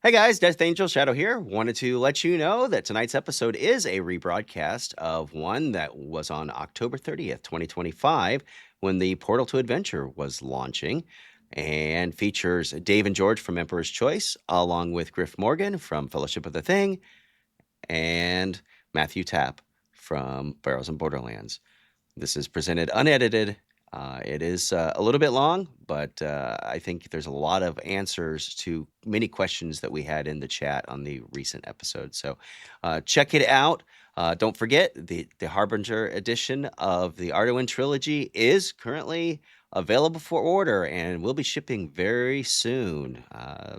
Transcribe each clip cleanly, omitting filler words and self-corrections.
Hey guys, Death Angel Shadow here. Wanted to let you know that tonight's episode is a rebroadcast of one that was on October 30th, 2025, when the Portal to Adventure was launching and features Dave and George from Emperor's Choice, along with Griff Morgan from Fellowship of the Thing, and Matthew Tapp from Barrows and Borderlands. This is presented unedited. It is a little bit long, but I think there's a lot of answers to many questions that we had in the chat on the recent episode. So check it out. Don't forget, the Harbinger edition of the Arduin trilogy is currently available for order and will be shipping very soon,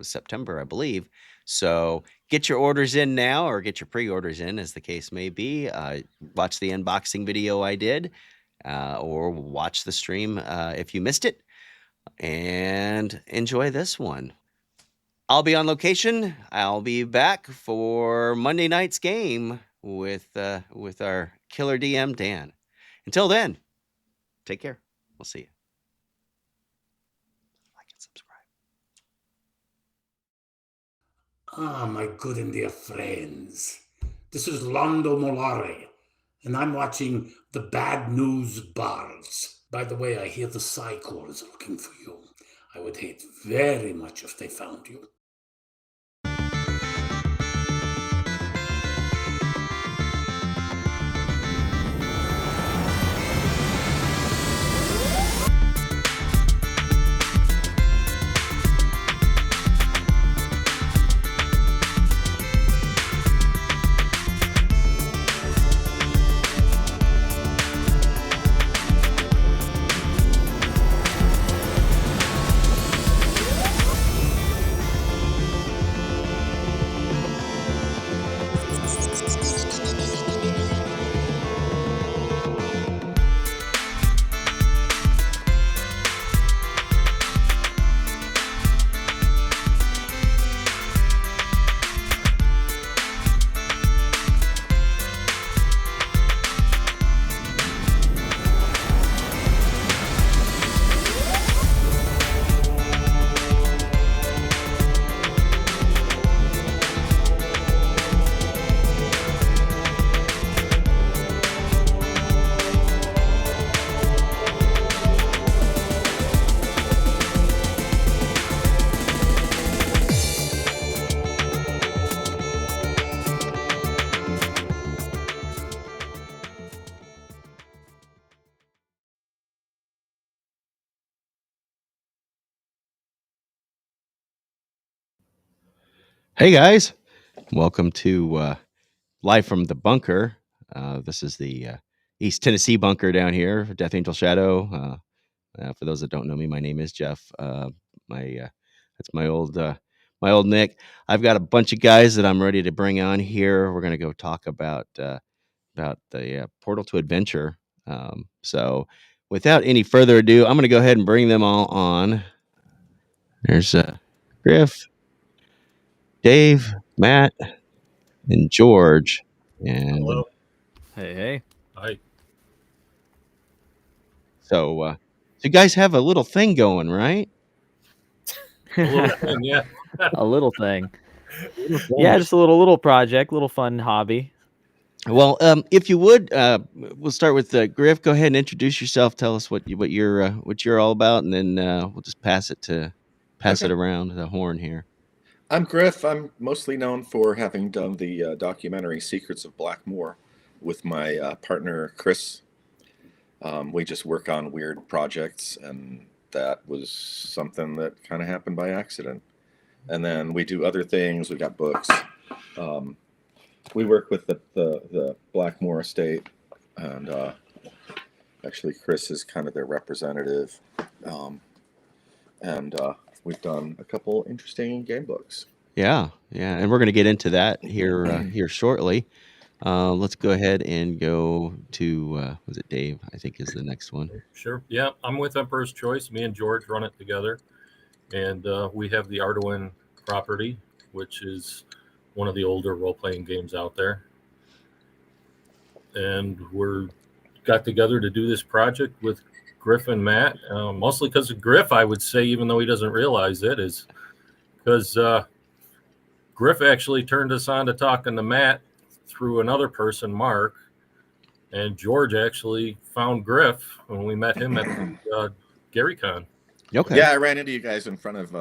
September, I believe. So get your orders in now, or get your pre-orders in, as the case may be. Watch the unboxing video I did, or watch the stream if you missed it, and enjoy this one. I'll be on location. I'll be back for Monday night's game with our killer DM Dan. Until then, take care. We'll see you. Like and subscribe. My good and dear friends. This is Londo Molare, and I'm watching the Bad News Bards. By the way, I hear the Psy Corps is looking for you. I would hate very much if they found you. Hey guys, welcome to live from the bunker. This is the East Tennessee bunker down here, Death Angel Shadow. For those that don't know me, my name is Jeff. That's my old Nick. I've got a bunch of guys that I'm ready to bring on here. We're gonna go talk about the Portal to Adventure. So, without any further ado, I'm gonna go ahead and bring them all on. There's Griff, Dave, Matt, and George. And Hello. Hey. Hi. so you guys have a little thing going, right? A little thing, yeah. A little thing. Yeah, just a little project, little fun hobby. Well, if you would, we'll start with Griff. Go ahead and introduce yourself. Tell us what you're all about, and then we'll just pass it around the horn here. I'm Griff. I'm mostly known for having done the documentary Secrets of Blackmoor with my partner Chris. We just work on weird projects, and that was something that kind of happened by accident. And then we do other things. We've got books. We work with the Blackmoor estate, and actually Chris is kind of their representative. And we've done a couple interesting game books. Yeah, and we're going to get into that here shortly. Let's go ahead and go to was it Dave? I think is the next one. Sure. Yeah, I'm with Emperor's Choice. Me and George run it together, and we have the Arduin property, which is one of the older role-playing games out there. And we're got together to do this project with Griff and Matt, mostly because of Griff, I would say, even though he doesn't realize it, is because Griff actually turned us on to talking to Matt through another person, Mark, and George actually found Griff when we met him at GaryCon. Okay. Yeah, I ran into you guys in front of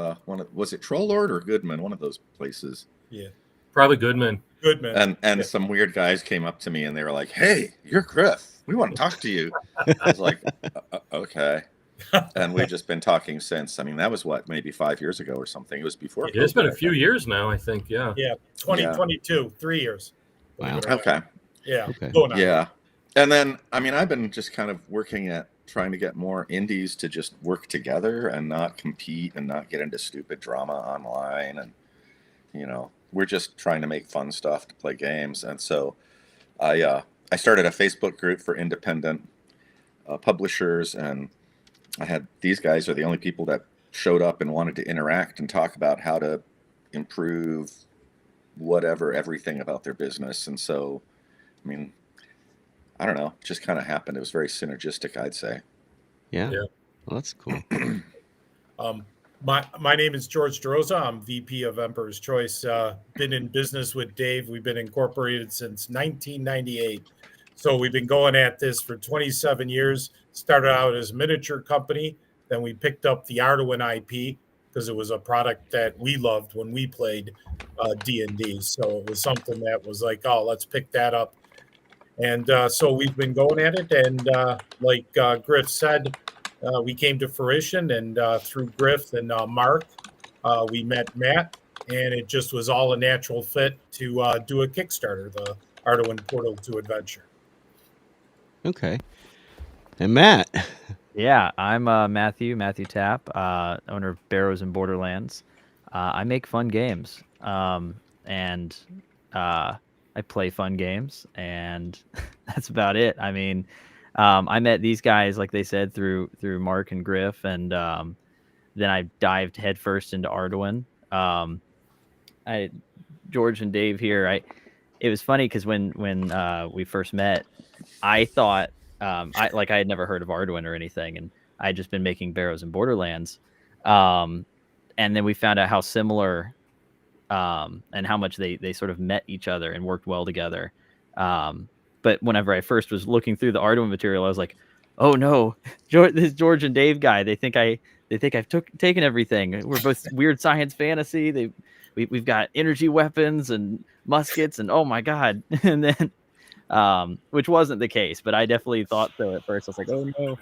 was it Troll Lord or Goodman? One of those places. Yeah. Probably Goodman. Goodman. And some weird guys came up to me and they were like, "Hey, you're Griff. We want to talk to you." I was like, "Okay." And we've just been talking since. I mean, that was what, maybe 5 years ago or something. It was before. It's been a few years now, I think. Yeah. Yeah. 2022, 3 years. Wow. Okay. Yeah. Okay. Going on. Yeah. And then, I mean, I've been just kind of working at trying to get more indies to just work together and not compete and not get into stupid drama online. And, you know, we're just trying to make fun stuff to play games. And so I started a Facebook group for independent publishers, and I had these guys are the only people that showed up and wanted to interact and talk about how to improve everything about their business. And so, I mean, I don't know, it just kind of happened. It was very synergistic, I'd say. Yeah. Yeah. Well, that's cool. My name is George DeRosa. I'm VP of Emperor's Choice. Been in business with Dave. We've been incorporated since 1998. So we've been going at this for 27 years. Started out as a miniature company. Then we picked up the Arduin IP because it was a product that we loved when we played D&D. So it was something that was like, oh, let's pick that up. And so we've been going at it. And like Griff said, we came to fruition. And through Griff and Mark, we met Matt. And it just was all a natural fit to do a Kickstarter, the Arduin Portal to Adventure. Okay. And Matt. Yeah, I'm Matthew Tapp, owner of Barrows and Borderlands. I make fun games, and I play fun games, and that's about it. I mean, I met these guys, like they said, through Mark and Griff, and then I dived headfirst into Arduin. George and Dave here. It was funny because when we first met, I thought I had never heard of Arduin or anything, and I had just been making Barrows and Borderlands, and then we found out how similar and how much they sort of met each other and worked well together. But whenever I first was looking through the Arduin material, I was like, "Oh no, this George and Dave guy. They think I've taken everything. We're both weird science fantasy. We've got energy weapons and muskets, and oh my god!" And then, which wasn't the case, but I definitely thought so at first. I was like, "Oh no."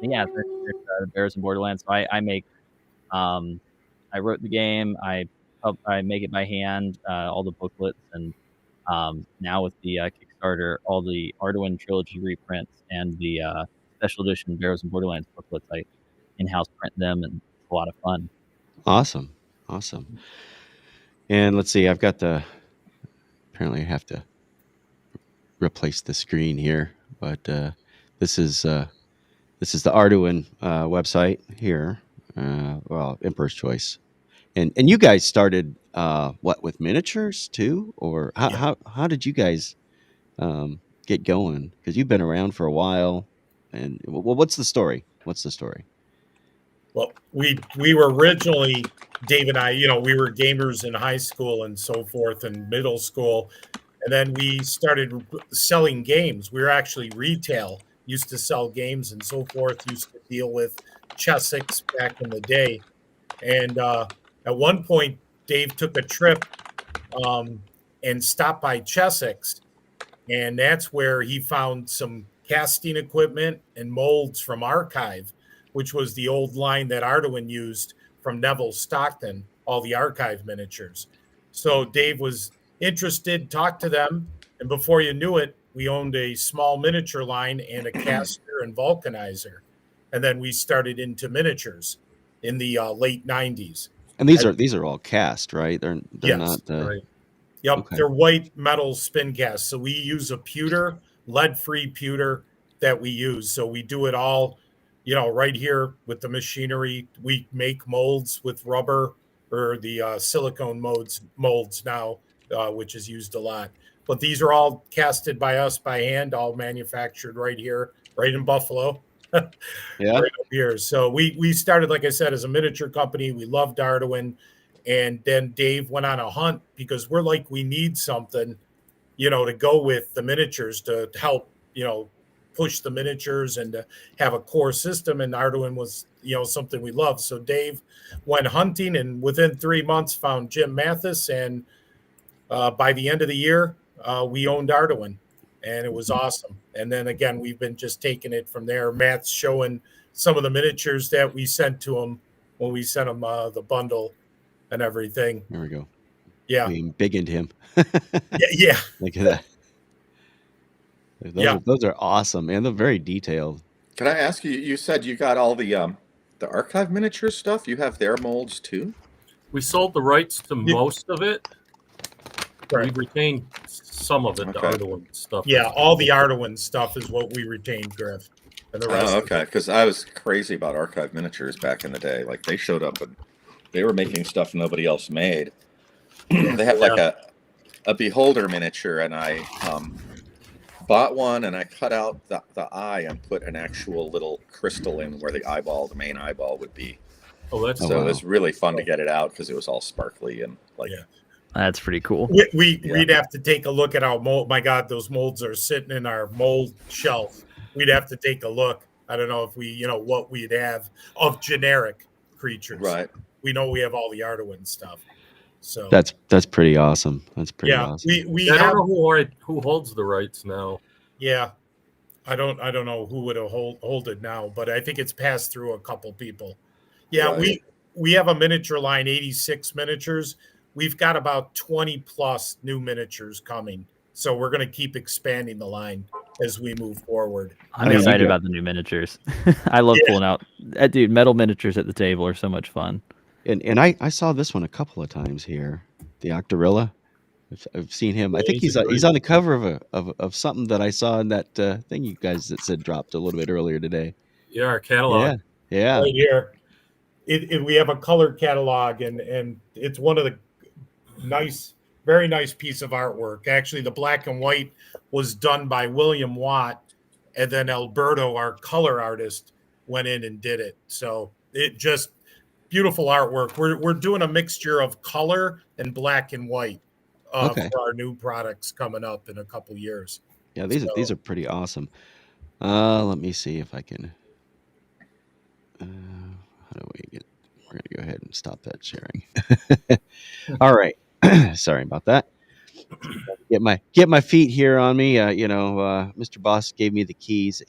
Yeah, there's Barrows and Borderlands. So I make. I wrote the game. I make it by hand, all the booklets, and now with the Kickstarter, all the Arduin trilogy reprints and the special edition Barrows and Borderlands booklets. I in-house print them, and it's a lot of fun. Awesome. And let's see. Apparently I have to replace the screen here, but this is the Arduin website here. Well, Emperor's Choice. And you guys started with miniatures too, or how did you guys get going? Because you've been around for a while. And what's the story? Well, we were originally, Dave and I, we were gamers in high school and so forth and middle school. And then we started selling games. We were actually retail, used to sell games and so forth, used to deal with Chessex back in the day. And at one point, Dave took a trip and stopped by Chessex. And that's where he found some casting equipment and molds from Archive, which was the old line that Arduin used from Neville Stockton, all the Archive miniatures. So Dave was interested, talked to them, and before you knew it, we owned a small miniature line and a caster and vulcanizer. And then we started into miniatures in the late 90s. And these are all cast, right? They're Yes, not. right. Yep, Okay. They're white metal spin casts. So we use a pewter, lead-free pewter that we use. So we do it all, right here with the machinery. We make molds with rubber or the silicone molds now, which is used a lot. But these are all casted by us by hand, all manufactured right here, right in Buffalo. Yeah. Right up here. So we started, like I said, as a miniature company. We loved Arduin. And then Dave went on a hunt because we're like, we need something, to go with the miniatures to help, push the miniatures and to have a core system. And Arduino was, something we love. So Dave went hunting and within 3 months found Jim Mathis. And by the end of the year, we owned Arduino, and it was awesome. And then again, we've been just taking it from there. Matt's showing some of the miniatures that we sent to him when we sent him the bundle and everything. There we go. Yeah. Being big into him. Yeah. Look at that. Those are awesome, and they're very detailed. Can I ask you? You said you got all the archive miniature stuff. You have their molds too. We sold the rights to most of it. Right. We retained some of it, the Okay. Arduino stuff. Yeah, all the Arduino stuff is what we retained, Griff. And the rest. Oh, okay. Because I was crazy about archive miniatures back in the day. Like they showed up and they were making stuff nobody else made. They have like a beholder miniature, and I bought one and I cut out the eye and put an actual little crystal in where the main eyeball would be. Oh, that's So it was really fun to get it out because it was all sparkly and like. Yeah. That's pretty cool. We'd have to take a look at our mold. My God, those molds are sitting in our mold shelf. We'd have to take a look. I don't know if we, what we'd have of generic creatures. Right. We know we have all the Arduino stuff. So That's pretty awesome. That's pretty awesome. we I have, don't know who holds the rights now. yeah. I don't know who would hold it now, but I think it's passed through a couple people. Yeah, Right. we have a miniature line, 86 miniatures. We've got about 20 plus new miniatures coming. So we're going to keep expanding the line as we move forward. I'm excited about the new miniatures. I love pulling out dude, metal miniatures at the table are so much fun. And I saw this one a couple of times here, the Octorilla. I've seen him. I think he's on the cover of something that I saw in that thing you guys that said dropped a little bit earlier today. Yeah, our catalog. Yeah. Right here. We have a color catalog, and it's one of the very nice piece of artwork. Actually, the black and white was done by William Watt, and then Alberto, our color artist, went in and did it. So it just beautiful artwork. We're doing a mixture of color and black and white for our new products coming up in a couple years. Yeah, these are pretty awesome. Let me see if I can. How do we get? We're gonna go ahead and stop that sharing. All right. Sorry about that. Get my feet here on me. Mr. Boss gave me the keys.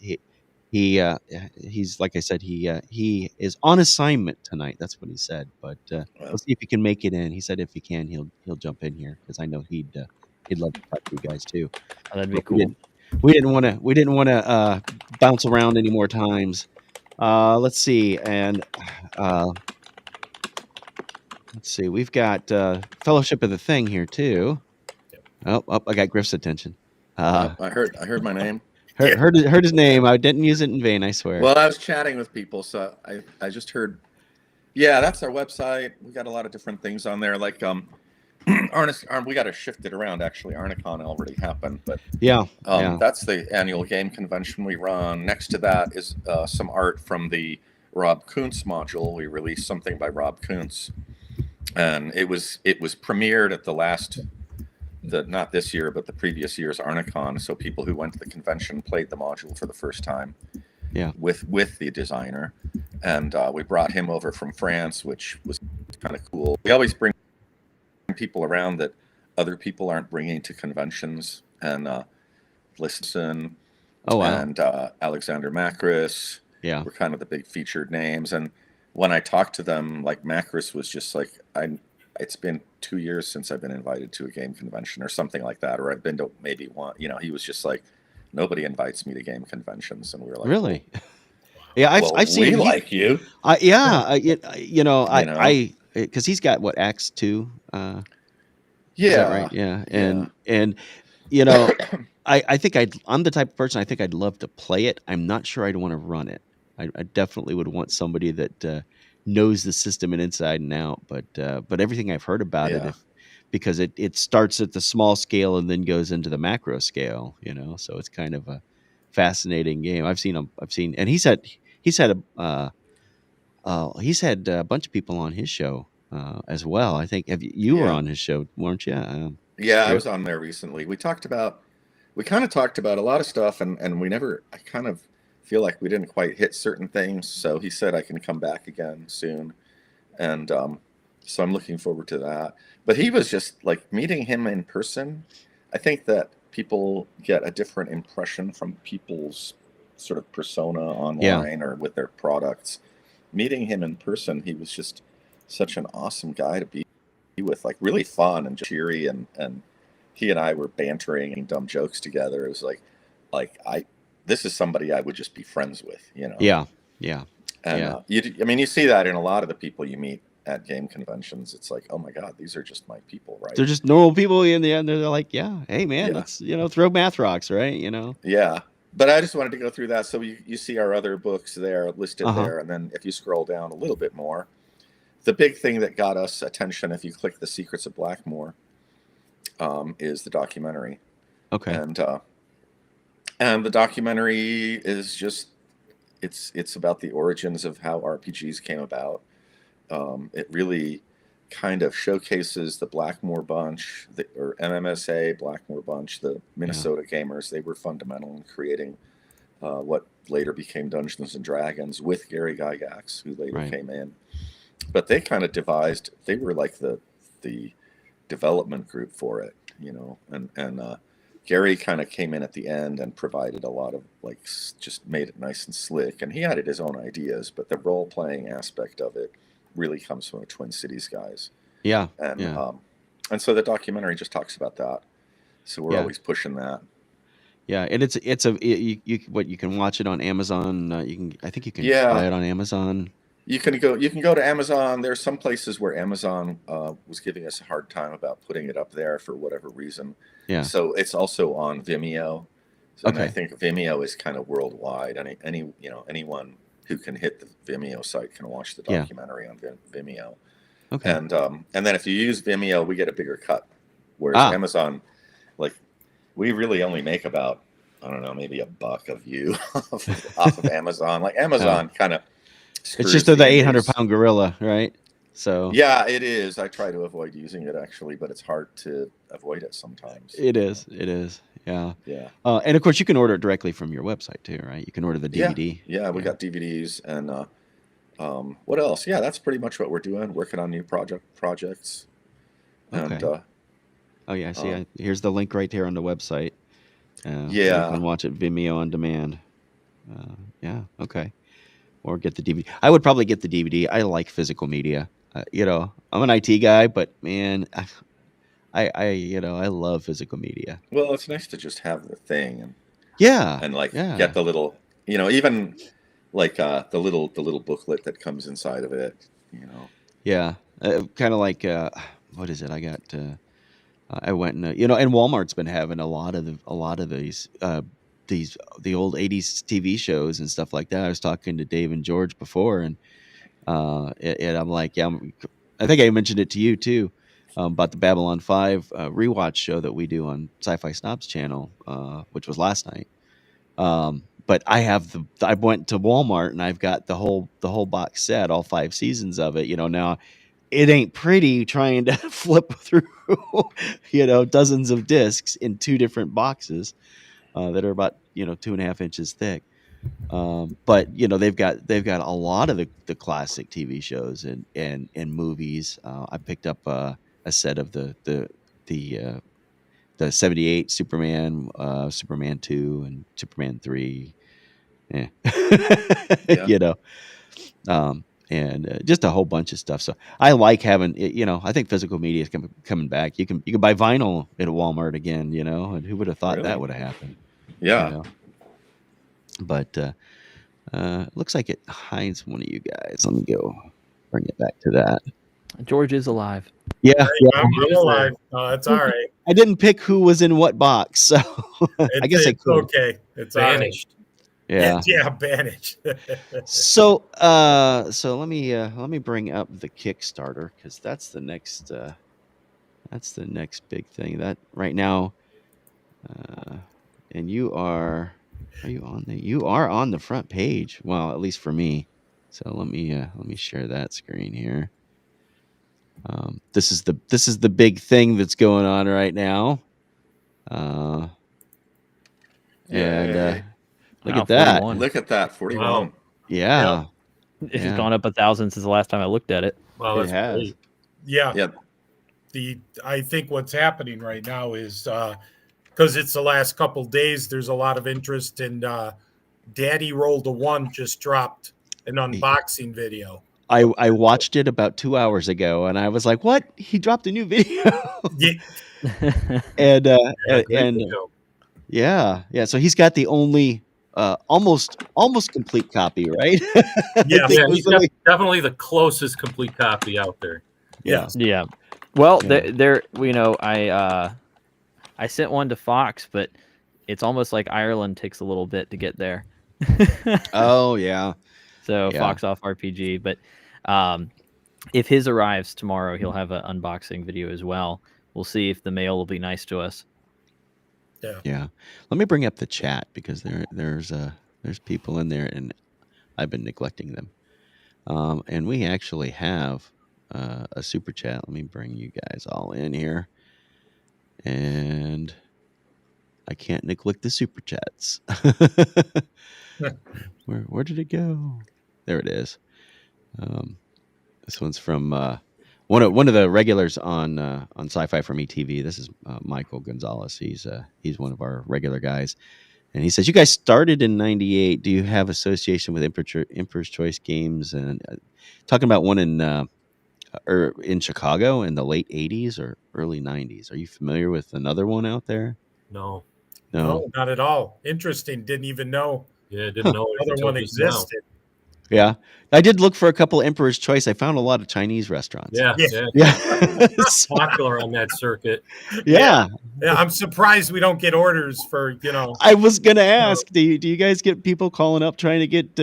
He's like I said, he is on assignment tonight. That's what he said. But we'll see if he can make it in. He said if he can, he'll jump in here because I know he'd love to talk to you guys too. Oh, that'd be cool. We didn't want to bounce around any more times. Let's see, and let's see. We've got Fellowship of the Thing here too. Oh, I got Griff's attention. I heard my name. Heard his name. I didn't use it in vain, I swear. Well, I was chatting with people, so I just heard. Yeah, that's our website. We got a lot of different things on there. Like we got to shift it around. Actually, Arnicon already happened, but that's the annual game convention we run. Next to that is some art from the Rob Kuntz module. We released something by Rob Kuntz, and it was premiered at the last. Not this year, but the previous year's Arnicon. So people who went to the convention played the module for the first time, with the designer, and we brought him over from France, which was kind of cool. We always bring people around that other people aren't bringing to conventions, and listen, and Alexander Macris, were kind of the big featured names. And when I talked to them, like Macris was just like it's been 2 years since I've been invited to a game convention or something like that, or I've been to maybe one. He was just like, nobody invites me to game conventions, and we were like, really? Yeah, I've seen. We like you. Because he's got what Acts 2. Is Yeah. that right? Yeah, and I think I'm the type of person I think I'd love to play it. I'm not sure I'd want to run it. I definitely would want somebody that knows the system and inside and out. But everything I've heard about it, because it starts at the small scale and then goes into the macro scale, so it's kind of a fascinating game. I've seen, and he's had a bunch of people on his show as well. I think you were Yeah. on his show, weren't you? Yeah, I Griff? was on there recently. We kind of talked about a lot of stuff, and I kind of feel like we didn't quite hit certain things. So he said I can come back again soon, and so I'm looking forward to that. But he was just like meeting him in person. I think that people get a different impression from people's sort of persona Yeah, online or with their products. Meeting him in person, he was just such an awesome guy to be with, like really fun and cheery, and he and I were bantering and dumb jokes together. It was like I this is somebody I would just be friends with, you know. yeah, yeah, And yeah. you see that in a lot of the people you meet at game conventions. It's like, oh my God, these are just my people, right? They're just normal people in the end. They're like, yeah, hey man, Yeah, let's throw math rocks, right? yeah. But I just wanted to go through that. So you see our other books there listed Uh-huh. there, and then if you scroll down a little bit more, the big thing that got us attention, if you click the Secrets of Blackmore, is the documentary, Okay. and the documentary is just it's about the origins of how RPGs came about. It really kind of showcases the Blackmore Bunch, or MMSA Blackmore Bunch, the Minnesota gamers. They were fundamental in creating what later became Dungeons and Dragons with Gary Gygax, who later Right. came in. But they kind of devised. They were like the development group for it, you know, and Gary kind of came in at the end and provided a lot of just made it nice and slick, and he added his own ideas, but the role playing aspect of it really comes from the Twin Cities guys, Yeah. and Yeah. and so the documentary just talks about that. So we're Yeah. always pushing that. Yeah, and you can watch it on Amazon. I think you can Yeah, buy it on Amazon. you can go to Amazon. There's some places where Amazon was giving us a hard time about putting it up there for whatever reason. Yeah. So it's also on Vimeo. And I Okay. think Vimeo is kind of worldwide. Anyone who can hit the Vimeo site can watch the Yeah. documentary on Vimeo. Okay. And then if you use Vimeo, we get a bigger cut. Whereas Ah. Amazon, like, we really only make about, I don't know, maybe $1 a view off of Amazon. Like Amazon kind of It's just the 800-pound gorilla, right? So yeah, it is. I try to avoid using it actually, but it's hard to avoid it sometimes. it is. It is. Yeah. Yeah. And of course, you can order it directly from your website too, right? You can order the Yeah. DVD. Yeah, we got DVDs and what else? Yeah, that's pretty much what we're doing. Working on new projects. And Okay. Oh yeah, I see. Here's the link right here on the website. You yeah, can watch it Vimeo on demand. Yeah. Okay. Or get the DVD. I would probably get the DVD. I like physical media. I'm an IT guy, but man, I love physical media. well, it's nice to just have the thing and Yeah. like Yeah. get the little, even like the little booklet that comes inside of it. Yeah. Kind of like what is it? I got. I went and and Walmart's been having a lot of these the old '80s TV shows and stuff like that. I was talking to Dave and George before, and I'm like, yeah, I think I mentioned it to you too, about the Babylon 5 rewatch show that we do on Sci-Fi Snobs channel, which was last night. But I went to Walmart and I've got the whole box set, all 5 seasons of it. Now it ain't pretty trying to flip through, dozens of discs in 2 different boxes that are about 2.5 inches thick. But they've got a lot of the classic TV shows and movies. I picked up a set of the 78 Superman, Superman 2, and Superman 3. Yeah. Yeah. And just a whole bunch of stuff. So I like having it. I think physical media is coming back. You can buy vinyl at Walmart again. And who would have thought Really? that would have happened? Yeah. But looks like it hides one of you guys. Let me go bring it back to that. George is alive. Yeah, I'm alive. That's all right. I didn't pick who was in what box, so I guess I It's could. okay. It's all right. Vanished. Yeah. Yeah, banished. So let me bring up the Kickstarter, because that's the next big thing that right now. And you are on the front page? Well, at least for me. So let me share that screen here. This is the big thing that's going on right now. And Yay. look Wow, at that. 41. Look at that, 41. Wow. Yeah. It's Yeah. gone up 1,000 since the last time I looked at it. Wow, It that's has. great. Yeah. Yeah. I think what's happening right now is because it's the last couple days, there's a lot of interest in Daddy Rolled a One just dropped an unboxing video. I watched it about 2 hours ago, and I was like, "What? He dropped a new video?" Yeah, and Yeah, great and video. yeah. So he's got the only almost complete copy, right? I Yes. think Yeah, was he's the got way- definitely the closest complete copy out there. yeah. Yeah. Well, Yeah. there, you know, I sent one to Fox, but it's almost like Ireland takes a little bit to get there. Oh yeah. So Yeah. Fox off RPG, but if his arrives tomorrow, he'll have an unboxing video as well. We'll see if the mail will be nice to us. Yeah. Let me bring up the chat because there's people in there, and I've been neglecting them. And we actually have a super chat. Let me bring you guys all in here. And I can't neglect the super chats. Where did it go? There it is. This one's from one of the regulars on Sci-Fi from ETV. This is Michael Gonzalez. He's one of our regular guys, and he says, "You guys started in '98. Do you have association with Emperor's Choice Games?" And talking about one in Chicago in the late '80s or early '90s. Are you familiar with another one out there? No. no, not at all. Interesting. Didn't even know Yeah, didn't know it another until one just now. existed. Yeah, I did look for a couple Emperor's Choice. I found a lot of Chinese restaurants. Yeah, Yeah. yeah. Yeah. Popular on that circuit. Yeah. Yeah, I'm surprised we don't get orders for I was gonna ask, do you guys get people calling up trying to get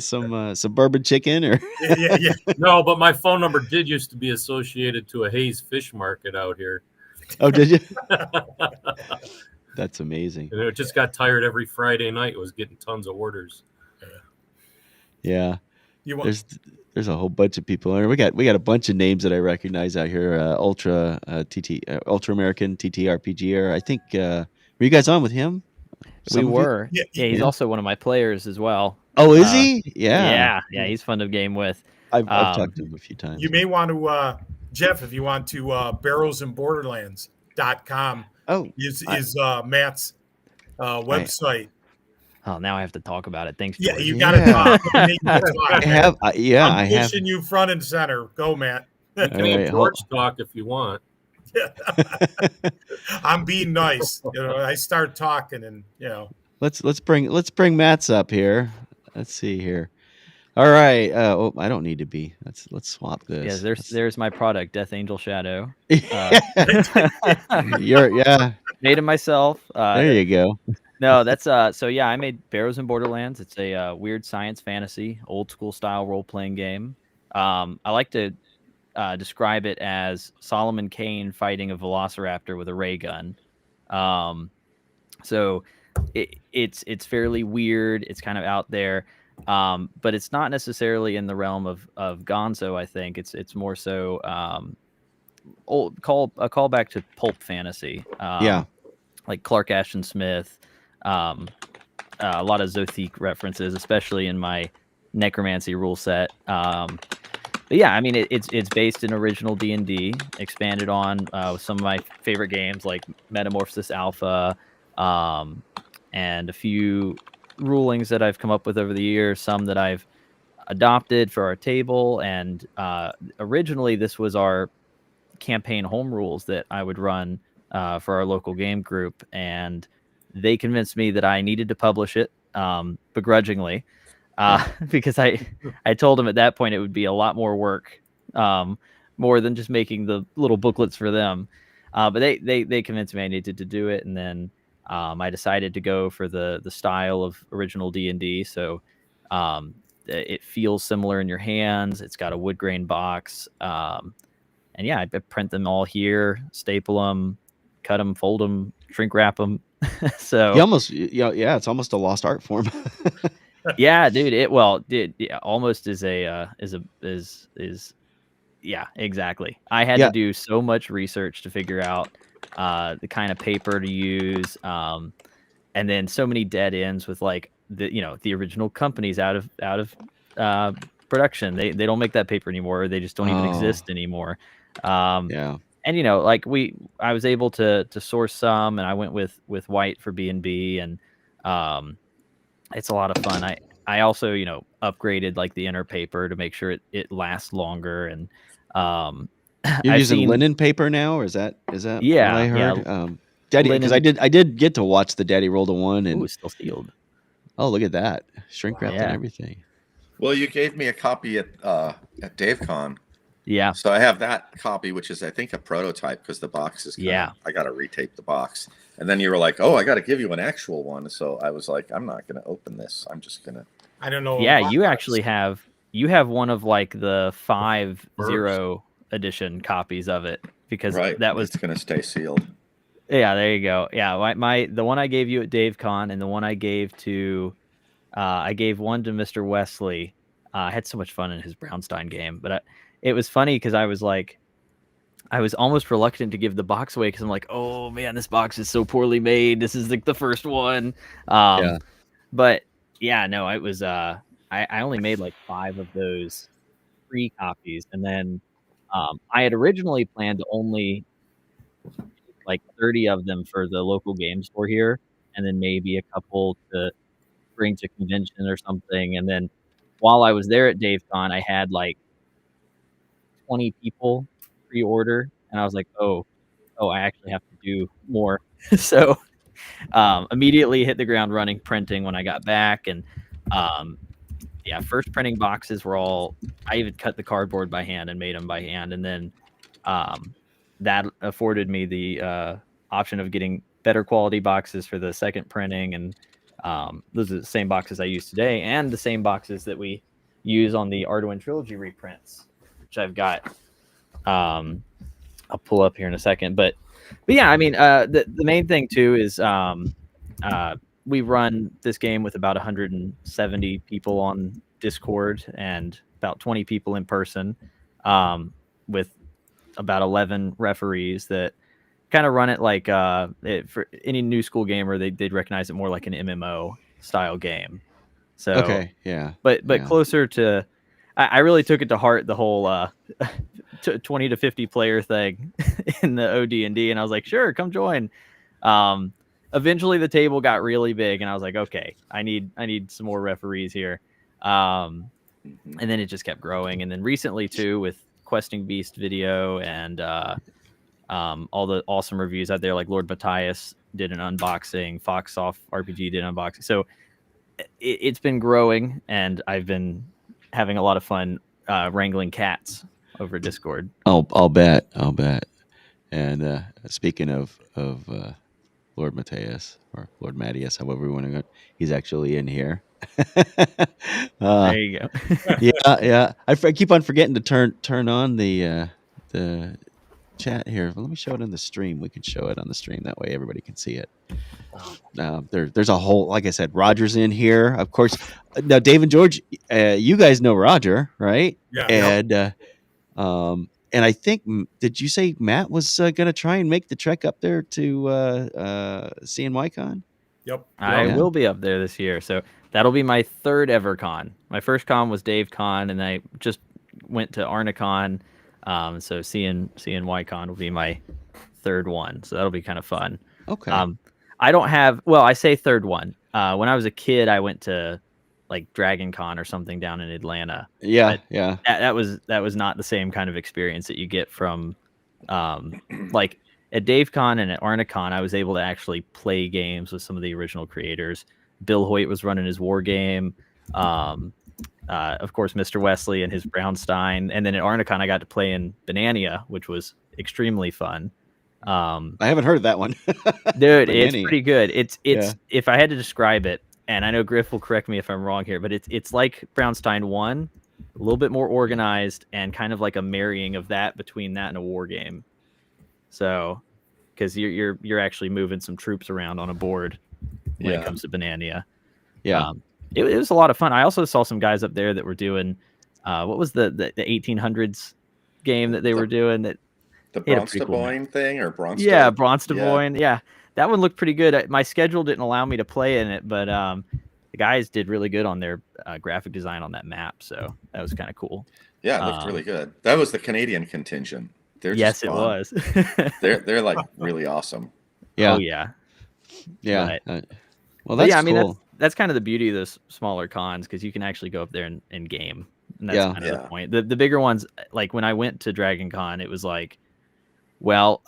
some suburban chicken or? yeah. No, but my phone number did used to be associated to a Hayes fish market out here. Oh, did you? And That's amazing. it just got tired every Friday night. It was getting tons of orders. Yeah, You want there's a whole bunch of people. We got a bunch of names that I recognize out here. Ultra American TTRPGer. I think were you guys on with him? We Some of you? were. Yeah, Yeah, he's yeah. also one of my players as well. Oh, is he? Yeah. Yeah, he's fun to game with. I've talked to him a few times. you may want to Jeff, if you want to barrelsandborderlands.com Oh, is Matt's website. Oh, now I have to talk about it. Thanks, Yeah, George. you got to Yeah. talk. You need to talk. I have. I I'm have. pushing you front and center. Go, Matt. You can All have right, hold- George talk if you want. I'm being nice. I start talking, and Let's bring Matt's up here. Let's see here. All right. I don't need to be. Let's swap this. Yeah, there's my product, Death Angel Shadow. Yeah. Made it myself. There you go. No, that's so yeah, I made Barrows and Borderlands. It's a weird science fantasy, old school style role playing game. I like to describe it as Solomon Kane fighting a velociraptor with a ray gun. So it's fairly weird. It's kind of out there, but it's not necessarily in the realm of Gonzo. I think it's more so a callback to pulp fantasy. Yeah. Like Clark Ashton Smith. A lot of Zothique references, especially in my necromancy rule set. But yeah, I mean, it's based in original D&D, expanded on with some of my favorite games like Metamorphosis Alpha, and a few rulings that I've come up with over the years, some that I've adopted for our table. And originally, this was our campaign home rules that I would run for our local game group, and they convinced me that I needed to publish it begrudgingly. Because I told them at that point it would be a lot more work, more than just making the little booklets for them. But they convinced me I needed to do it, and then I decided to go for the style of original D&D. So it feels similar in your hands. It's got a wood grain box, and yeah, I print them all here, staple them, cut them, fold them, shrink wrap them. So it's almost a lost art form. yeah, dude. Almost is Yeah, exactly. I had Yeah. to do so much research to figure out the kind of paper to use, and then so many dead ends with like the original companies out of uh, production. They don't make that paper anymore. They just don't even Oh, exist anymore. Um, yeah. and I was able to source some, and I went with white for BNB, and um, it's a lot of fun. I also upgraded like the inner paper to make sure it lasts longer, and um, You're I've using seen linen paper now, or is that what I yeah heard? Daddy, because I linen. did get to watch the Daddy Roll to One, Ooh, and it's still sealed. oh, look at that, shrink wrapped and Yeah, everything. Well, you gave me a copy at DaveCon, yeah, so I have that copy, which is I think a prototype because the box is kind of yeah. I got to retape the box. And then you were like, "Oh, I got to give you an actual one." So I was like, "I'm not going to open this. I'm just going to." I don't know Yeah, about you this. actually have one of like the First. 5.0 edition copies of it because Right, that was it's going to stay sealed. yeah, there you go. Yeah, my the one I gave you at DaveCon and the one I gave to I gave one to Mr. Wesley. I had so much fun in his Brownstein game, but it was funny because I was almost reluctant to give the box away because I'm like, oh man, this box is so poorly made. This is like the first one. Yeah. But yeah, no, it was I only made like 5 of those free copies, and then I had originally planned to only like 30 of them for the local game store here, and then maybe a couple to bring to convention or something. And then while I was there at DaveCon, I had like 20 people pre-order, and I was like, oh, I actually have to do more. So immediately hit the ground running printing when I got back, and um, yeah, first printing boxes were all. I even cut the cardboard by hand and made them by hand, and then that afforded me the option of getting better quality boxes for the second printing, and those are the same boxes I use today, and the same boxes that we use on the Arduino Trilogy reprints, which I've got. I'll pull up here in a second, but yeah, I mean, the main thing too is we run this game with about 170 people on Discord and about 20 people in person, with about 11 referees that kind of run it like for any new school gamer, they'd recognize it more like an MMO style game. So, Okay. Yeah. but Yeah. closer to, I really took it to heart, the whole 20 to 50 player thing in the OD&D, and I was like, sure, come join. Eventually the table got really big, and I was like, okay, I need some more referees here. And then it just kept growing, and then recently too with Questing Beast video and all the awesome reviews out there, like Lord Matthias did an unboxing, Foxsoft RPG did an unboxing. So it's been growing, and I've been having a lot of fun wrangling cats over Discord. I'll bet. And speaking of Lord Matthias or Lord Matthias, however we want to go, he's actually in here. There you go. Yeah. I keep on forgetting to turn on the chat here. Well, let me show it on the stream. We can show it on the stream that way everybody can see it. There's a whole, like I said, Roger's in here, of course. Now, Dave and George, you guys know Roger, right? Yeah. And I think, did you say Matt was going to try and make the trek up there to CNYCon? Yep. I Yeah. will be up there this year, so that'll be my third ever con. My first con was Dave Con, and I just went to Arnicon. So CNYCon will be my third one, so that'll be kind of fun. Okay. I don't have, well, I say third one. When I was a kid, I went to like Dragon Con or something down in Atlanta. Yeah. But Yeah. that was not the same kind of experience that you get from like at DaveCon and at Arnicon. I was able to actually play games with some of the original creators. Bill Hoyt was running his war game. Of course, Mr. Wesley and his Brownstein. And then at Arnicon, I got to play in Banania, which was extremely fun. I haven't heard of that one. Dude, it's Banania. pretty good. It's Yeah. If I had to describe it, and I know Griff will correct me if I'm wrong here, but it's like Brownstein 1, a little bit more organized, and kind of like a marrying of that between that and a war game. So, because you're actually moving some troops around on a board when it comes to Banania. Yeah. It was a lot of fun. I also saw some guys up there that were doing what was the 1800s game that they were doing that The he had a pretty cool map. Bronsteboyne thing or Bronste? Yeah, Bronsteboyne. Yeah, that one looked pretty good. My schedule didn't allow me to play in it, but the guys did really good on their graphic design on that map, so that was kind of cool. Yeah, it looked really good. That was the Canadian contingent. They're yes, just it fun. was. They're like really awesome. Yeah. Oh yeah. Yeah. But, well, that's yeah, I mean cool. that's kind of the beauty of those smaller cons because you can actually go up there and game, and that's Yeah. kind of the point. The bigger ones, like when I went to Dragon Con, it was like, well,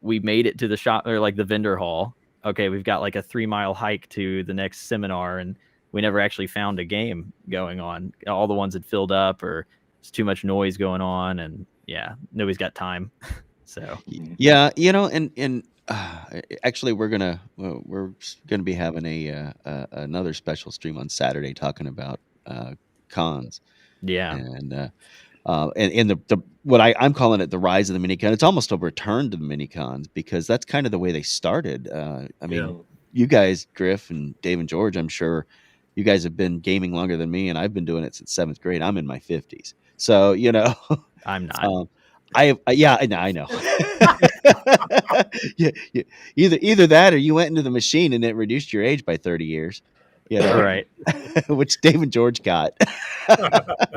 we made it to the shop or like the vendor hall. Okay, we've got like a 3-mile hike to the next seminar, and we never actually found a game going on. All the ones had filled up, or it's too much noise going on, and yeah, nobody's got time. So Yeah, and actually, we're gonna be having another special stream on Saturday talking about cons. yeah, And the what I'm calling it the rise of the minicon. It's almost a return to the minicons because that's kind of the way they started. I mean, you guys, Griff and Dave and George, I'm sure you guys have been gaming longer than me, and I've been doing it since 7th grade. I'm in my 50s, so I'm not. yeah, I know. yeah, either that or you went into the machine and it reduced your age by 30 years. Right. Which Dave and George got,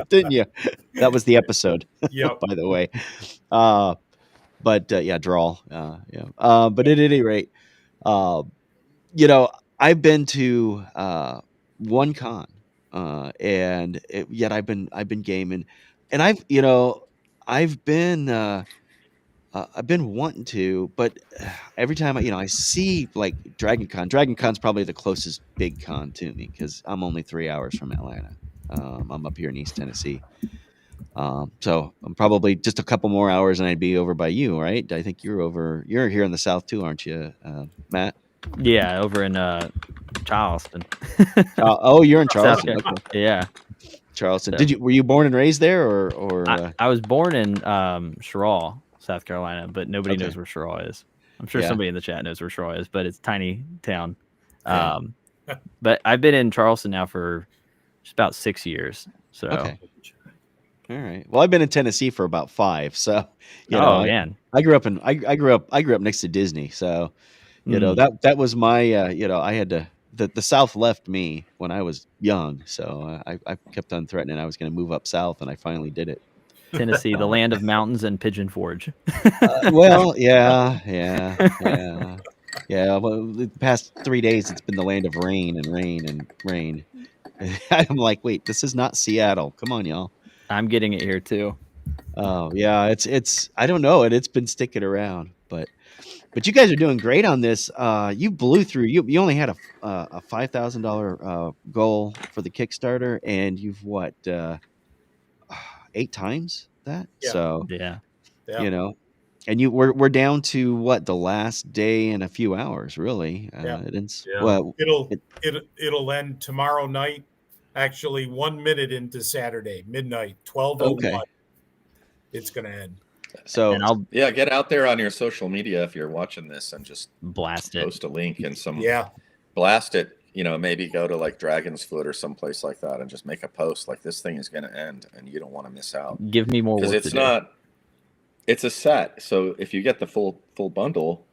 didn't you? That was the episode. Yep. By the way. But yeah, drawl. Yeah. But at any rate, I've been to one con, and yet I've been gaming, and I've been wanting to, but every time I see like Dragon Con. Dragon Con's probably the closest big con to me because I'm only 3 hours from Atlanta. I'm up here in East Tennessee, so I'm probably just a couple more hours and I'd be over by you, right? I think you're here in the South too, aren't you, Matt? Yeah, over in Charleston. Oh, you're in Charleston. Okay. Yeah, Charleston. So- Were you born and raised there, or I was born in Sherall, South Carolina, but nobody Okay. knows where Sherall is. I'm sure Yeah. somebody in the chat knows where Sherall is, but it's a tiny town. Yeah. But I've been in Charleston now for just about 6 years. So, Okay. All right. Well, I've been in Tennessee for about 5, so man, I grew up next to Disney, so that was my I had to the South left me when I was young, so I kept on threatening I was going to move up south, and I finally did it. Tennessee, the land of mountains and Pigeon Forge. Well, yeah. Well, the past 3 days it's been the land of rain and rain and rain. I'm like, wait, this is not Seattle. Come on, y'all. I'm getting it here too. Oh yeah, it's I don't know, and it's been sticking around, but you guys are doing great on this. You blew through. You only had a $5,000 goal for the Kickstarter, and you've 8 times that. Yeah. So Yeah. and we're down to the last day and a few hours, really. Yeah. Well, It'll end tomorrow night. Actually, 1 minute into Saturday, midnight, 12:01. Okay. It's gonna end. so And I'll Get out there on your social media if you're watching this and just blast it. post a link and blast it. Maybe go to like Dragon's Foot or someplace like that and just make a post like this thing is going to end and you don't want to miss out. Give me more work Because to do. it's a set. So if you get the full bundle,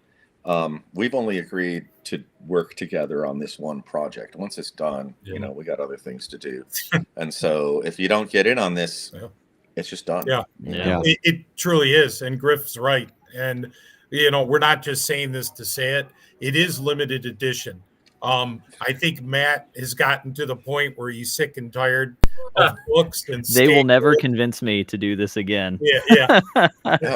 we've only agreed to work together on this one project. Once it's done, we got other things to do. And so if you don't get in on this, it's just done. Yeah. Yeah. It truly is. And Griff's right. And, we're not just saying this to say it. It is limited edition. I think Matt has gotten to the point where he's sick and tired of books. And They will never convince me to do this again. Yeah.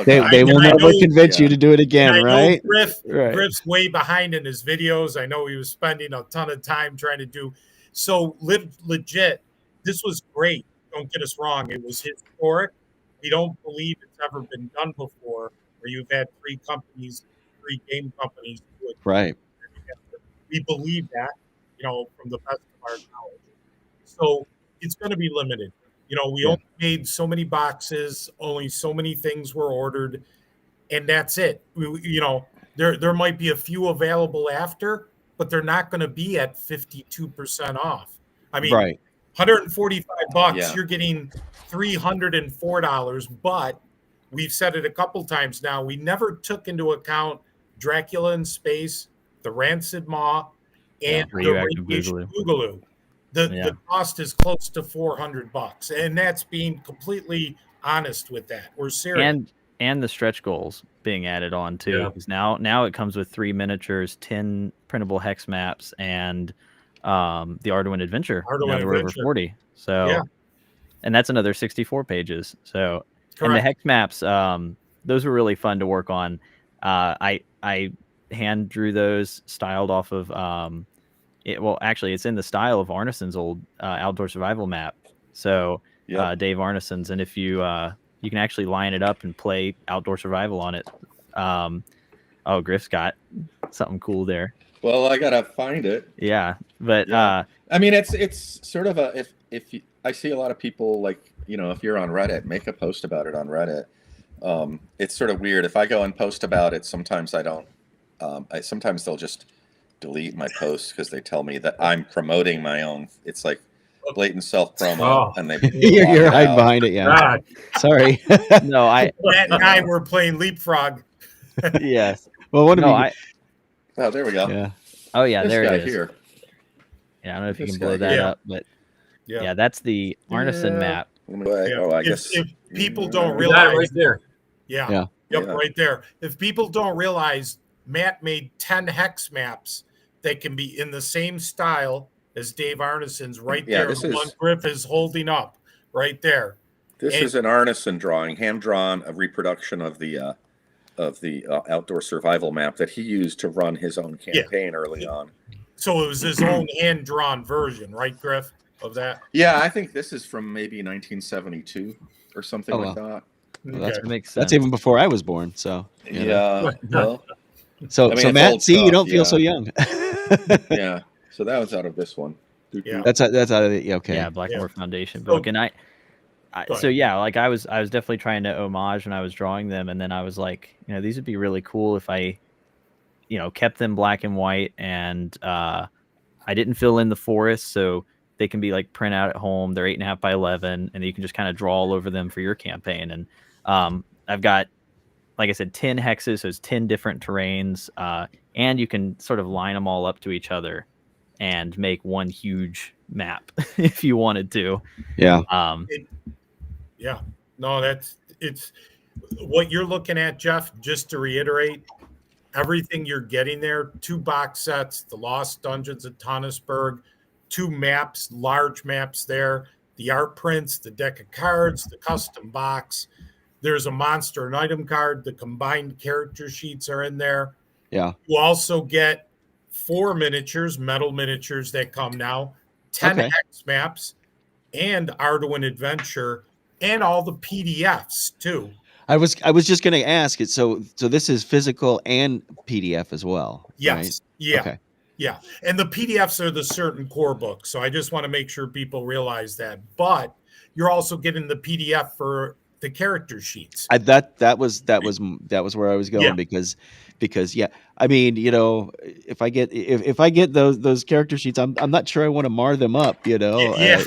they will never convince you to do it again, right? Right. Griff's way behind in his videos. I know he was spending a ton of time trying to do. So legit, this was great. Don't get us wrong. It was historic. We don't believe it's ever been done before where you've had 3 game companies do it. Right. We believe that, from the best of our knowledge. So it's going to be limited. We only made so many boxes, only so many things were ordered, and that's it. There might be a few available after, but they're not going to be at 52% off. I mean, Right. $145, Yeah. you're getting $304, but we've said it a couple times now. We never took into account Dracula in Space, the Rancid Maw, and the Radioactive Radiation Boogaloo. Boogaloo. The cost is close to $400, and that's being completely honest with that. We're serious. And the stretch goals being added on too, Yeah. because now it comes with 3 miniatures, 10 printable hex maps, and the Arduin Adventure. Now that we're over 40, so Yeah. and that's another 64 pages. So and the Correct. hex maps, those were really fun to work on. I hand drew those, styled off of well, actually, it's in the style of Arneson's old outdoor survival map. So Dave Arneson's, and if you you can actually line it up and play outdoor survival on it. Oh, Griff's got something cool there. Well, I gotta find it. Yeah, but I mean, it's sort of a if you, I see a lot of people, like, you know, if you're on Reddit, make a post about it on Reddit. It's sort of weird. If I go and post about it, sometimes I don't. Sometimes they'll just delete my posts because they tell me that I'm promoting my own. It's like blatant self promo, and they you're hiding behind it. Yeah, God. Sorry. No, Matt and I were playing Leapfrog. Yes. Well, what No, Oh, there we go. Yeah. Oh yeah, This there guy it is. here. Yeah, I don't know if you This can blow guy that here. up, but yeah, that's the Arneson map. Oh, I guess. If people don't We got it realize, right there. yeah, Yeah. yep, Yeah. right there. If people don't realize, Matt made 10 hex maps that can be in the same style as Dave Arneson's right Yeah, there. this The is- one Griff is holding up right there. This And- is an Arneson drawing, hand drawn, a reproduction of the outdoor survival map that he used to run his own campaign early on. So it was his own hand drawn version, right, Griff, of that? Yeah, I think this is from maybe 1972 or something Oh, like wow. that. Well, that's That makes sense. That's even before I was born. So you know. Yeah. Well, So I mean, so it's Matt, old see, you stuff, don't feel yeah. so young. yeah. So that was out of this one. Yeah. That's out of it. Yeah, okay. Yeah, Blackmore Foundation So- book, and I so yeah, like I was definitely trying to homage when I was drawing them, and then I was like, you know, these would be really cool if I, you know, kept them black and white, and I didn't fill in the forest, so they can be like print out at home. They're 8.5 by 11, and you can just kind of draw all over them for your campaign. And I've got, like I said, 10 hexes, so it's 10 different terrains, and you can sort of line them all up to each other and make one huge map if you wanted to. Yeah. Yeah, no, it's what you're looking at, Jeff. Just to reiterate, everything you're getting there: 2 box sets, the Lost Dungeons at Tonnesburg, 2 maps, large maps there, the art prints, the deck of cards, the custom box. There's a monster and item card. The combined character sheets are in there. Yeah. You also get 4 miniatures, metal miniatures that come now, 10 Okay. hex maps, and Arduin Adventure, and all the PDFs too. I was just gonna ask it. So this is physical and PDF as well. Yes. Right? Yeah. Okay. Yeah. And the PDFs are the certain core books. So I just want to make sure people realize that. But you're also getting the PDF for the character sheets. That was where I was going, Yeah. because yeah, I mean, you know, if I get those character sheets, I'm not sure I want to mar them up, you know. Yeah.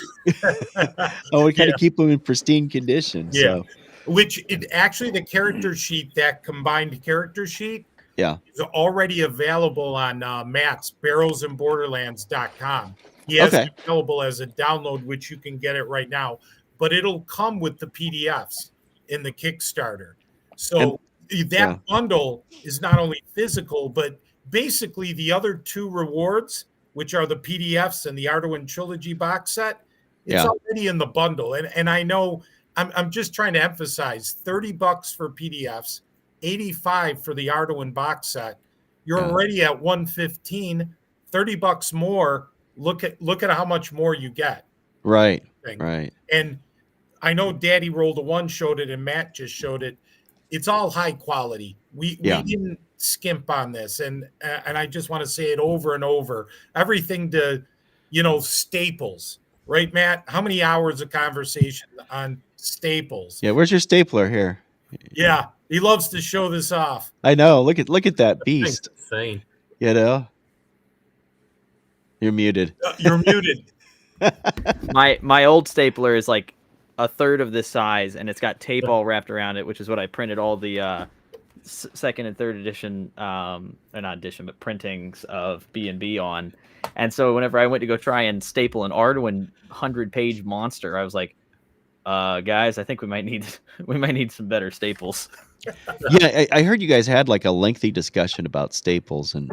I would kind of keep them in pristine condition. Yeah. So Which actually the character sheet, that combined character sheet, yeah. is already available on Matt's barrelsandborderlands.com. He has it available as a download, which you can get it right now, but it'll come with the PDFs in the Kickstarter. So that bundle is not only physical, but basically the other 2 rewards, which are the PDFs and the Arduin Trilogy box set, it's already in the bundle. And I know I'm just trying to emphasize $30 for PDFs, $85 for the Arduin box set. You're already at $115, $30 more. Look at how much more you get. Right. Right. And I know Daddy Rolled a One showed it, and Matt just showed it. It's all high quality. We didn't skimp on this, and I just want to say it over and over. Everything to, you know, Staples, right, Matt? How many hours of conversation on Staples? Yeah. Where's your stapler here? Yeah, he loves to show this off. I know. Look at that beast. Insane. You know. You're muted. You're muted. My old stapler is like a third of this size, and it's got tape all wrapped around it, which is what I printed all the second and third edition, or not edition, but printings of BNB on. And so whenever I went to go try and staple an Arduin 100-page monster, I was like, guys, I think we might need some better staples. Yeah, I heard you guys had like a lengthy discussion about staples and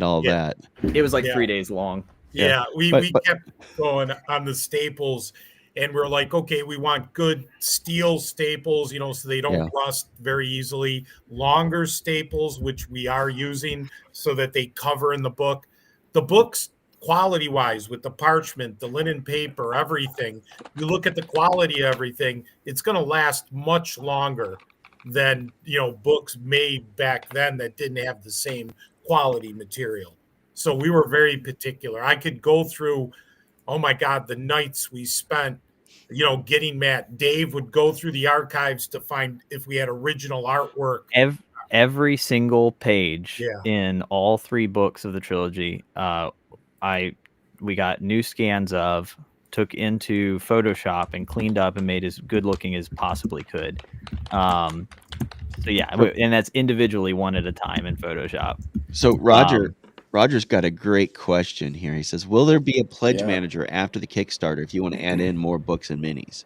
all Yeah. that. It was like Yeah. 3 days long. Yeah, we But- kept going on the staples, and we're like, okay, we want good steel staples, so they don't rust very easily. Longer staples, which we are using, so that they cover in the book. The books, quality-wise, with the parchment, the linen paper, everything, you look at the quality of everything, it's going to last much longer than, books made back then that didn't have the same quality material. So we were very particular. I could go through, oh my God, the nights we spent, getting Matt. Dave would go through the archives to find if we had original artwork. Every single page Yeah. in all 3 books of the trilogy, we got new scans of, took into Photoshop and cleaned up and made as good looking as possibly could. So yeah, and that's individually one at a time in Photoshop. So Roger's got a great question here. He says, "Will there be a pledge manager after the Kickstarter if you want to add in more books and minis?"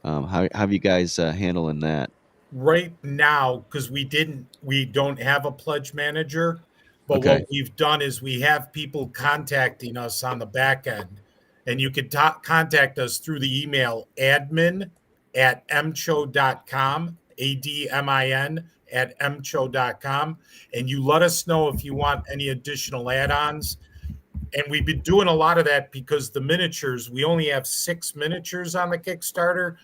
How have you guys handling that? Right now, because we don't have a pledge manager, but Okay. what we've done is we have people contacting us on the back end, and you can contact us through the email admin@mcho.com, admin@mcho.com, and you let us know if you want any additional add-ons. And we've been doing a lot of that because the miniatures, we only have 6 miniatures on the Kickstarter,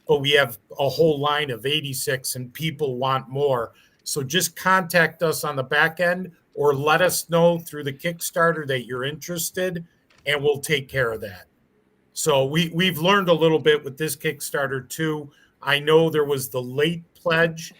but we have a whole line of 86 and people want more. So just contact us on the back end or let us know through the Kickstarter that you're interested, and we'll take care of that. So we've learned a little bit with this Kickstarter too. I know there was the late pledge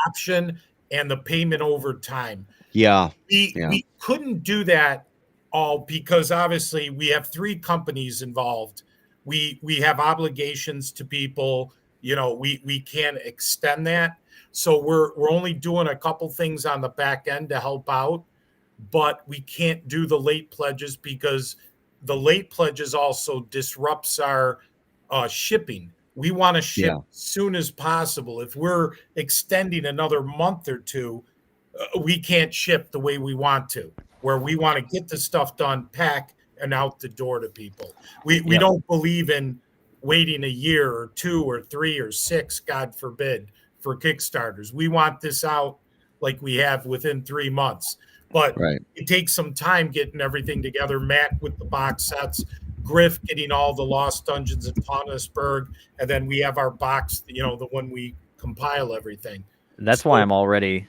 option and the payment over time. We couldn't do that all because obviously we have 3 companies involved. We have obligations to people, we can't extend that. So we're only doing a couple things on the back end to help out, but we can't do the late pledges because the late pledges also disrupts our shipping. We want to ship as soon as possible. If we're extending another month or 2, we can't ship the way we want to, where we want to get the stuff done, pack, and out the door to people. We don't believe in waiting a year or 2 or 3 or 6, God forbid, for Kickstarters. We want this out like we have within 3 months. But it takes some time getting everything together. Matt with the box sets, Griff getting all the Lost Dungeons in Taunisburg, and then we have our box, the one we compile everything. That's why I'm already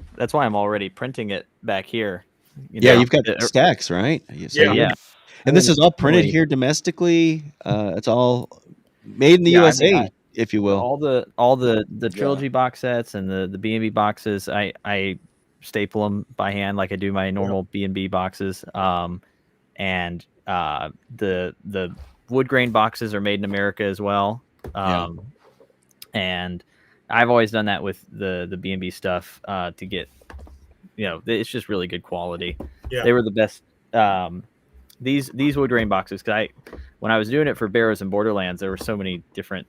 printing it back here. You've got stacks, right? So and this is all printed here domestically. It's all made in the USA, if you will. All the trilogy box sets and the B&B boxes, I staple them by hand like I do my normal B&B boxes. And the wood grain boxes are made in America as well. And I've always done that with the B&B stuff to get, it's just really good quality. They were the best. These wood grain boxes, because when I was doing it for Barrows and Borderlands, there were so many different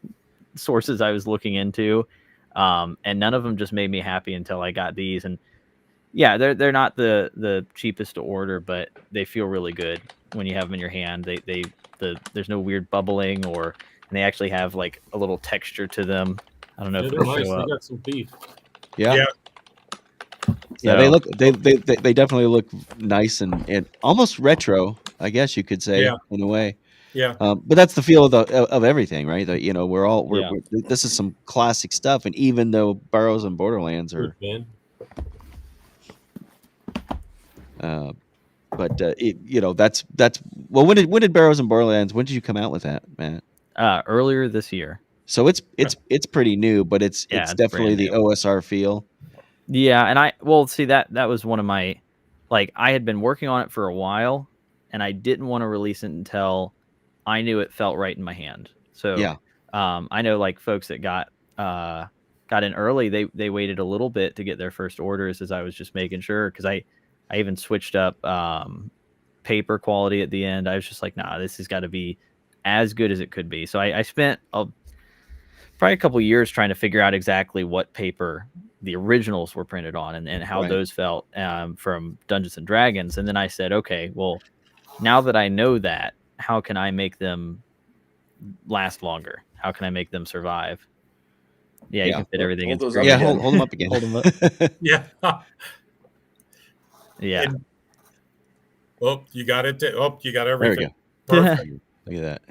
sources I was looking into, and none of them just made me happy until I got these. And they're not the cheapest to order, but they feel really good when you have them in your hand. There's no weird bubbling, and they actually have like a little texture to them. I don't know if they're nice. They got some beef. They look. They definitely look nice and almost retro, I guess you could say, in a way. But that's the feel of everything, right? That we're this is some classic stuff, and even though Barrows and Borderlands are. That's well. When did Barrows and Borderlands? When did you come out with that, Matt? Earlier this year. So it's pretty new, but it's definitely the OSR feel. Yeah, and see that was one of my, I had been working on it for a while, and I didn't want to release it until I knew it felt right in my hand. So I know like folks that got in early, they waited a little bit to get their first orders, as I was just making sure, because I even switched up paper quality at the end. I was just like, nah, this has got to be as good as it could be. So I spent probably a couple of years trying to figure out exactly what paper the originals were printed on and how those felt from Dungeons and Dragons. And then I said, okay, well, now that I know that, how can I make them last longer? How can I make them survive? Yeah, you can fit everything in. Hold those up Yeah, again. hold them up again. Hold them up. Yeah. Yeah. And, oh, you got it. Oh, you got There we everything. go. Perfect. Look at that.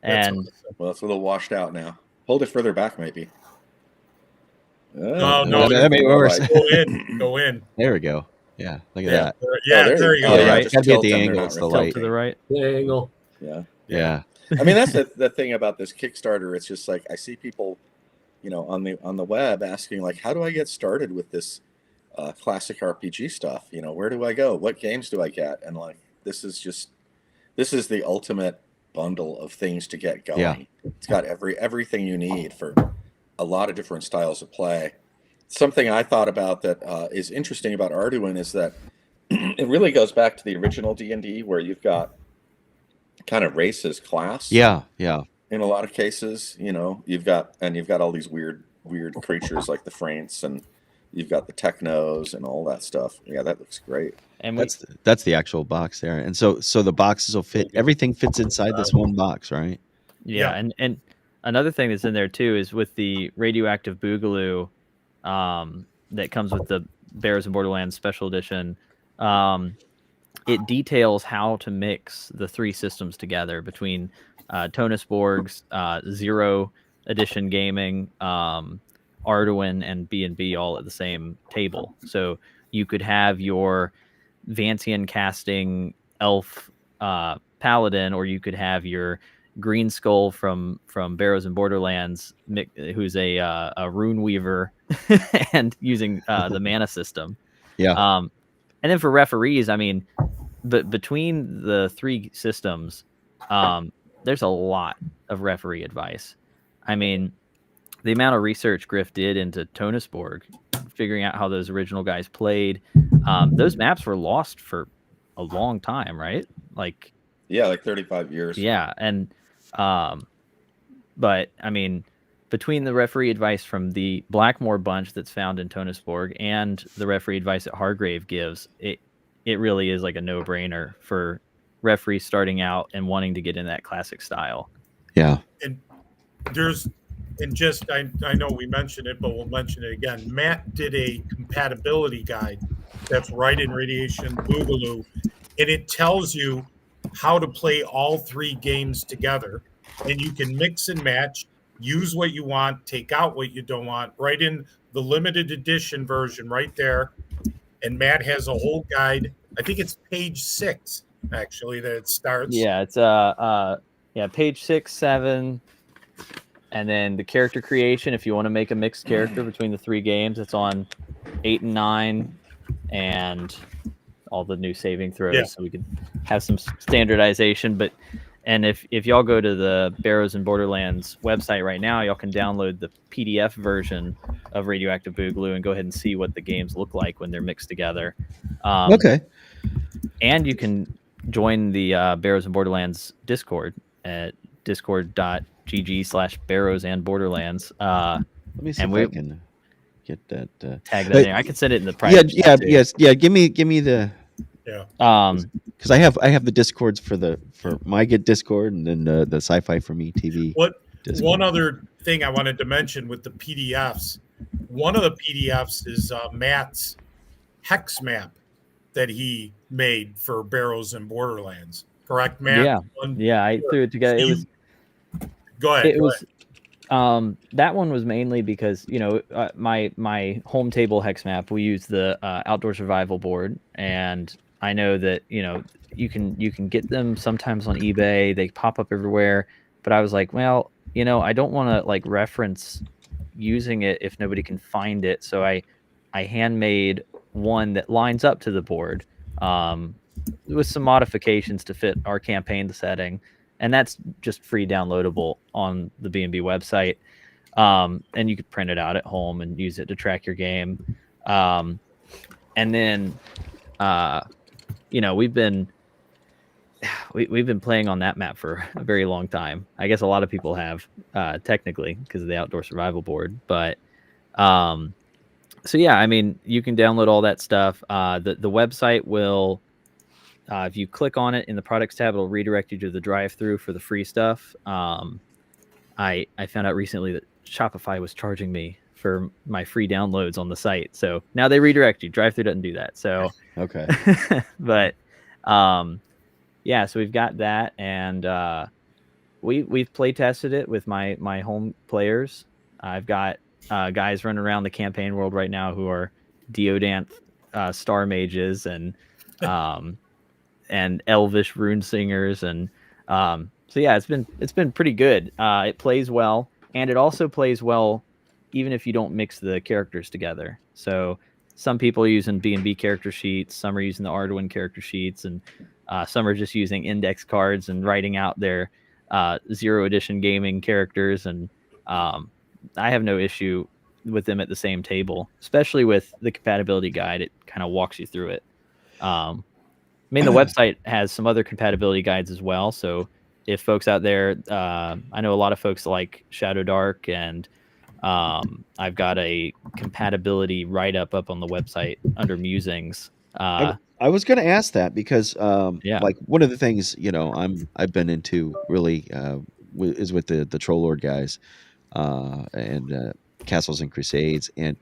That's And awesome. Well, it's a little washed out now. Hold it further back, maybe. No, no, that made it worse. Go in. There we go. Yeah, look at Yeah. that. Yeah, there there you you go. go. Yeah, right? just Gotta be at tilt the them, they're angle, not it's the tilt light. to the right. Angle. Yeah. Yeah. I mean, that's the thing about this Kickstarter. It's just like I see people, on the web asking like, how do I get started with this classic RPG stuff? Where do I go? What games do I get? And like, this is the ultimate bundle of things to get going. Yeah. It's got everything you need for a lot of different styles of play. Something I thought about that is interesting about Arduin is that it really goes back to the original D&D, where you've got kind of race as class. Yeah. In a lot of cases, you've got all these weird creatures like the Fraints, and you've got the Technos and all that stuff. Yeah, that looks great. And That's the actual box there. And so the boxes will fit. Everything fits inside this one box, right? yeah, and another thing that's in there too is with the radioactive boogaloo that comes with the Barrows and Borderlands Special Edition. It details how to mix the three systems together between Tonus Borg's Zero Edition Gaming, Arduin, and BNB all at the same table. So you could have your Vancian casting elf paladin, or you could have your Green Skull from Barrows and Borderlands, who's a rune weaver and using the mana system. Yeah. And then for referees, I mean, but between the three systems, there's a lot of referee advice. I mean, the amount of research Griff did into Tonusborg, figuring out how those original guys played, those maps were lost for a long time, right? Like 35 years. Yeah, and but I mean, between the referee advice from the Blackmore bunch that's found in Tonusborg and the referee advice that Hargrave gives, it really is like a no-brainer for referees starting out and wanting to get in that classic style. Yeah. And I know we mentioned it, but we'll mention it again. Matt did a compatibility guide that's right in Radiation Boogaloo, and it tells you how to play all three games together, and you can mix and match, use what you want, take out what you don't want, right in the limited edition version right there. And Matt has a whole guide. I think it's page 6 actually that it starts. Yeah, it's page 6, 7, and then the character creation. If you want to make a mixed character between the three games, it's on 8 and 9, and all the new saving throws, so we can have some standardization. And if y'all go to the Barrows and Borderlands website right now, y'all can download the PDF version of Radioactive Boogaloo and go ahead and see what the games look like when they're mixed together. Okay. And you can join the Barrows and Borderlands Discord at discord.gg/Barrows and Borderlands. Let me see if I can get that. Tag that in there. I can send it in the private. Yeah. Give me the. Yeah. Because I have the Discords for my Get Discord, and then the Sci-Fi for Me TV. Discord. One other thing I wanted to mention with the PDFs. One of the PDFs is Matt's hex map that he made for Barrows and Borderlands. Correct, Matt? Yeah. I threw it together. Go ahead. That one was mainly because my home table hex map, we use the outdoor survival board, and I know that you can get them sometimes on eBay. They pop up everywhere, but I was like, well, I don't want to like reference using it if nobody can find it, so I handmade one that lines up to the board with some modifications to fit our campaign setting, and that's just free downloadable on the BNB website. And you could print it out at home and use it to track your game. And then, we've been playing on that map for a very long time. I guess a lot of people have, technically, because of the outdoor survival board. But so yeah, I mean, you can download all that stuff. The website will, if you click on it in the products tab, it'll redirect you to the drive-through for the free stuff. I found out recently that Shopify was charging me for my free downloads on the site, so now they redirect you. Drive-through doesn't do that. So Okay. but yeah, so we've got that, and we've play tested it with my home players. I've got guys running around the campaign world right now who are Deodant star mages and elvish rune singers, and so yeah, it's been pretty good. It plays well, and it also plays well even if you don't mix the characters together. So some people are using B&B character sheets, some are using the Arduin character sheets, and some are just using index cards and writing out their Zero Edition gaming characters. And I have no issue with them at the same table, especially with the compatibility guide. It kind of walks you through it. I mean, the website has some other compatibility guides as well. So if folks out there, I know a lot of folks like Shadow Dark, and I've got a compatibility write-up up on the website under musings. I was going to ask that because, Yeah. like one of the things I've been into really is with the Troll Lord guys and Castles and Crusades, and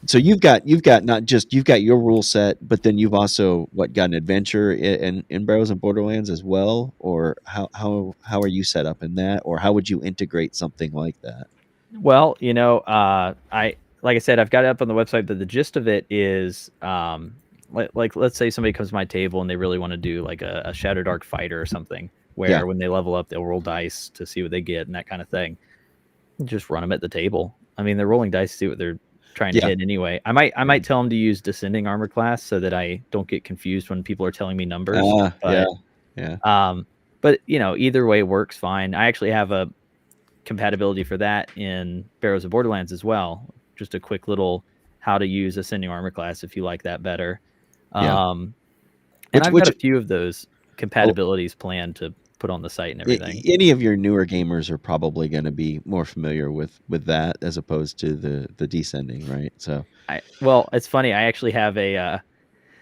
so you've got not just you've got your rule set, but then you've also got an adventure in Barrows and Borderlands as well, or how are you set up in that, or how would you integrate something like that? Well, like I said, I've got it up on the website, but the gist of it is, like let's say somebody comes to my table and they really want to do like a Shadow Dark fighter or something, where when they level up, they'll roll dice to see what they get and that kind of thing. Just run them at the table. I mean, they're rolling dice to see what they're trying to hit anyway. I might tell them to use descending armor class so that I don't get confused when people are telling me numbers. But either way works fine. I actually have a compatibility for that in Barrows of Borderlands as well. Just a quick little how to use ascending armor class if you like that better. And I've got a few of those compatibilities planned to put on the site and everything. Any of your newer gamers are probably going to be more familiar with that as opposed to the descending, right? So well, it's funny. I actually have a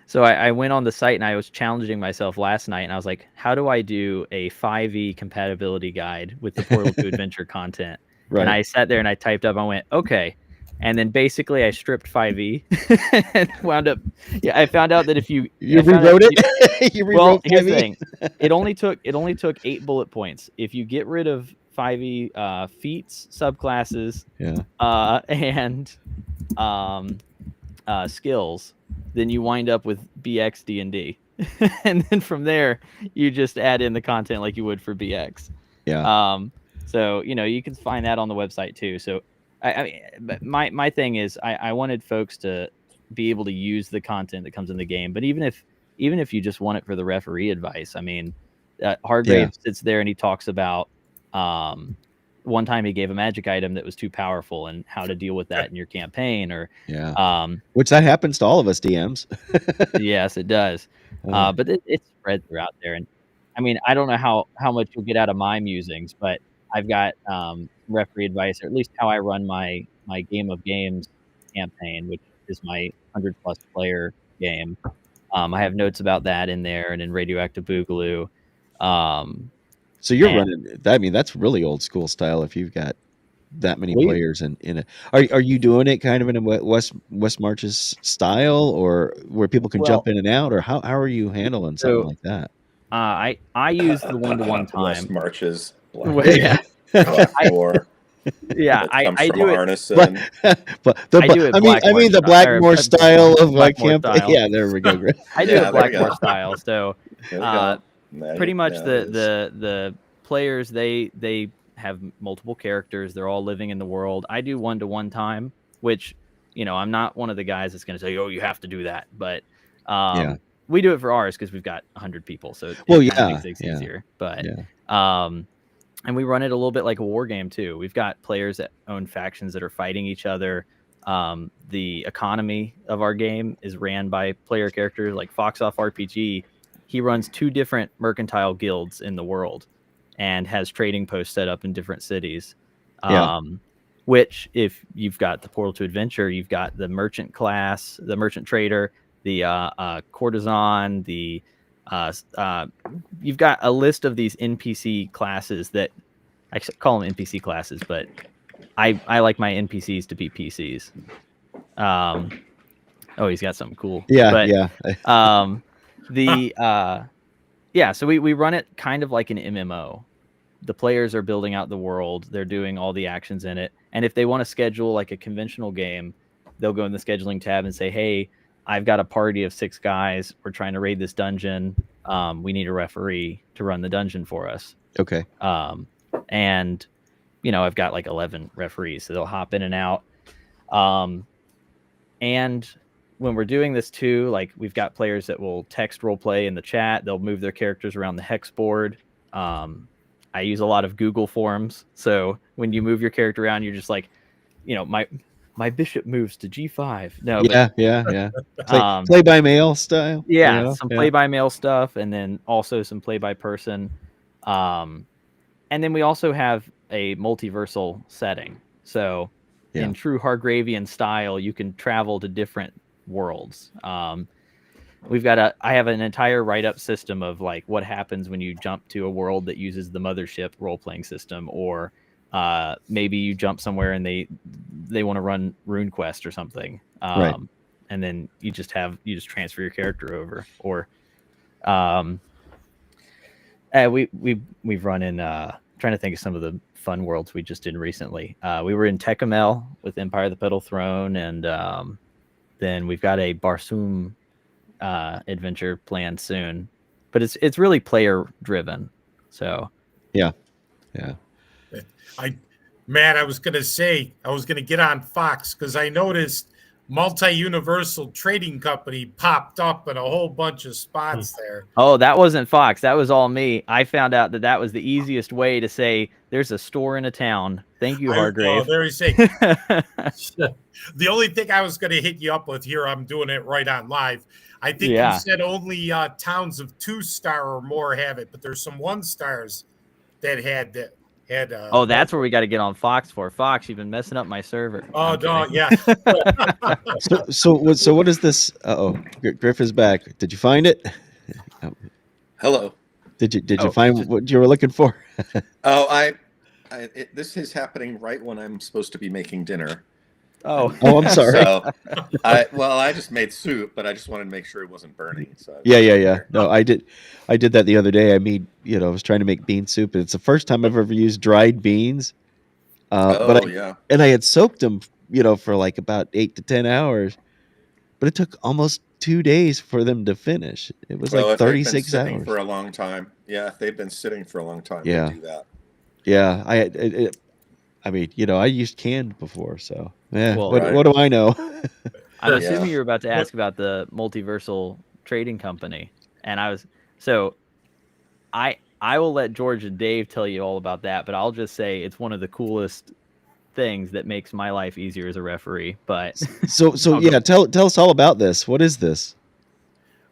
so I went on the site and I was challenging myself last night, and I was like, how do I do a 5e compatibility guide with the Portal to Adventure content? Right. And I sat there and I typed up, I went, okay. And then basically I stripped 5e and wound up. Yeah, I found out that if you rewrote it, you rewrote 5e. Here's the thing. It only took 8 bullet points. If you get rid of 5e feats, subclasses, and skills, then you wind up with BX D&D. And then from there, you just add in the content like you would for BX. Yeah. So you can find that on the website too. So I mean, my thing is I wanted folks to be able to use the content that comes in the game. But even if you just want it for the referee advice, I mean, Hargrave sits there and he talks about one time he gave a magic item that was too powerful and how to deal with that in your campaign, or which that happens to all of us DMs. Yes, it does. But it's spread throughout there, and I mean, I don't know how much you'll get out of my musings, but I've got referee advice, or at least how I run my Game of Games campaign, which is my 100+ player game. I have notes about that in there, and in Radioactive Boogaloo. So you're running. I mean, that's really old school style. If you've got that many players in it, are you doing it kind of in a West Marches style, or where people can jump in and out, or how are you handling something like that? I use the 1-to-1 time. West Marches. I do Arneson. I mean the Blackmore style of like campaign. Yeah, there we go. I do it Blackmore style. So pretty much the players they have multiple characters. They're all living in the world. I do 1-to-1 time, which I'm not one of the guys that's going to say, oh, you have to do that. But we do it for ours because we've got 100 people, so it Well, kind of yeah, makes things yeah, easier. But yeah. and we run it a little bit like a war game too. We've got players that own factions that are fighting each other. The economy of our game is ran by player characters. Like Fox Off RPG, he runs 2 different mercantile guilds in the world and has trading posts set up in different cities. Yeah. Which, if you've got the Portal to Adventure, you've got the merchant class, the merchant trader, the courtesan, the you've got a list of these NPC classes that I call them NPC classes, but I like my NPCs to be PCs. Oh, he's got something cool. Yeah, but, yeah. So we run it kind of like an MMO. The players are building out the world. They're doing all the actions in it. And if they want to schedule like a conventional game, they'll go in the scheduling tab and say, hey, I've got a party of 6 guys. We're trying to raid this dungeon. We need a referee to run the dungeon for us. Okay. And, I've got like 11 referees, so they'll hop in and out. And when we're doing this too, like we've got players that will text role play in the chat. They'll move their characters around the hex board. I use a lot of Google Forms. So when you move your character around, you're just like, my bishop moves to G5. No, Yeah. Play by mail style. Yeah, some play by mail stuff, and then also some play by person. And then we also have a multiversal setting. So in true Hargravian style, you can travel to different worlds. I have an entire write-up system of like what happens when you jump to a world that uses the mothership role-playing system, or maybe you jump somewhere and they want to run RuneQuest or something. Right. And then you just transfer your character over. Or we've run in trying to think of some of the fun worlds we just did recently. We were in Tecumel with Empire of the Petal Throne, and then we've got a Barsoom adventure planned soon, but it's really player driven. So yeah. Matt, I was gonna get on Fox because I noticed Multi-Universal Trading Company popped up in a whole bunch of spots there. Oh, that wasn't Fox. That was all me. I found out that was the easiest way to say there's a store in a town. Thank you, Hargrave. Oh, there you say. The only thing I was going to hit you up with here, I'm doing it right on live. I think you said only towns of 2-star or more have it, but there's some 1-stars that had that. That's where we got to get on Fox for. Fox, you've been messing up my server. Oh, no, yeah. So what is this? Griff is back. Did you find it? Hello. Did you find what you were looking for? This is happening right when I'm supposed to be making dinner. Oh, I'm sorry. So, I just made soup, but I just wanted to make sure it wasn't burning. So Yeah. No, I did that the other day. I made, I was trying to make bean soup, and it's the first time I've ever used dried beans. And I had soaked them, for like about 8 to 10 hours, but it took almost 2 days for them to finish. It was like 36 hours for a long time. Yeah, if they've been sitting for a long time, yeah, they do that. Yeah, I used canned before, so yeah. Well, what do I know? I'm assuming you were about to ask about the Multiversal Trading Company, and I will let George and Dave tell you all about that, but I'll just say it's one of the coolest things that makes my life easier as a referee. But so tell us all about this. What is this?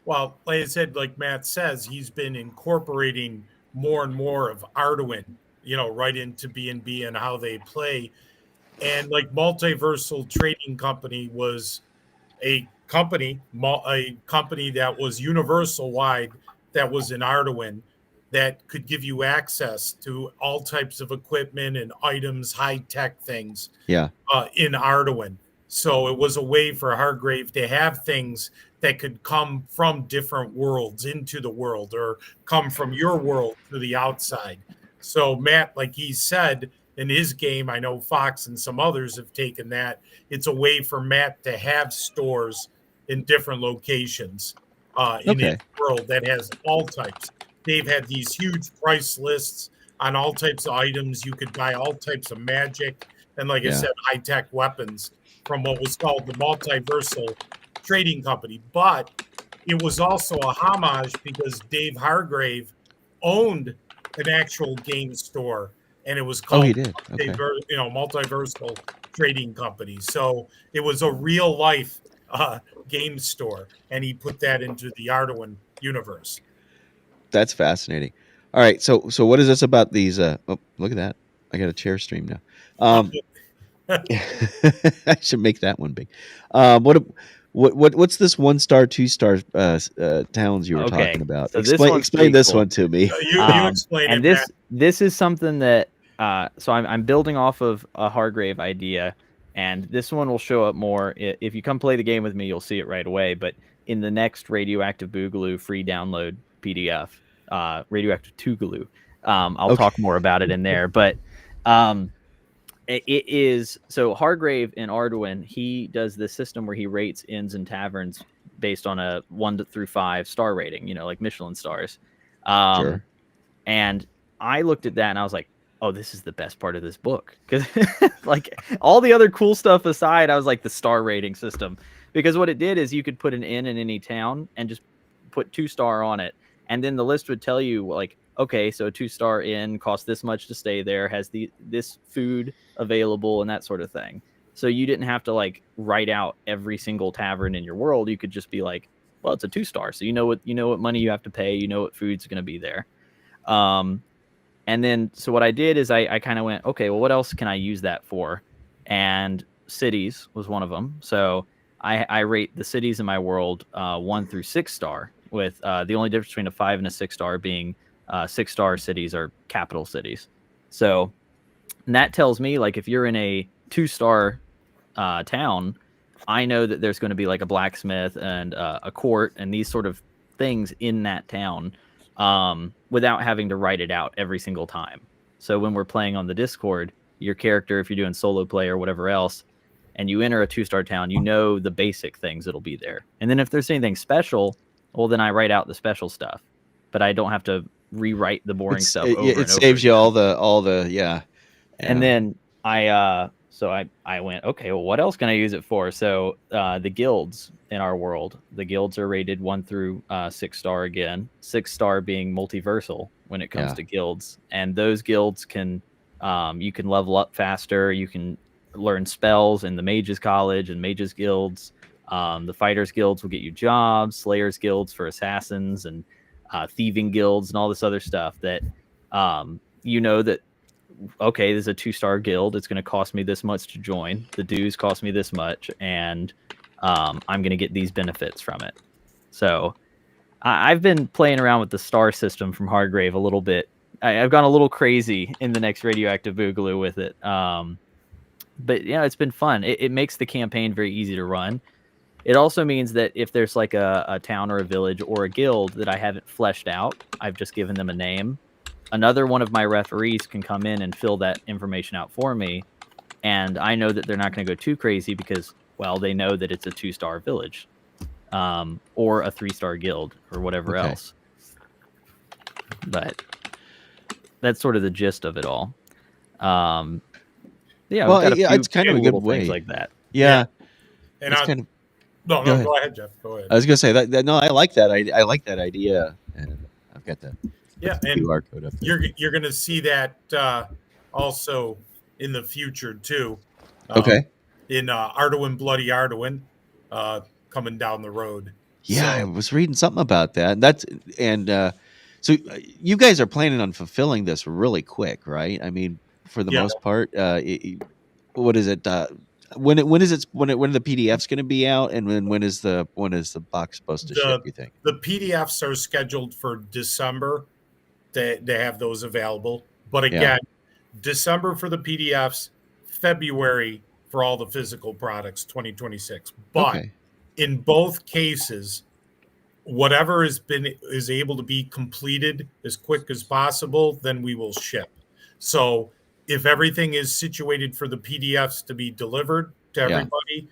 Well, like I said, like Matt says, he's been incorporating more and more of Arduin, right into BNB and how they play. And like Multiversal Trading Company was a company that was universal wide, that was in Arduin, that could give you access to all types of equipment and items, high-tech things in Arduin. So it was a way for Hargrave to have things that could come from different worlds into the world, or come from your world to the outside. So Matt, like he said, in his game, I know Fox and some others have taken that. It's a way for Matt to have stores in different locations in his world that has all types. Dave had these huge price lists on all types of items. You could buy all types of magic and, like I said, high-tech weapons from what was called the Multiversal Trading Company. But it was also a homage because Dave Hargrave owned an actual game store, and it was Oh, called he did. Okay. Multiversal Trading Company. So it was a real life game store, and he put that into the Arduin universe. That's fascinating. All right. So what is this about these? Oh, look at that. I got a chair stream now. I should make that one big. What's this 1-star, 2-star towns you were Okay, talking about? so this one's Explain pretty this cool. one to me. You explain and it, Matt. this is something that so I'm building off of a Hargrave idea, and this one will show up more if you come play the game with me. You'll see it right away. But in the next Radioactive Boogaloo free download PDF, Radioactive Tougaloo, I'll talk more about it in there. But it is so Hargrave in Arduin, he does this system where he rates inns and taverns based on a 1 through 5 star rating, like Michelin stars. Sure. And I looked at that and I was like, oh, this is the best part of this book. Because like all the other cool stuff aside, I was like the star rating system. Because what it did is you could put an inn in any town and just put 2-star on it. And then the list would tell you like, okay, so a 2-star inn costs this much to stay there, has this food available and that sort of thing. So you didn't have to like write out every single tavern in your world. You could just be like, well, it's a 2-star. So you know what money you have to pay, what food's going to be there. And then, so what I did is I kind of went, okay, well, what else can I use that for? And cities was one of them. So I rate the cities in my world 1 through 6-star, with the only difference between a 5 and a 6-star being 6-star cities are capital cities. So and that tells me like if you're in a 2-star town, I know that there's going to be like a blacksmith and a court and these sort of things in that town without having to write it out every single time. So when we're playing on the Discord, your character, if you're doing solo play or whatever else, and you enter a 2-star town, the basic things that'll be there. And then if there's anything special, well, then I write out the special stuff, but I don't have to rewrite the boring stuff over and over. It saves you all the yeah. And then I went, okay, well, what else can I use it for? So the guilds in our world, the guilds are rated 1 through 6-star again, 6-star being multiversal when it comes to guilds. And those guilds can, you can level up faster. You can learn spells in the mages college and mages guilds. The fighters guilds will get you jobs, slayers guilds for assassins, and thieving guilds and all this other stuff that, that, okay, there's a 2-star guild. It's going to cost me this much to join. The dues cost me this much, and I'm going to get these benefits from it. So I've been playing around with the star system from Hargrave a little bit. I've gone a little crazy in the next Radioactive Boogaloo with it. But it's been fun. It makes the campaign very easy to run. It also means that if there's like a town or a village or a guild that I haven't fleshed out, I've just given them a name. Another one of my referees can come in and fill that information out for me. And I know that they're not going to go too crazy because, well, they know that it's a 2-star village or a 3-star guild or whatever else. But that's sort of the gist of it all. It's kind of a good way like that. Yeah. And it's kind of. No, go ahead, Jeff. Go ahead. I was gonna say that. No, I like that. I like that idea, and I've got the QR code up there. You're going to see that also in the future too. Okay. In Arduin Bloody Arduin coming down the road. Yeah, I was reading something about that. So you guys are planning on fulfilling this really quick, right? I mean, for the most part, what is it? When are the PDFs going to be out, and when is the box supposed to ship? You think the PDFs are scheduled for December? They have those available, but again, December for the PDFs, February for all the physical products, 2026. But in both cases, whatever is able to be completed as quick as possible, then we will ship. So if everything is situated for the PDFs to be delivered to everybody,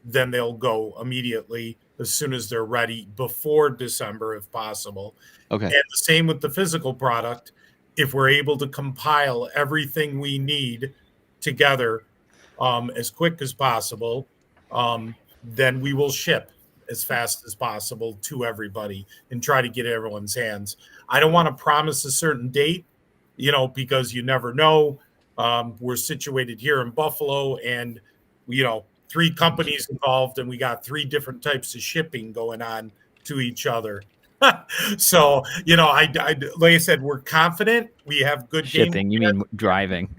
then they'll go immediately as soon as they're ready before December, if possible. Okay. And the same with the physical product. If we're able to compile everything we need together as quick as possible, then we will ship as fast as possible to everybody and try to get everyone's hands. I don't want to promise a certain date, because you never know. We're situated here in Buffalo, and 3 companies involved, and we got 3 different types of shipping going on to each other. So, like I said, we're confident. We have good Shipping, you mean driving?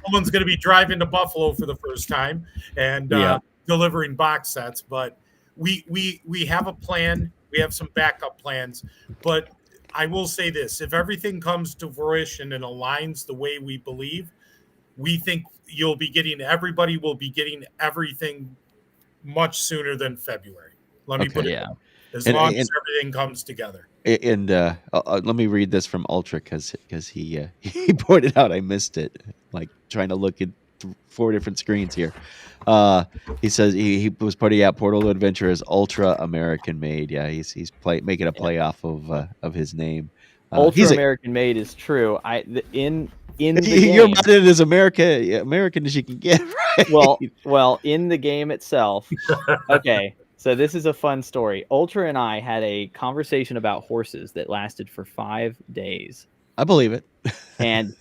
Someone's going to be driving to Buffalo for the first time and Yeah. delivering box sets, but we have a plan. We have some backup plans, but I will say this: if everything comes to fruition and aligns the way we believe, we think everybody will be getting everything much sooner than February. Let me Okay. put it Yeah. as And- long and- as everything comes together. And let me read this from Ultra because he he pointed out I missed it, like trying to look at 4 different screens here. He says he was putting out Portal to Adventure as Ultra American Made. Yeah, he's making a play off of his name. Ultra He's American made is true. In the you're game, about it as American as you can get, right? well, in the game itself. Okay, so this is a fun story. Ultra and I had a conversation about horses that lasted for 5 days. I believe it. And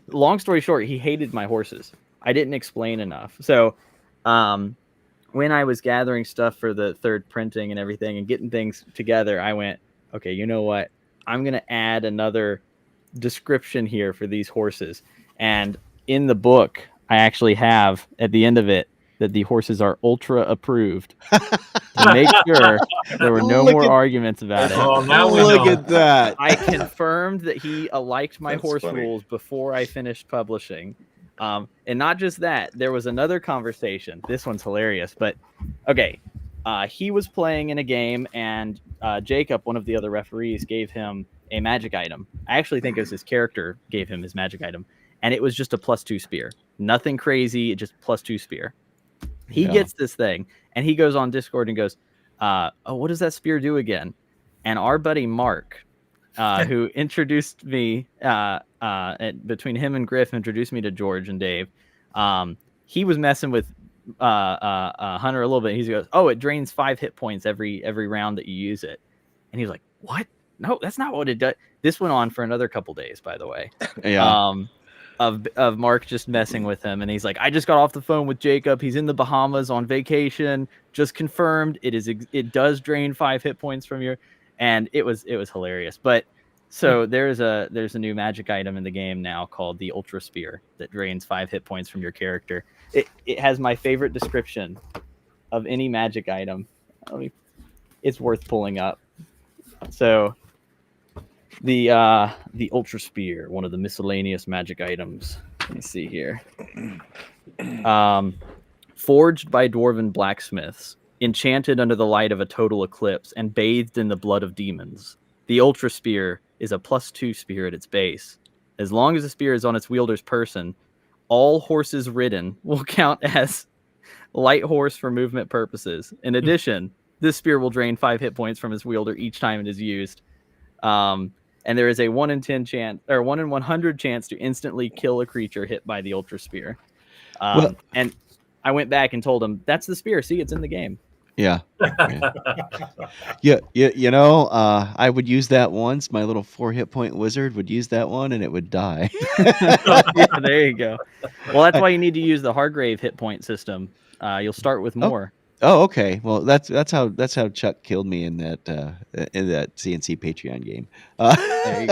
long story short, he hated my horses. I didn't explain enough. So, when I was gathering stuff for the 3rd printing and everything and getting things together, I went, okay, you know what? I'm going to add another description here for these horses. And in the book, I actually have at the end of it that the horses are Ultra approved to make sure there were no more arguments about it. Oh, now we Look know. at that. I confirmed that he liked my That's horse funny. rules before I finished publishing. And not just that, there was another conversation. This one's hilarious, but okay. He was playing in a game, and Jacob, one of the other referees, gave him a magic item. I actually think it was his character gave him his magic item, and it was just a +2 spear. Nothing crazy, just +2 spear. He gets this thing, and he goes on Discord and goes, oh, what does that spear do again? And our buddy Mark, who introduced me, between him and Griff, introduced me to George and Dave. He was messing with Hunter a little bit. He goes, oh, it drains 5 hit points every round that you use it. And he was like, what? No, that's not what it does. This went on for another couple days, by the way. Yeah. Of Mark just messing with him, and he's like, I just got off the phone with Jacob. He's in the Bahamas on vacation. Just confirmed it does drain 5 hit points from your, and it was hilarious. But so there's a new magic item in the game now called the Ultra Spear that drains 5 hit points from your character. It has my favorite description of any magic item. It's worth pulling up. So the Ultra Spear, one of the miscellaneous magic items. Let me see here. Forged by dwarven blacksmiths, enchanted under the light of a total eclipse, and bathed in the blood of demons. The Ultra Spear is a +2 spear at its base. As long as the spear is on its wielder's person, all horses ridden will count as light horse for movement purposes. In addition, this spear will drain 5 hit points from its wielder each time it is used. And there is a 1 in 10 chance, or 1 in 100 chance to instantly kill a creature hit by the Ultra Spear. And I went back and told him, that's the spear. See, it's in the game. Yeah. I would use that once. My little 4 hit point wizard would use that one and it would die. Yeah, there you go. Well, that's why you need to use the Hargrave hit point system. You'll start with more. Oh, okay. Well, that's how Chuck killed me in that CNC Patreon game. There you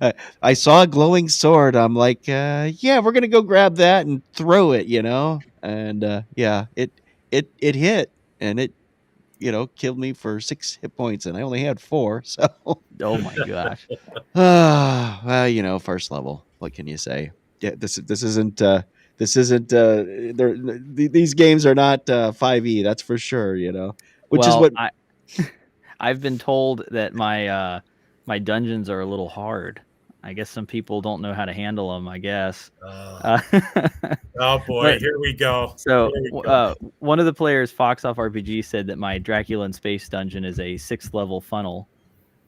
go. I saw a glowing sword. I'm like, yeah, we're gonna go grab that and throw it, And yeah, it hit and it killed me for 6 hit points, and I only had 4. So, Oh my gosh. well, first level. What can you say? Yeah, this isn't. These games are not 5e. That's for sure. Which is what I've been told that my my dungeons are a little hard. I guess some people don't know how to handle them. I guess. Oh boy, here we go. So one of the players, Fox Off RPG, said that my Dracula in Space dungeon is a 6th level funnel,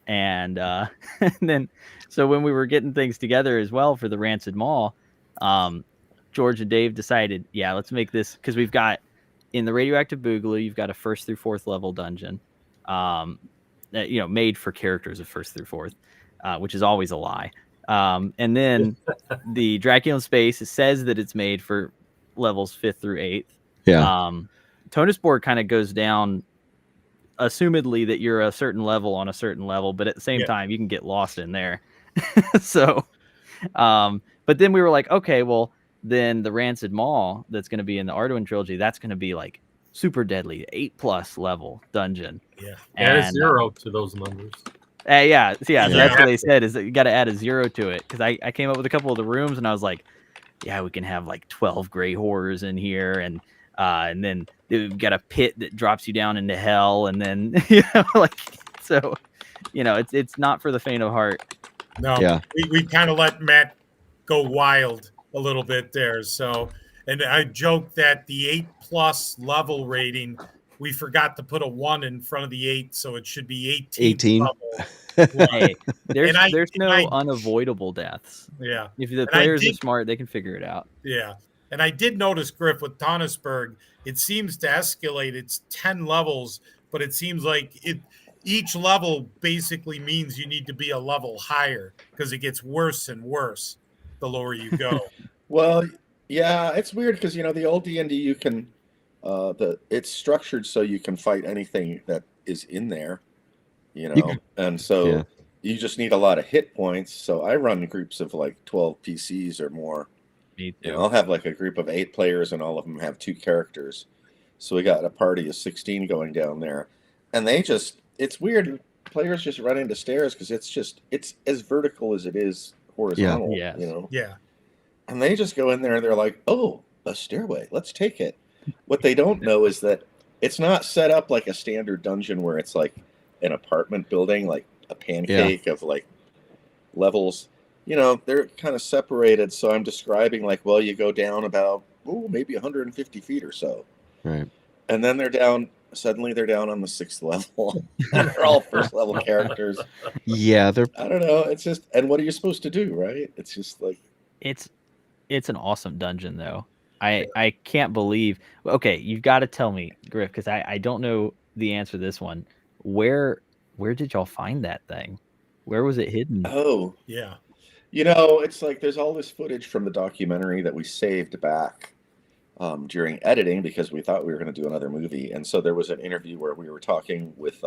and and then so when we were getting things together as well for the Rancid Mall, George and Dave decided, yeah, let's make this, because we've got in the Radioactive Boogaloo, you've got a 1st through 4th level dungeon, made for characters of 1st through 4th, which is always a lie. And then the Dracula in Space, it says that it's made for levels 5th through 8th. Yeah. Tonus board kind of goes down, assumedly that you're a certain level on a certain level, but at the same time, you can get lost in there. So, but then we were like, okay, well, then the Rancid Maw that's going to be in the Arduin trilogy, that's going to be like super deadly, 8+ level dungeon. Yeah. Add a 0 to those numbers. So that's what they said, is that you got to add a 0 to it. Because I came up with a couple of the rooms and I was like, yeah, we can have like 12 gray horrors in here, and then we've got a pit that drops you down into hell, and then it's not for the faint of heart. No, Yeah. we kind of let Matt go wild a little bit there. So, and I joked that the 8+ level rating, we forgot to put a 1 in front of the 8, so it should be 18 level. Hey, there's no unavoidable deaths. Yeah. If the players are smart, they can figure it out. Yeah. And I did notice, Griff, with Tonnesburg, it seems to escalate. It's 10 levels, but it seems like each level basically means you need to be a level higher, because it gets worse and worse the lower you go. Well, yeah, it's weird because the old D&D, you can it's structured so you can fight anything that is in there, and so you just need a lot of hit points. So I run groups of like 12 PCs or more. Me too. I'll have like a group of 8 players, and all of them have 2 characters. So we got a party of 16 going down there, and it's weird. Players just run into stairs because it's as vertical as it is horizontal. Yeah. Yeah. And they just go in there and they're like, oh, a stairway, let's take it. What they don't know is that it's not set up like a standard dungeon where it's like an apartment building, like a pancake of like levels. They're kind of separated. So I'm describing like, well, you go down about, maybe 150 feet or so. Right. And then suddenly they're down on the 6th level. They're all 1st level characters. Yeah. I don't know. It's just, and what are you supposed to do, right? It's just like, it's an awesome dungeon though. I can't believe. Okay, you've got to tell me, Griff, because I don't know the answer to this one. Where did y'all find that thing? Where was it hidden? Oh, yeah. It's like there's all this footage from the documentary that we saved back during editing because we thought we were going to do another movie. And so there was an interview where we were talking with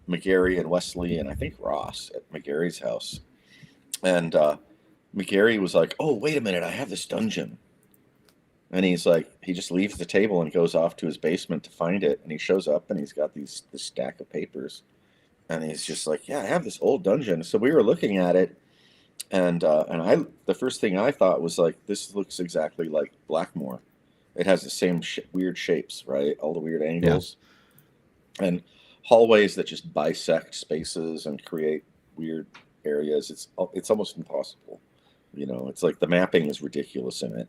McGarry and Wesley and I think Ross at McGarry's house. And McGarry was like, oh, wait a minute, I have this dungeon. And he's like, he just leaves the table and goes off to his basement to find it. And he shows up and he's got this stack of papers. And he's just like, yeah, I have this old dungeon. So we were looking at it. And the first thing I thought was like, this looks exactly like Blackmore. It has the same weird shapes, right? All the weird angles. Yeah. And hallways that just bisect spaces and create weird areas. It's almost impossible. It's like the mapping is ridiculous in it.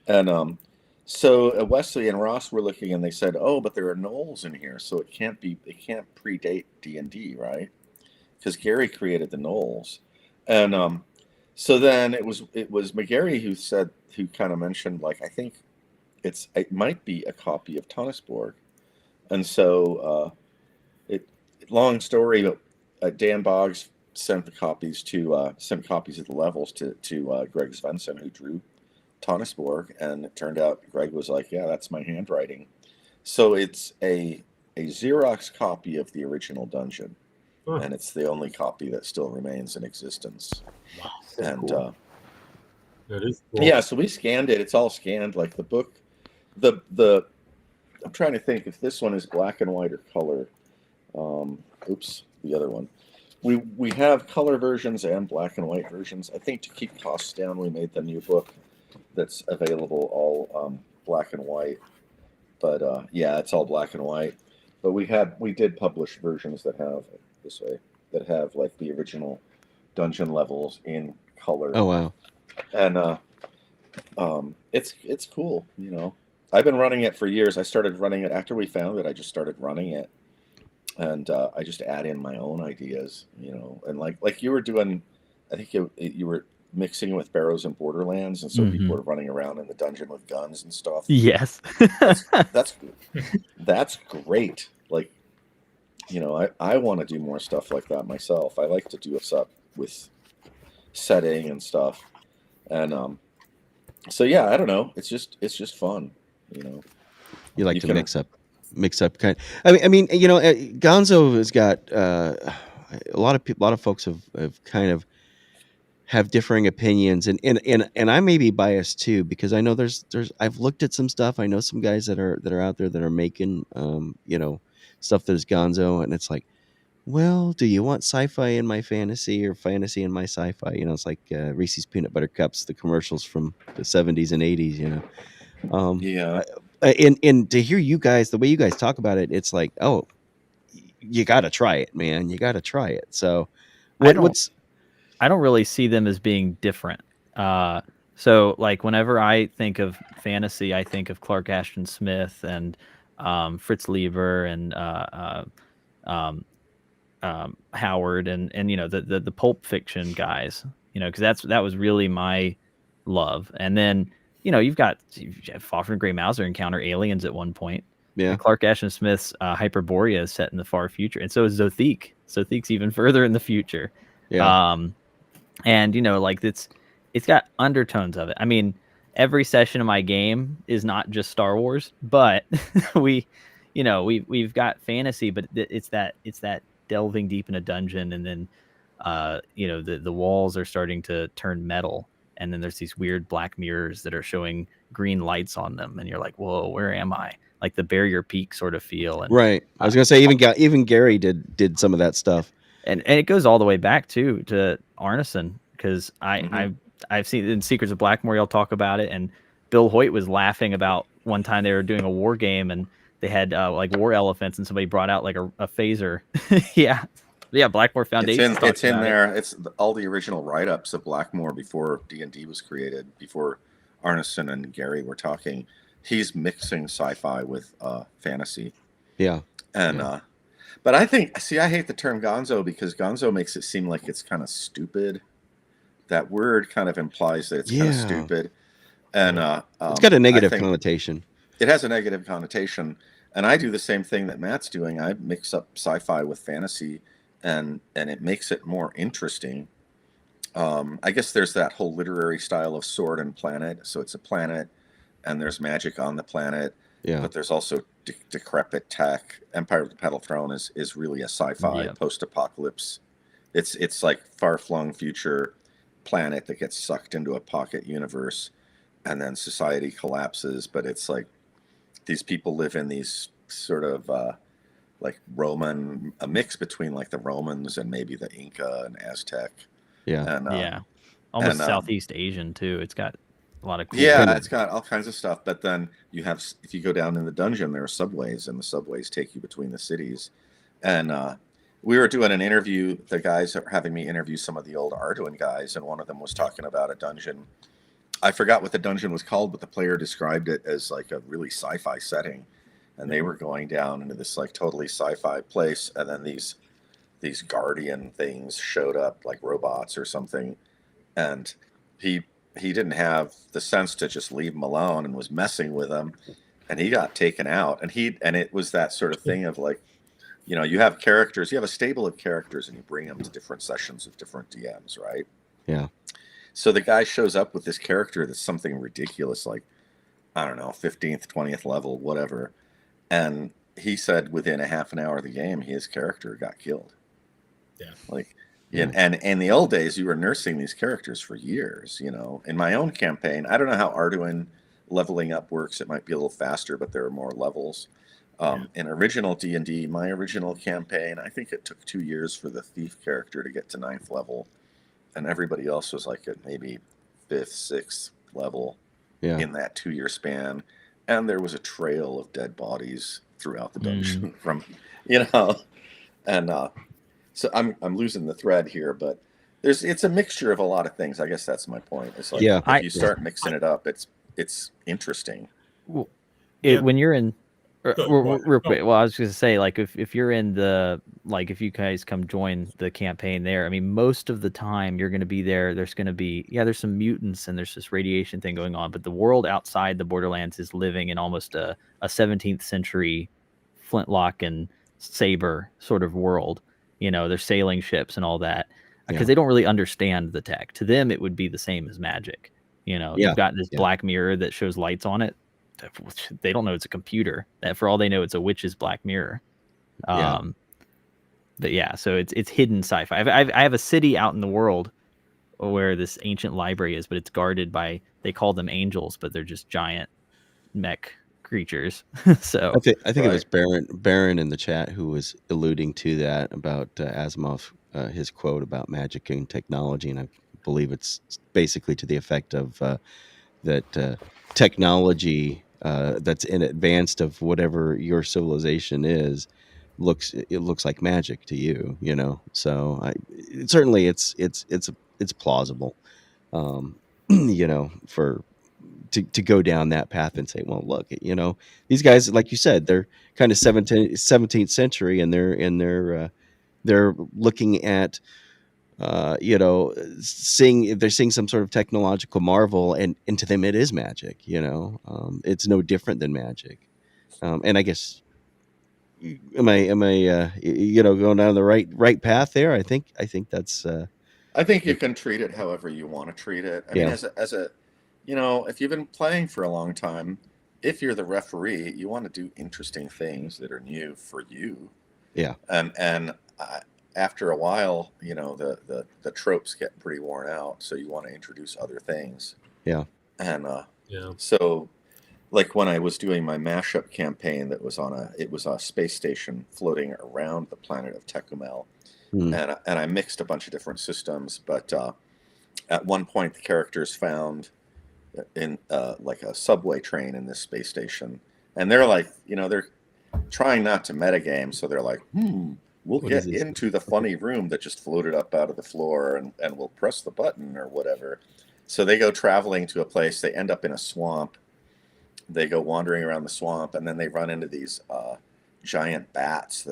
And so Wesley and Ross were looking and they said, oh, but there are knolls in here. So it can't predate D&D, right? Because Gary created the knolls. And so then it was McGarry who kind of mentioned, like, I think it might be a copy of Tonnesborg. And so long story, Dan Boggs sent copies of the levels to Greg Svensson, who drew Tonnesborg, and it turned out Greg was like, yeah, that's my handwriting. So it's a Xerox copy of the original dungeon, and it's the only copy that still remains in existence. Wow. And cool. That is cool. Yeah, so we scanned it. It's all scanned, like the book. The I'm trying to think if this one is black and white or color. The other one. We have color versions and black and white versions. I think to keep costs down, we made the new book that's available all black and white. But yeah, it's all black and white. But we did publish versions that have like the original dungeon levels in color. Oh wow! And it's cool. I've been running it for years. I started running it after we found it. I just started running it. And I just add in my own ideas, and like you were doing, I think you were mixing with Barrows and Borderlands, and so Mhm. people are running around in the dungeon with guns and stuff. Yes. That's great. Like, you know, I want to do more stuff like that myself. I like to do stuff with setting and stuff, and so yeah, I don't know. It's just fun, you know. You like You to can- mix up kind. I mean, you know, Gonzo has got a lot of people, a lot of folks have kind of have differing opinions, and I may be biased too, because I know there's I've looked at some stuff. I know some guys that are out there that are making you know, stuff that is Gonzo, and it's like, well, do you want sci-fi in my fantasy or fantasy in my sci-fi? You know, it's like Reese's Peanut Butter Cups, the commercials from the 70s and 80s, you know. yeah. And to hear you guys, the way you guys talk about it, it's like, oh, you got to try it, man. You got to try it. So what's I don't really see them as being different. So like whenever I think of fantasy, I think of Clark Ashton Smith and Fritz Lieber and Howard and you know the pulp fiction guys, you know, because that was really my love. And then you know you've Fafhrd and Grey Mouser encounter aliens at one point. yeah. And Clark Ashton Smith's Hyperborea is set in the far future, and so is Zothique. Zothique's even further in the future. Yeah. And you know, like it's got undertones of it. I mean, every session of my game is not just Star Wars, but we've got fantasy, but it's that delving deep in a dungeon, and then you know, the walls are starting to turn metal, and then there's these weird black mirrors that are showing green lights on them, and you're like, whoa, where am I? Like the Barrier Peak sort of feel. And Right. I was gonna say even Gary did some of that stuff. and it goes all the way back to Arneson, because I've seen in Secrets of Blackmore, y'all talk about it, and Bill Hoyt was laughing about one time they were doing a war game and they had like war elephants, and somebody brought out like a phaser. yeah, Blackmore Foundation. It's in there. It's all the original write-ups of Blackmore before D&D was created, before Arneson and Gary were talking. He's mixing sci-fi with fantasy. Yeah. And but I hate the term Gonzo, because Gonzo makes it seem like it's kind of stupid. That word kind of implies that it's kind of stupid, and it's got a negative connotation. It has a negative connotation, and I do the same thing that Matt's doing. I mix up sci-fi with fantasy, and it makes it more interesting. I guess there's that whole literary style of Sword and Planet. So it's a planet, and there's magic on the planet. Yeah. But there's also decrepit tech. Empire of the Petal Throne is really a sci-fi post-apocalypse. It's like far-flung future planet that gets sucked into a pocket universe, and then society collapses. But it's like these people live in these sort of like Roman, a mix between like the Romans and maybe the Inca and Aztec. Yeah. And, almost Southeast Asian too. It's got a lot of cool. Yeah, it's got all kinds of stuff. But then you have, if you go down in the dungeon, there are subways, and the subways take you between the cities. And we were doing an interview. The guys are having me interview some of the old Arduin guys, and one of them was talking about a dungeon. I forgot what the dungeon was called, but the player described it as like a really sci-fi setting. And they were going down into this like totally sci-fi place, and then these guardian things showed up, like robots or something, and he didn't have the sense to just leave them alone and was messing with them, and he got taken out. And it was that sort of thing of like, you know, you have characters, you have a stable of characters, and you bring them to different sessions of different DMs, right? Yeah. So the guy shows up with this character that's something ridiculous, like, I don't know, 15th, 20th level, whatever. And he said within a half an hour of the game, his character got killed. Yeah. Like, and in the old days, you were nursing these characters for years, you know. In my own campaign, I don't know how Arduin leveling up works. It might be a little faster, but there are more levels. In original D&D, my original campaign, I think it took 2 years for the thief character to get to 9th level. And everybody else was like at maybe 5th, 6th level in that 2-year span. And there was a trail of dead bodies throughout the dungeon from, you know, and so I'm losing the thread here, but it's a mixture of a lot of things. I guess that's my point. It's like if you start mixing it up, it's interesting. When you're in Real quick. Well, I was going to say, like, if you're in the, like, if you guys come join the campaign there, I mean, most of the time you're going to be there. There's going to be, there's some mutants and there's this radiation thing going on, but the world outside the Borderlands is living in almost a 17th century flintlock and saber sort of world. There's sailing ships and all that because they don't really understand the tech. To them, it would be the same as magic. You've got this black mirror that shows lights on it. They don't know it's a computer. That for all they know, it's a witch's black mirror. But so it's hidden sci-fi. I have a city out in the world where this ancient library is, but it's guarded by, they call them angels, but they're just giant mech creatures. So I think it was Baron in the chat who was alluding to that about Asimov, his quote about magic and technology, and I believe it's basically to the effect of that technology that's in advance of whatever your civilization is looks like magic to you. So certainly it's plausible, for to go down that path and say, well, look, these guys, like you said, they're kind of 17th century, and they're looking at they're seeing some sort of technological marvel, and to them it is magic. It's no different than magic. And I guess, am I going down the right path there? I think that's I think you can treat it however you want to treat it. I mean, as a if you've been playing for a long time, if you're the referee, you want to do interesting things that are new for you. Yeah. And after a while, the tropes get pretty worn out, so you want to introduce other things. Yeah. And so, like when I was doing my mashup campaign, that was it was a space station floating around the planet of Tecumel, and I mixed a bunch of different systems. But at one point, the characters found in like a subway train in this space station, and they're like, they're trying not to metagame, so they're like, we'll get into the funny room that just floated up out of the floor, and we'll press the button or whatever. So they go traveling to a place. They end up in a swamp. They go wandering around the swamp, and then they run into these giant bats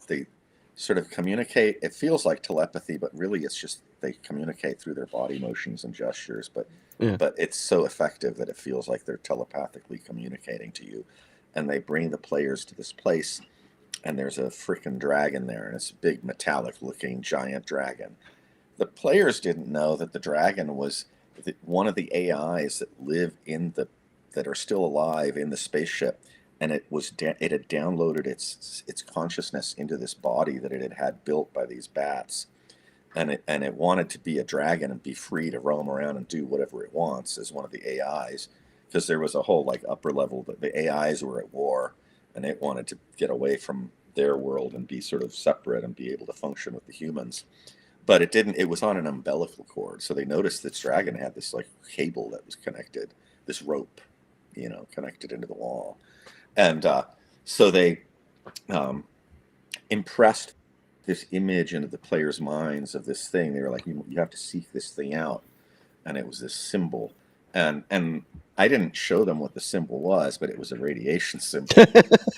they sort of communicate. It feels like telepathy, but really it's just they communicate through their body motions and gestures. But it's so effective that it feels like they're telepathically communicating to you. And they bring the players to this place, and there's a freaking dragon there, and it's a big metallic-looking giant dragon. The players didn't know that the dragon was one of the AIs that are still alive in the spaceship, and it had downloaded its consciousness into this body that it had built by these bats, and it wanted to be a dragon and be free to roam around and do whatever it wants as one of the AIs, because there was a whole like upper level that the AIs were at war, and it wanted to get away from their world and be sort of separate and be able to function with the humans. But it didn't. It was on an umbilical cord, so they noticed this dragon had this like cable that was connected, this rope, connected into the wall, and so they impressed this image into the players' minds of this thing. They were like, you have to seek this thing out, and it was this symbol, and I didn't show them what the symbol was, but it was a radiation symbol.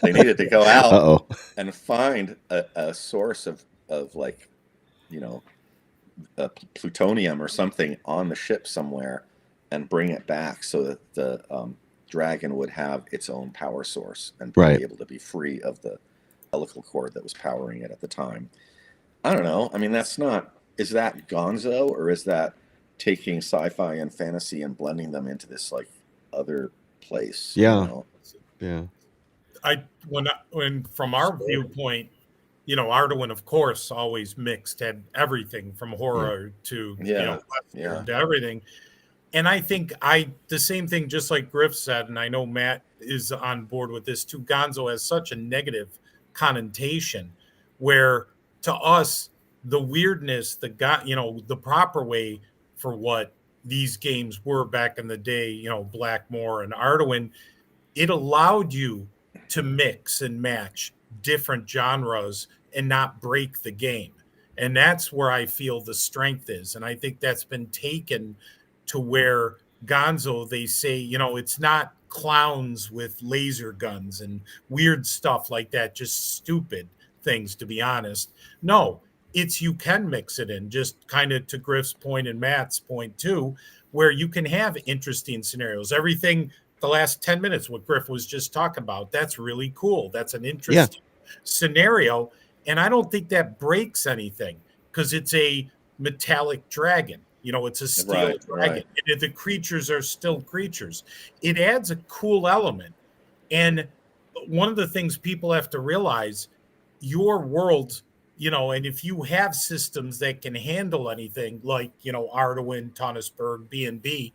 They needed to go out and find a source of like, plutonium or something on the ship somewhere, and bring it back so that the dragon would have its own power source and be able to be free of the umbilical cord that was powering it at the time. I don't know. I mean, is that gonzo, or is that taking sci-fi and fantasy and blending them into this like other place? Yeah. When from our viewpoint, Arduin, of course, always had everything from horror to to everything. And I think the same thing, just like Griff said, and I know Matt is on board with this too. Gonzo has such a negative connotation, where to us the weirdness, the proper way for what these games were back in the day, Blackmore and Arduin, it allowed you to mix and match different genres and not break the game. And that's where I feel the strength is. And I think that's been taken to where Gonzo, they say, you know, it's not clowns with laser guns and weird stuff like that, just stupid things, to be honest. No, it's you can mix it in, just kind of to Griff's point and Matt's point too, where you can have interesting scenarios. Everything the last 10 minutes, what Griff was just talking about, that's really cool. That's an interesting scenario. And I don't think that breaks anything because it's a metallic dragon. You know, it's a steel dragon. And the creatures are still creatures. It adds a cool element. And one of the things people have to realize, your world, you know, and if you have systems that can handle anything like, you know, Arduin, Tonnesburg, BNB,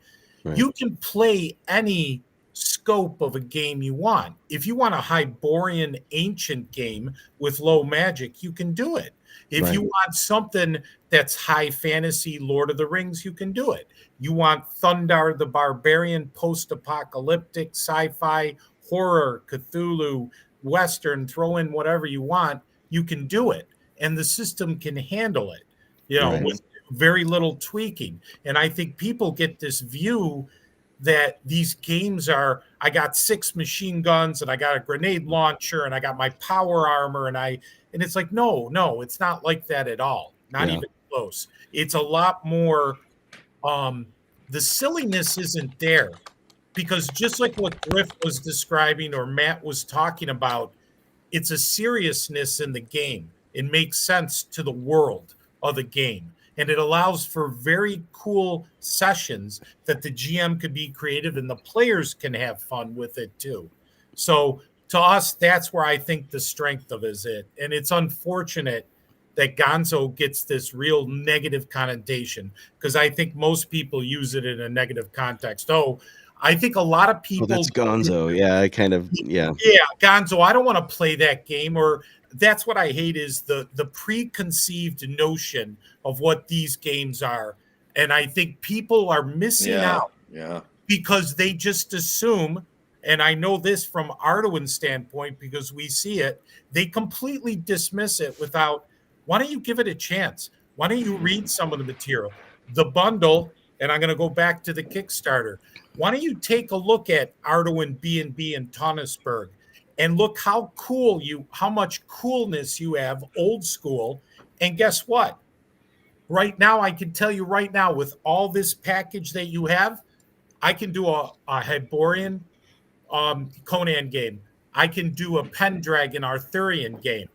you can play any scope of a game you want. If you want a Hyborian ancient game with low magic, you can do it. If you want something that's high fantasy, Lord of the Rings, you can do it. You want Thundar the Barbarian, post-apocalyptic, sci-fi, horror, Cthulhu, Western, throw in whatever you want, you can do it. And the system can handle it, you know, with very little tweaking. And I think people get this view that these games are, I got 6 machine guns and I got a grenade launcher and I got my power armor and it's like, no, it's not like that at all. Not even close. It's a lot more, the silliness isn't there because just like what Griff was describing or Matt was talking about, it's a seriousness in the game. It makes sense to the world of the game. And it allows for very cool sessions that the GM could be creative and the players can have fun with it too. So to us, that's where I think the strength of is it. And it's unfortunate that Gonzo gets this real negative connotation because I think most people use it in a negative context. Oh, I think a lot of people. Well, that's Gonzo. Yeah, I kind of, Yeah, Gonzo, I don't want to play that game. Or that's what I hate is the preconceived notion of what these games are. And I think people are missing out because they just assume, and I know this from Arduin's standpoint because we see it, they completely dismiss it without, why don't you give it a chance? Why don't you read some of the material? The bundle, and I'm going to go back to the Kickstarter. Why don't you take a look at Arduin, BNB, and Tonnesburg and look how much coolness you have, old school. And guess what? Right now, I can tell you right now, with all this package that you have, I can do a Hyborian Conan game. I can do a Pendragon Arthurian game.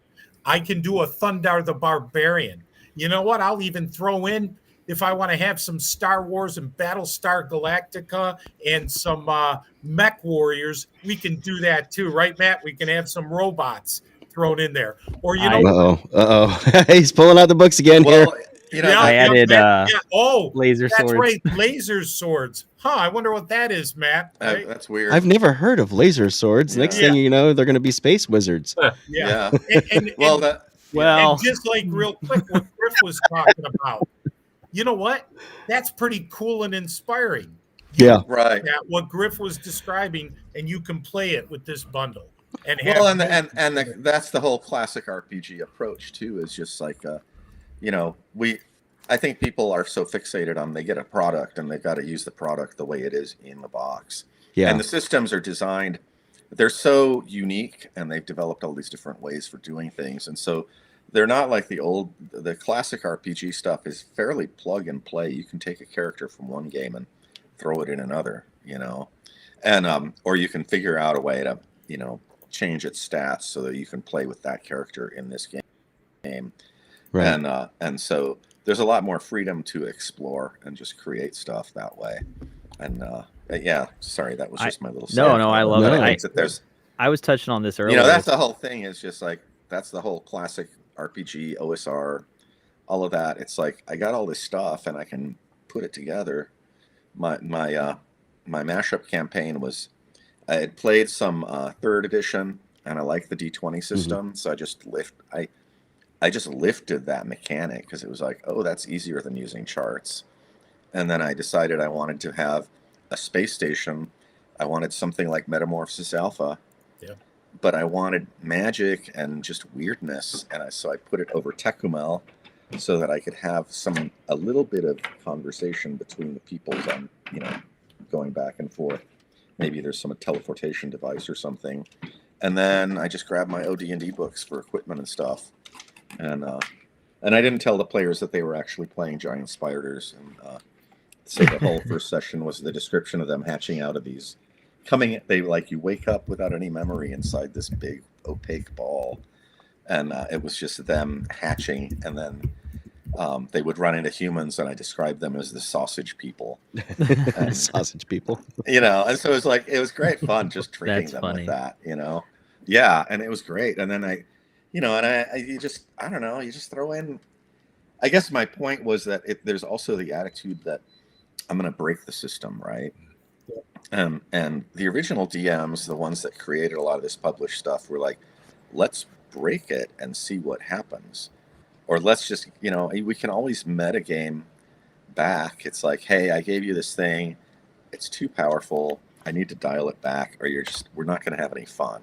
I can do a Thundar the Barbarian. You know what? I'll even throw in, if I want to have some Star Wars and Battlestar Galactica and some mech warriors, we can do that too, right, Matt? We can have some robots thrown in there. Or he's pulling out the books again here. You know, I added laser that's swords. Right, laser swords. I wonder what that is, Matt. Right? That's weird. I've never heard of laser swords. Next thing you know, they're going to be space wizards. Yeah. And just like real quick, what Griff was talking about. You know what? That's pretty cool and inspiring. Right. What Griff was describing, and you can play it with this bundle. And that's the whole classic RPG approach too. Is just like, I think people are so fixated on they get a product and they've got to use the product the way it is in the box. Yeah. And the systems are designed. They're so unique, and they've developed all these different ways for doing things, and so. They're not like the classic RPG stuff is fairly plug and play. You can take a character from one game and throw it in another, and or you can figure out a way to, change its stats so that you can play with that character in this game. Right. And so there's a lot more freedom to explore and just create stuff that way. And sorry, that was just my little. No, I love it. I was touching on this earlier. That's the whole thing. Is just like that's the whole classic. RPG, OSR, all of that. It's like I got all this stuff and I can put it together. My mashup campaign was I had played some 3rd edition and I liked the D20 system, so I just lifted that mechanic because it was like, oh, that's easier than using charts. And then I decided I wanted to have a space station. I wanted something like Metamorphosis Alpha. Yeah. But I wanted magic and just weirdness, and so I put it over Tecumel so that I could have a little bit of conversation between the peoples I'm, going back and forth. Maybe there's some teleportation device or something. And then I just grabbed my OD&D books for equipment and stuff. And I didn't tell the players that they were actually playing giant spiders. And so the whole first session was the description of them hatching out of these, you wake up without any memory inside this big opaque ball. And it was just them hatching, and then they would run into humans, and I described them as the sausage people. And, Sausage people. and so it was great fun just tricking That's them funny. with that, Yeah, and it was great. And then you just throw in. I guess my point was that there's also the attitude that I'm going to break the system, right? And the original DMs, the ones that created a lot of this published stuff, were like, let's break it and see what happens. Or let's just, we can always metagame back. It's like, hey, I gave you this thing. It's too powerful. I need to dial it back, or we're not going to have any fun,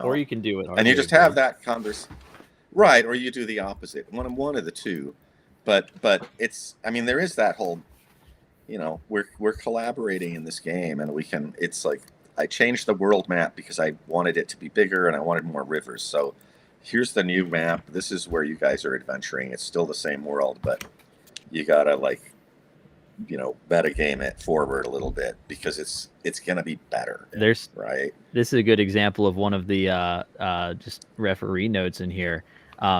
Or you can do it. And you just have that conversation. Right. Or you do the opposite. One of the two. But there is that whole, we're collaborating in this game, and it's like, I changed the world map because I wanted it to be bigger and I wanted more rivers. So here's the new map. This is where you guys are adventuring. It's still the same world, but you gotta metagame it forward a little bit because it's gonna be better. Right. This is a good example of one of the just referee notes in here.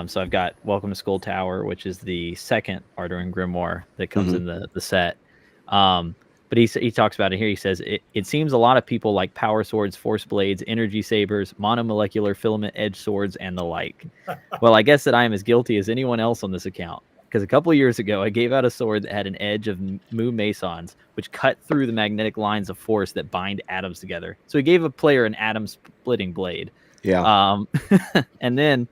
So I've got Welcome to Skull Tower, which is the second Arduin Grimoire that comes in the set. But he talks about it here. He says, it seems a lot of people like power swords, force blades, energy sabers, monomolecular filament edge swords, and the like. Well, I guess that I am as guilty as anyone else on this account. Because a couple of years ago, I gave out a sword that had an edge of Mu Mesons, which cut through the magnetic lines of force that bind atoms together. So he gave a player an atom-splitting blade. Yeah. And then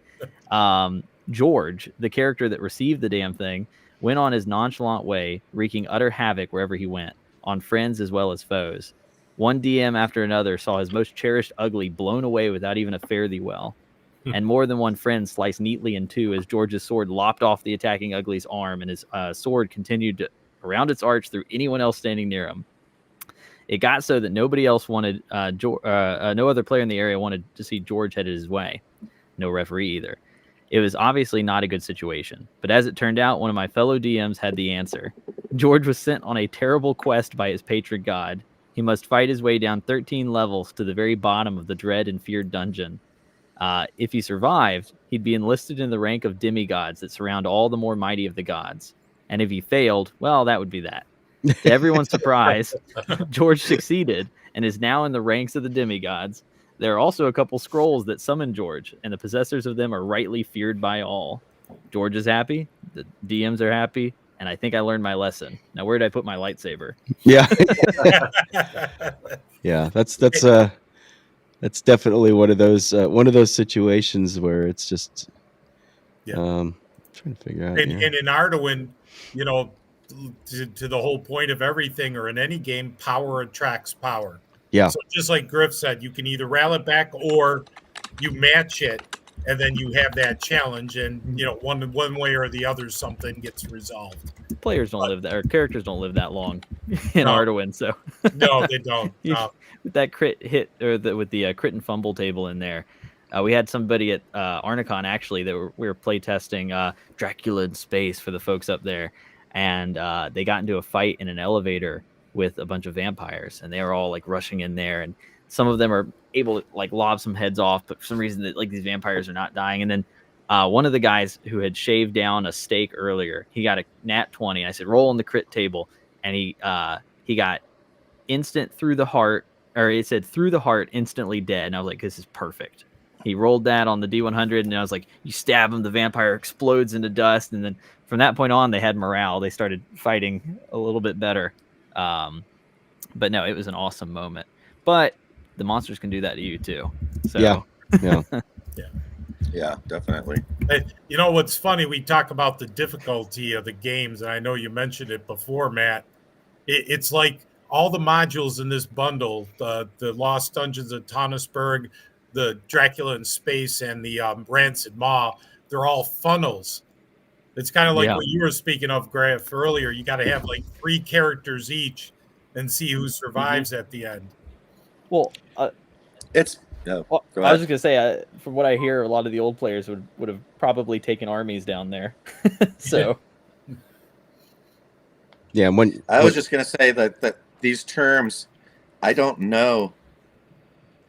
George, the character that received the damn thing, went on his nonchalant way, wreaking utter havoc wherever he went, on friends as well as foes. One DM after another saw his most cherished ugly blown away without even a fare thee well. And more than one friend sliced neatly in two as George's sword lopped off the attacking ugly's arm, and his sword continued around its arch through anyone else standing near him. It got so that nobody else wanted, no other player in the area wanted to see George headed his way. No referee either. It was obviously not a good situation, but as it turned out, one of my fellow DMs had the answer. George was sent on a terrible quest by his patron god. He must fight his way down 13 levels to the very bottom of the dread and feared dungeon. If he survived, he'd be enlisted in the rank of demigods that surround all the more mighty of the gods. And if he failed, well, that would be that. To everyone's surprise, George succeeded and is now in the ranks of the demigods. There are also a couple scrolls that summon George, and the possessors of them are rightly feared by all. George is happy, the DMs are happy, and I think I learned my lesson. Now, where did I put my lightsaber? Yeah. Yeah, that's definitely one of those situations where it's just trying to figure out. And in Arduin, to the whole point of everything, or in any game, power attracts power. Yeah. So just like Griff said, you can either rally it back or you match it, and then you have that challenge, and one way or the other, something gets resolved. Players don't live that, or characters don't live that long in Arduin, so no, they don't. With that crit hit, or with the crit and fumble table in there, we had somebody at Arnicon actually that we were playtesting Dracula in Space for the folks up there, and they got into a fight in an elevator with a bunch of vampires, and they were all like rushing in there, and some of them are able to like lob some heads off, but for some reason that like these vampires are not dying. And then one of the guys who had shaved down a steak earlier, he got a nat 20. I said, roll on the crit table, and he got instant through the heart, or it said through the heart, instantly dead. And I was like, this is perfect. He rolled that on the D100, and I was like, you stab him, the vampire explodes into dust. And then from that point on, they had morale. They started fighting a little bit better. But no, it was an awesome moment. But the monsters can do that to you too. So yeah. Yeah, definitely. What's funny, we talk about the difficulty of the games, and I know you mentioned it before, Matt. It's like all the modules in this bundle, the Lost Dungeons of Tonisberg, the Dracula in Space, and the Rancid Maw, they're all funnels. It's kind of like what you were speaking of, Griff, earlier. You got to have like 3 characters each and see who survives at the end. Well, It's no. well, Go I was ahead. just gonna say, from what I hear, a lot of the old players would have probably taken armies down there. So Yeah, when I was just going to say that these terms, I don't know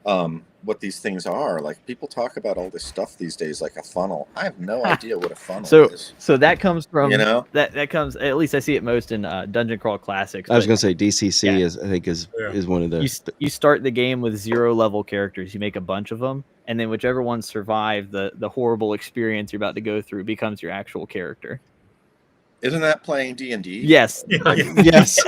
what these things are. Like, people talk about all this stuff these days, like a funnel. I have no idea what a funnel is. so that comes from You know? that comes, at least I see it most in Dungeon Crawl Classics. I was but going to say DCC Yeah. is I think is Yeah. is one of the you start the game with 0 level characters. You make a bunch of them, and then whichever ones survive the horrible experience you're about to go through becomes your actual character. Isn't that playing D&D? Yes. yes.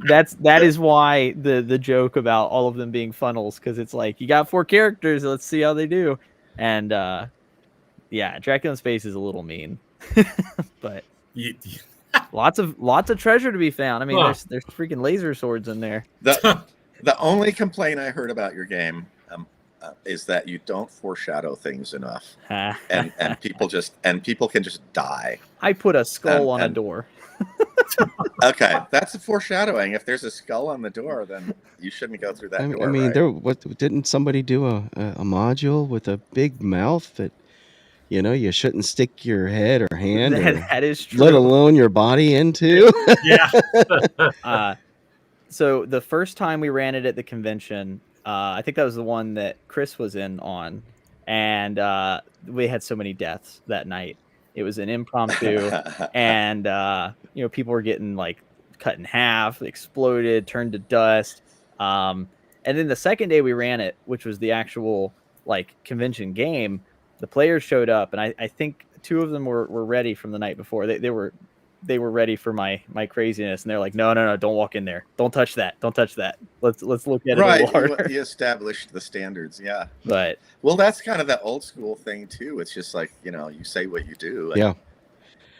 That is why the joke about all of them being funnels, because it's like, you got 4 characters, let's see how they do. And yeah, Dracula in Space is a little mean. But lots of treasure to be found. I mean, there's freaking laser swords in there. The only complaint I heard about your game is that you don't foreshadow things enough, and people can just die. I put a skull on a door. Okay, that's a foreshadowing. If there's a skull on the door, then you shouldn't go through that door. I mean, right? didn't somebody do a module with a big mouth that you shouldn't stick your head or hand, that is true. let alone your body into? Yeah. So the first time we ran it at the convention, I think that was the one that Chris was in on, and we had so many deaths that night. It was an impromptu, and people were getting like cut in half, exploded, turned to dust. And then the second day we ran it, which was the actual like convention game, the players showed up, and I think 2 of them were ready from the night before. They were ready for my craziness, and they're like, no, don't walk in there, don't touch that, let's look at it a little harder. You established the standards. Yeah, but well, that's kind of that old school thing too. It's just like, you say what you do. Yeah,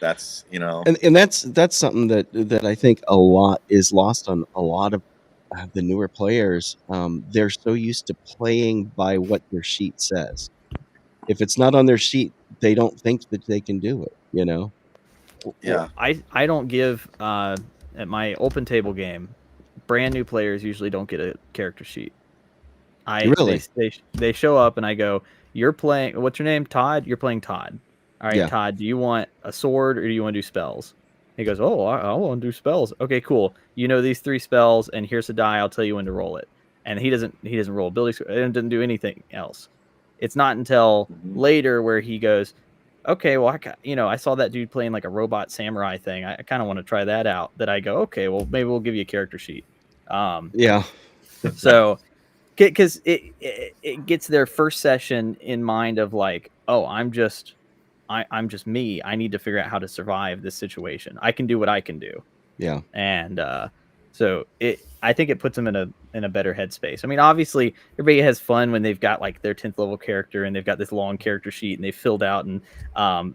that's and that's something that I think a lot is lost on a lot of the newer players. They're so used to playing by what their sheet says. If it's not on their sheet, they don't think that they can do it. Yeah. I don't give at my open table game, brand new players usually don't get a character sheet. Really? They show up and I go, you're playing, what's your name? Todd? You're playing Todd. All right, Yeah. Todd, do you want a sword or do you want to do spells? He goes, oh, I want to do spells. Okay, cool. You know these 3 spells, and here's a die. I'll tell you when to roll it. And he doesn't roll ability, and doesn't do anything else. It's not until later where he goes, okay, well, I saw that dude playing like a robot samurai thing. I kind of want to try that out. That I go, okay, well, maybe we'll give you a character sheet. Yeah. So, because it gets their first session in mind of like, oh, I'm just me. I need to figure out how to survive this situation. I can do what I can do. Yeah. And so I think it puts them in a better headspace. I mean, obviously, everybody has fun when they've got like their 10th level character and they've got this long character sheet and they've filled out and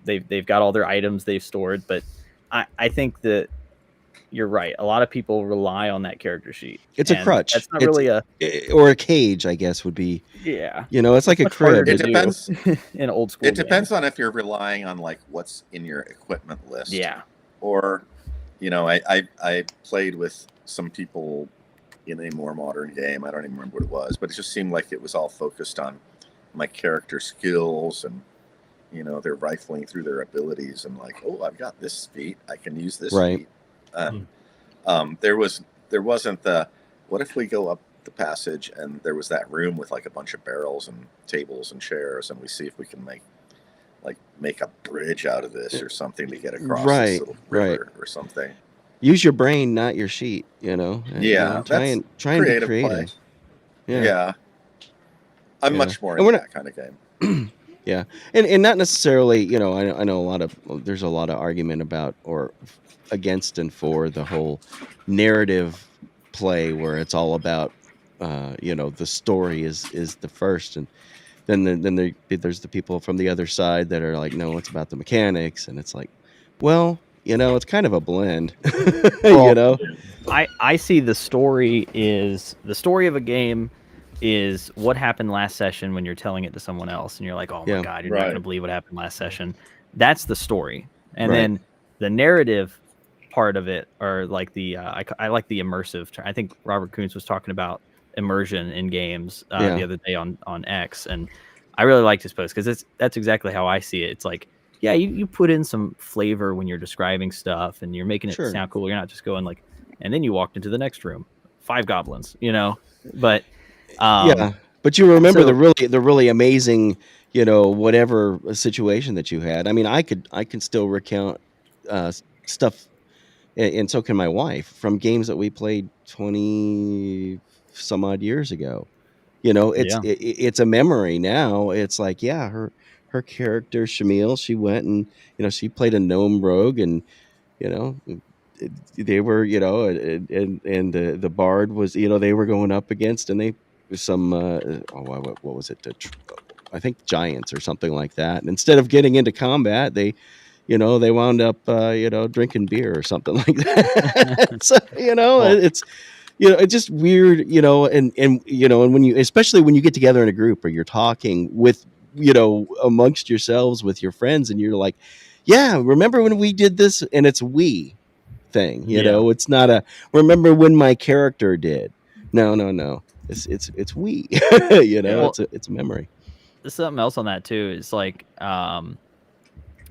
they've got all their items they've stored. But I think that you're right. A lot of people rely on that character sheet. It's a crutch. That's not really or a cage, I guess, would be. Yeah. It's like a much harder crib. to It depends. do in old school. It depends on if you're relying on like what's in your equipment list. Yeah. Or, I played with some people in a more modern game. I don't even remember what it was, but it just seemed like it was all focused on my character skills and, they're rifling through their abilities and like, oh, I've got this feat, I can use this Right. feat. There wasn't the, what if we go up the passage and there was that room with like a bunch of barrels and tables and chairs and we see if we can make a bridge out of this or something to get across this little river or something. Use your brain, not your sheet. And, Yeah, try and be creative creative. play. Yeah. I'm Yeah. much more And into we're that kind of game. Yeah, and not necessarily. I know there's a lot of argument about or against and for the whole narrative play where it's all about the story is the first, and then there's the people from the other side that are like, no, it's about the mechanics, and it's like, well, it's kind of a blend. Well, I see the story of a game is what happened last session when you're telling it to someone else and you're like, oh my God, you're not going to believe what happened last session. That's the story. And then the narrative part of it, or like the I like the immersive. I think Robert Kuntz was talking about immersion in games Yeah. the other day on X, and I really liked his post because that's exactly how I see it. It's like, yeah, you put in some flavor when you're describing stuff and you're making it Sure. sound cool. You're not just going like, and then you walked into the next room, 5 goblins, But Yeah, but you remember so the really amazing, whatever situation that you had. I mean, I can still recount stuff, and so can my wife, from games that we played 20 some odd years ago. yeah, It's a memory now. It's like, yeah, her character Shamil, she went and she played a gnome rogue, and you know they were, and the bard was, they were going up against, and they some what was it, I think giants or something like that, and instead of getting into combat, they wound up drinking beer or something like that. So well, it's just weird, and when you, especially when you get together in a group or you're talking with, amongst yourselves with your friends, and you're like, yeah, remember when we did this, and it's we thing, yeah. it's not a remember when my character did. No, it's we. Yeah. It's a memory. Something else on that too is like,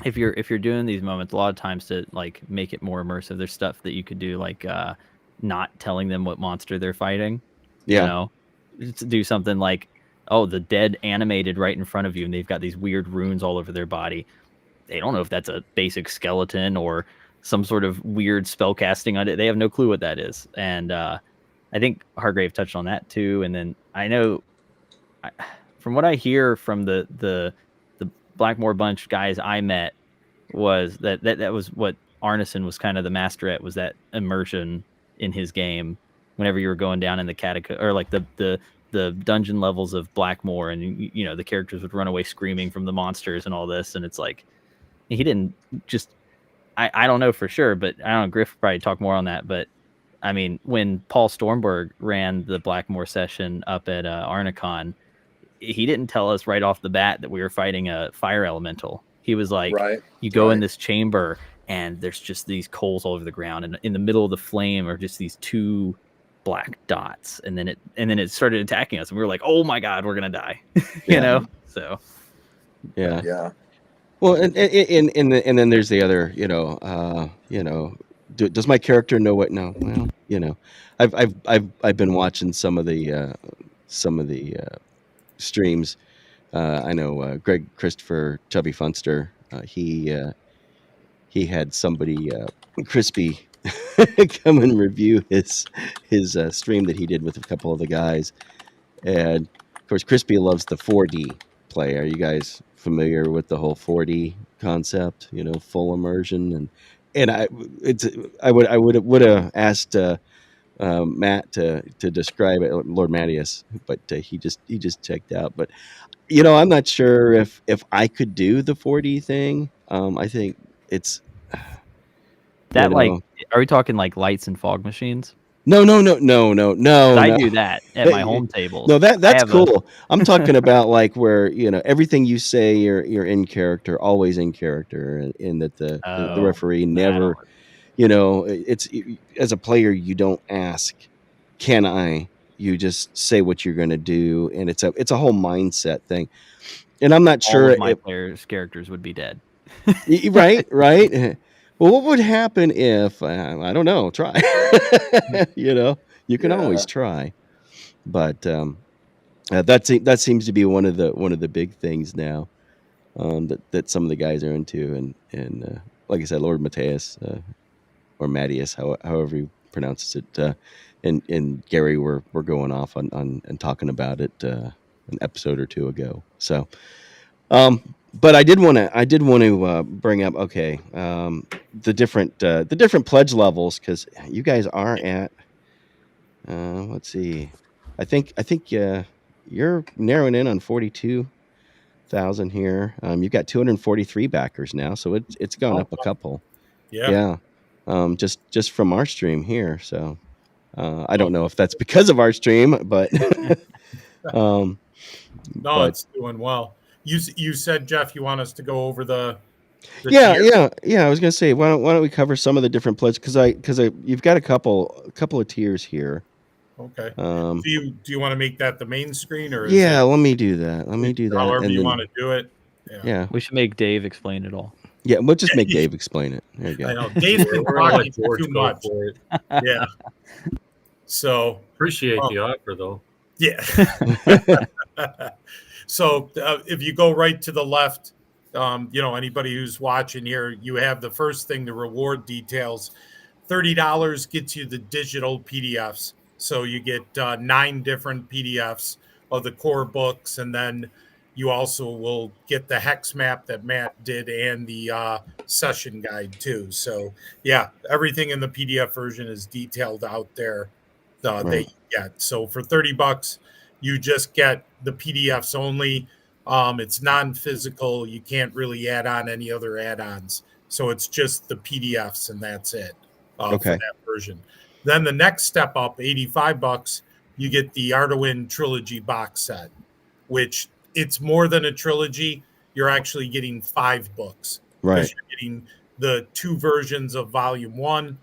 if you're doing these moments, a lot of times to like make it more immersive, there's stuff that you could do, like not telling them what monster they're fighting. Yeah. To do something like, oh, the dead animated right in front of you, and they've got these weird runes all over their body. They don't know if that's a basic skeleton or some sort of weird spell casting on it. They have no clue what that is. And I think Hargrave touched on that too. And then I know, from what I hear from the Blackmore bunch guys I met, was that was what Arneson was kind of the master at, was that immersion in his game. Whenever you were going down in the catacomb, or like the dungeon levels of Blackmore, and the characters would run away screaming from the monsters and all this, and it's like, he didn't just, I don't know for sure, but I don't know, Griff probably talk more on that, but I mean, when Paul Stormberg ran the Blackmore session up at Arnicon, he didn't tell us right off the bat that we were fighting a fire elemental. He was like, Right. you go in Right. this chamber and there's just these coals all over the ground, and in the middle of the flame are just these 2 black dots, and then it started attacking us, and we were like, oh my god, we're gonna die. Yeah. So Yeah. Yeah. Well, and then there's the other, does my character know what? No. Well, I've been watching some of the streams. I know Greg Christopher Chubby Funster. He had somebody, Crispy, come and review his stream that he did with a couple of the guys, and of course Crispy loves the 4D play. Are you guys familiar with the whole 4D concept? Full immersion, and I would have asked Matt to describe it, Lord Mattias, but he just checked out. But I'm not sure if I could do the 4D thing. I think it's that, like, are we talking like lights and fog machines? No. 'Cause I do that at my home tables. No, that's have cool. I'm talking about like where everything you say, you're in character, always in character, and in that the referee never, it's, as a player, you don't ask, can I? You just say what you're going to do, and it's a whole mindset thing. And I'm not sure all of my players' characters would be dead. right. Well, what would happen if I don't know? Try. You can always try, but that seems to be one of the big things now, that some of the guys are into, and like I said, Lord Mateus, or Mattias, however you pronounces it, and Gary were going off on and talking about it an episode or 2 ago. So, but I did want to bring up, okay, the different pledge levels, because you guys are at, let's see, I think you're narrowing in on 42,000 here. You've got 243 backers now, so it's gone up a couple. Yeah. Just from our stream here. So I don't know if that's because of our stream, but No, it's doing well. You said, Jeff, you want us to go over the Yeah, tier? yeah. I was gonna say, why don't we cover some of the different pledges? Because you've got a couple of tiers here. Okay. Um, Do you want to make that the main screen, or is yeah, it let me do that. Let me do that, however and you want then to do it? Yeah. yeah, We should make Dave explain it all. yeah. We'll just make Dave explain it. There you I go. know Dave's been We're gonna let talking George too go much. for it. Yeah. So Appreciate the offer though. yeah. So if you go right to the left, anybody who's watching here, you have the first thing, the reward details. $30 gets you the digital PDFs. So you get 9 different PDFs of the core books, and then you also will get the hex map that Matt did and the session guide too. So yeah, everything in the PDF version is detailed out there that Right. you get. So for $30, you just get the PDFs only. It's non-physical. You can't really add on any other add-ons. So it's just the PDFs and that's it for Okay. that version. Then the next step up, $85, you get the Arduin Trilogy box set, which it's more than a trilogy. You're actually getting 5 books because Right. you're getting the 2 versions of Volume 1.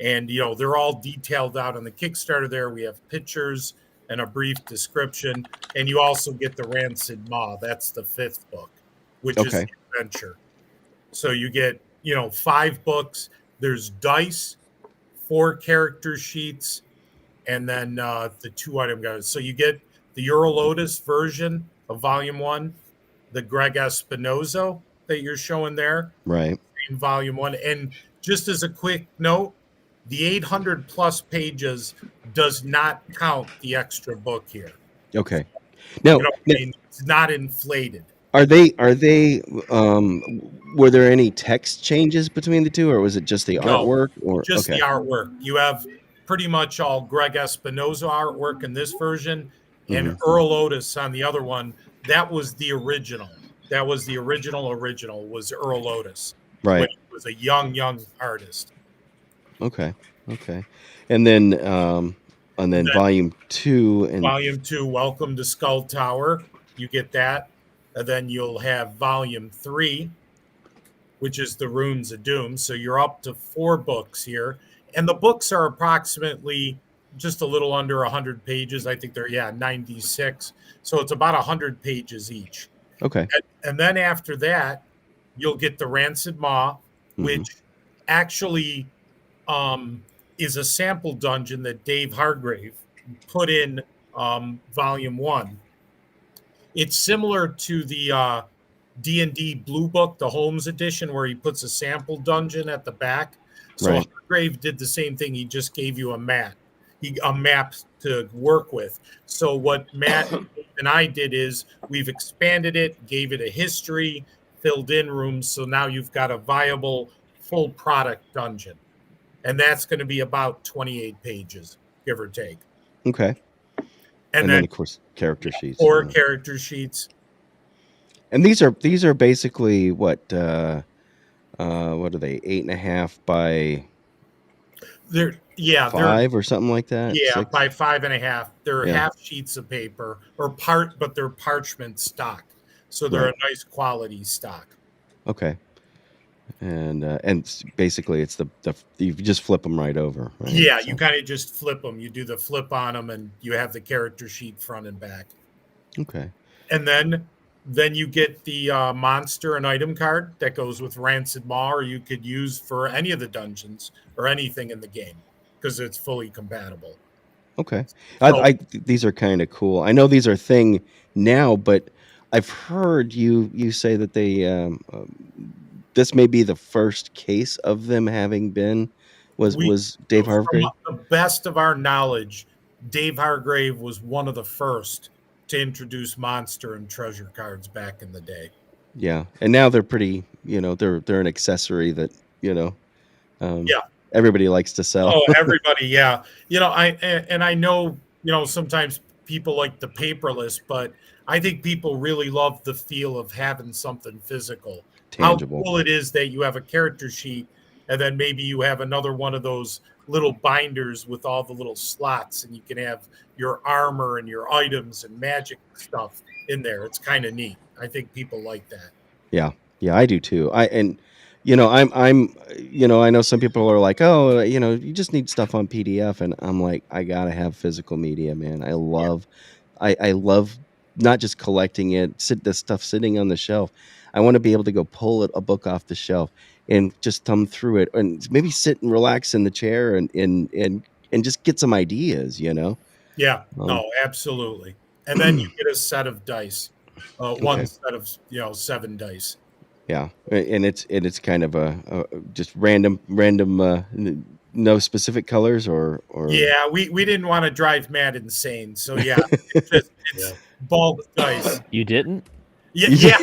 And, they're all detailed out on the Kickstarter there. We have pictures and a brief description. And you also get the Rancid Maw. That's the 5th book, which is Okay. the adventure. So you get, 5 books. There's dice, 4 character sheets, and then the 2 item guides. So you get the Eurolotus version of Volume 1, the Greg Espinoza that you're showing there Right. in Volume 1. And just as a quick note, the 800 plus pages does not count the extra book here. Okay. Now, It's not inflated. are they were there any text changes between the two, or was it just the No, artwork? Or just okay. the artwork. You have pretty much all Greg Espinoza artwork in this version, and Mhm. Earl Otis on the other one. That was the original. That was the original was Earl Otis when Right. he was a young artist. Okay. Okay. And then Then volume 2 and Volume 2, Welcome to Skull Tower. You get that. And then you'll have Volume 3, which is the Runes of Doom. So you're up to 4 books here. And the books are approximately just a little under 100 pages. I think they're, 96. So it's about 100 pages each. okay. And then after that, you'll get the Rancid Maw, which actually is a sample dungeon that Dave Hargrave put in Volume 1. It's similar to the D&D Blue Book, the Holmes edition, where he puts a sample dungeon at the back. So Right. Hargrave did the same thing. He just gave you a map to work with. So what Matt and I did is we've expanded it, gave it a history, filled in rooms. So now you've got a viable full product dungeon. And that's going to be about 28 pages, give or take. Okay. And then of course character sheets. 4 character sheets. And these are basically what are they, 8.5 by They're 5 or something like that? Yeah, 6? by 5.5. They're Yeah. half sheets of paper but they're parchment stock. So they're Right. a nice quality stock. Okay. And basically it's the you just flip them right over. Right? Yeah, So- you kind of just flip them. You do the flip on them and you have the character sheet front and back. Okay. And then you get the monster and item card that goes with Rancid Maw, or you could use for any of the dungeons or anything in the game because it's fully compatible. Okay. So- These are kind of cool. I know these are a thing now, but I've heard you say that they this may be the first case of them having been was Dave Hargrave. From the best of our knowledge, Dave Hargrave was one of the first to introduce monster and treasure cards back in the day. Yeah, and now they're pretty. They're an accessory that everybody likes to sell. Oh, everybody, yeah. I know, sometimes people like the paperless, but I think people really love the feel of having something physical. Tangible. How cool it is that you have a character sheet and then maybe you have another one of those little binders with all the little slots and you can have your armor and your items and magic stuff in there. It's kind of neat. I think people like that. Yeah. Yeah, I do too. I know some people are like, oh, you just need stuff on PDF, and I'm like, I gotta have physical media, man. I love not just collecting it, the stuff sitting on the shelf. I want to be able to go pull a book off the shelf and just thumb through it, and maybe sit and relax in the chair and just get some ideas. Yeah, Um, no, absolutely. And then you get a set of dice, one okay. set of 7 dice. Yeah, and it's kind of a just random, no specific colors or Yeah, we didn't want to drive Matt insane, so yeah, it's Yeah. bulk dice. You didn't? Yeah, Yeah.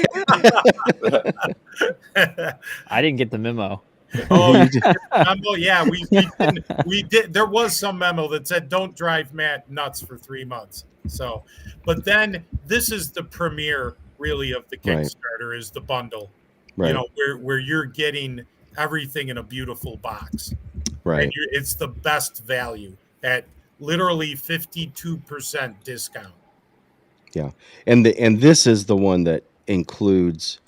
yeah. I didn't get the memo. Oh, You did- memo. Yeah, we did. There was some memo that said don't drive Matt nuts for 3 months. So, but then this is the premiere really of the Right. Kickstarter is the bundle. right, Where you're getting everything in a beautiful box, and right. it's the best value at literally 52% discount. Yeah, and this is the one that includes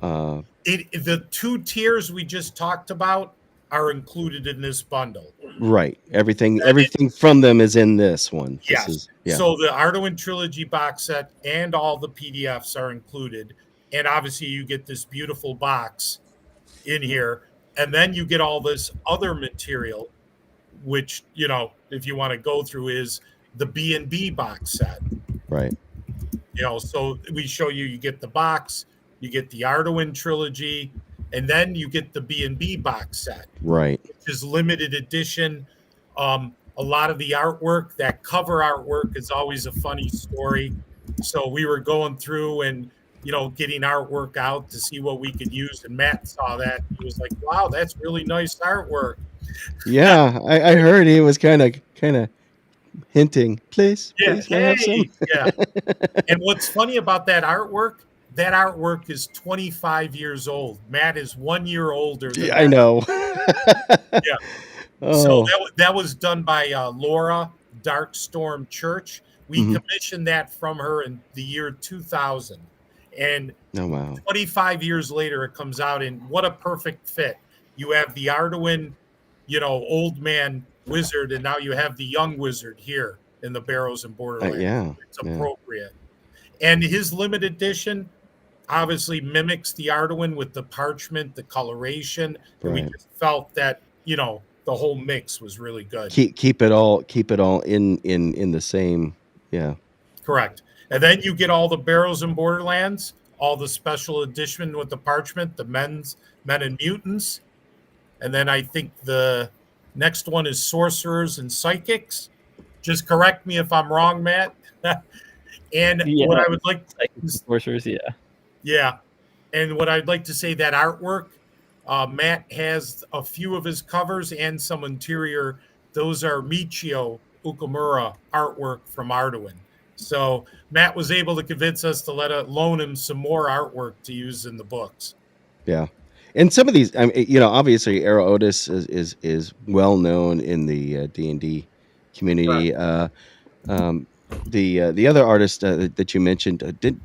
The 2 tiers we just talked about are included in this bundle. right. Everything And everything from them is in this one. This Yes. is yeah, So the Arduin Trilogy box set and all the PDFs are included. And obviously, you get this beautiful box in here. And then you get all this other material, which, if you want to go through, is the BNB box set. right, So we show you get the box, you get the Arduin Trilogy, and then you get the BNB box set, right. which is limited edition. A lot of the artwork, that cover artwork, is always a funny story. So we were going through and getting artwork out to see what we could use, and Matt saw that. He was like, "Wow, that's really nice artwork." Yeah, I heard he was kind of hinting, please, Yeah, please, may I have some? yeah. And what's funny about that artwork is 25 years old. Matt is 1 year older than Yeah, I that. know. Yeah. Oh, So that was done by Laura Darkstorm Church. We Mhm. commissioned that from her in the year 2000. And oh wow. 25 years later, it comes out, and what a perfect fit. You have the Arduin, old man wizard, and now you have the young wizard here in the Barrows and Borderlands. Yeah, It's yeah. appropriate. And his limited edition obviously mimics the Arduin with the parchment, the coloration. And we Right. just felt that, the whole mix was really good. Keep it all in the same. Yeah. Correct. And then you get all the Barrows and Borderlands, all the special edition with the parchment, the Men and Mutants. And then I think the next one is Sorcerers and Psychics. Just correct me if I'm wrong, Matt. And Yeah. what I would like, Sorcerers, yeah. yeah. And what I'd like to say, that artwork, Matt has a few of his covers and some interior. Those are Michio Ukamura artwork from Arduin. So Matt was able to convince us to loan him some more artwork to use in the books. Yeah. And some of these, obviously, Arrow Otis is well known in the D&D community. The other artist that you mentioned, did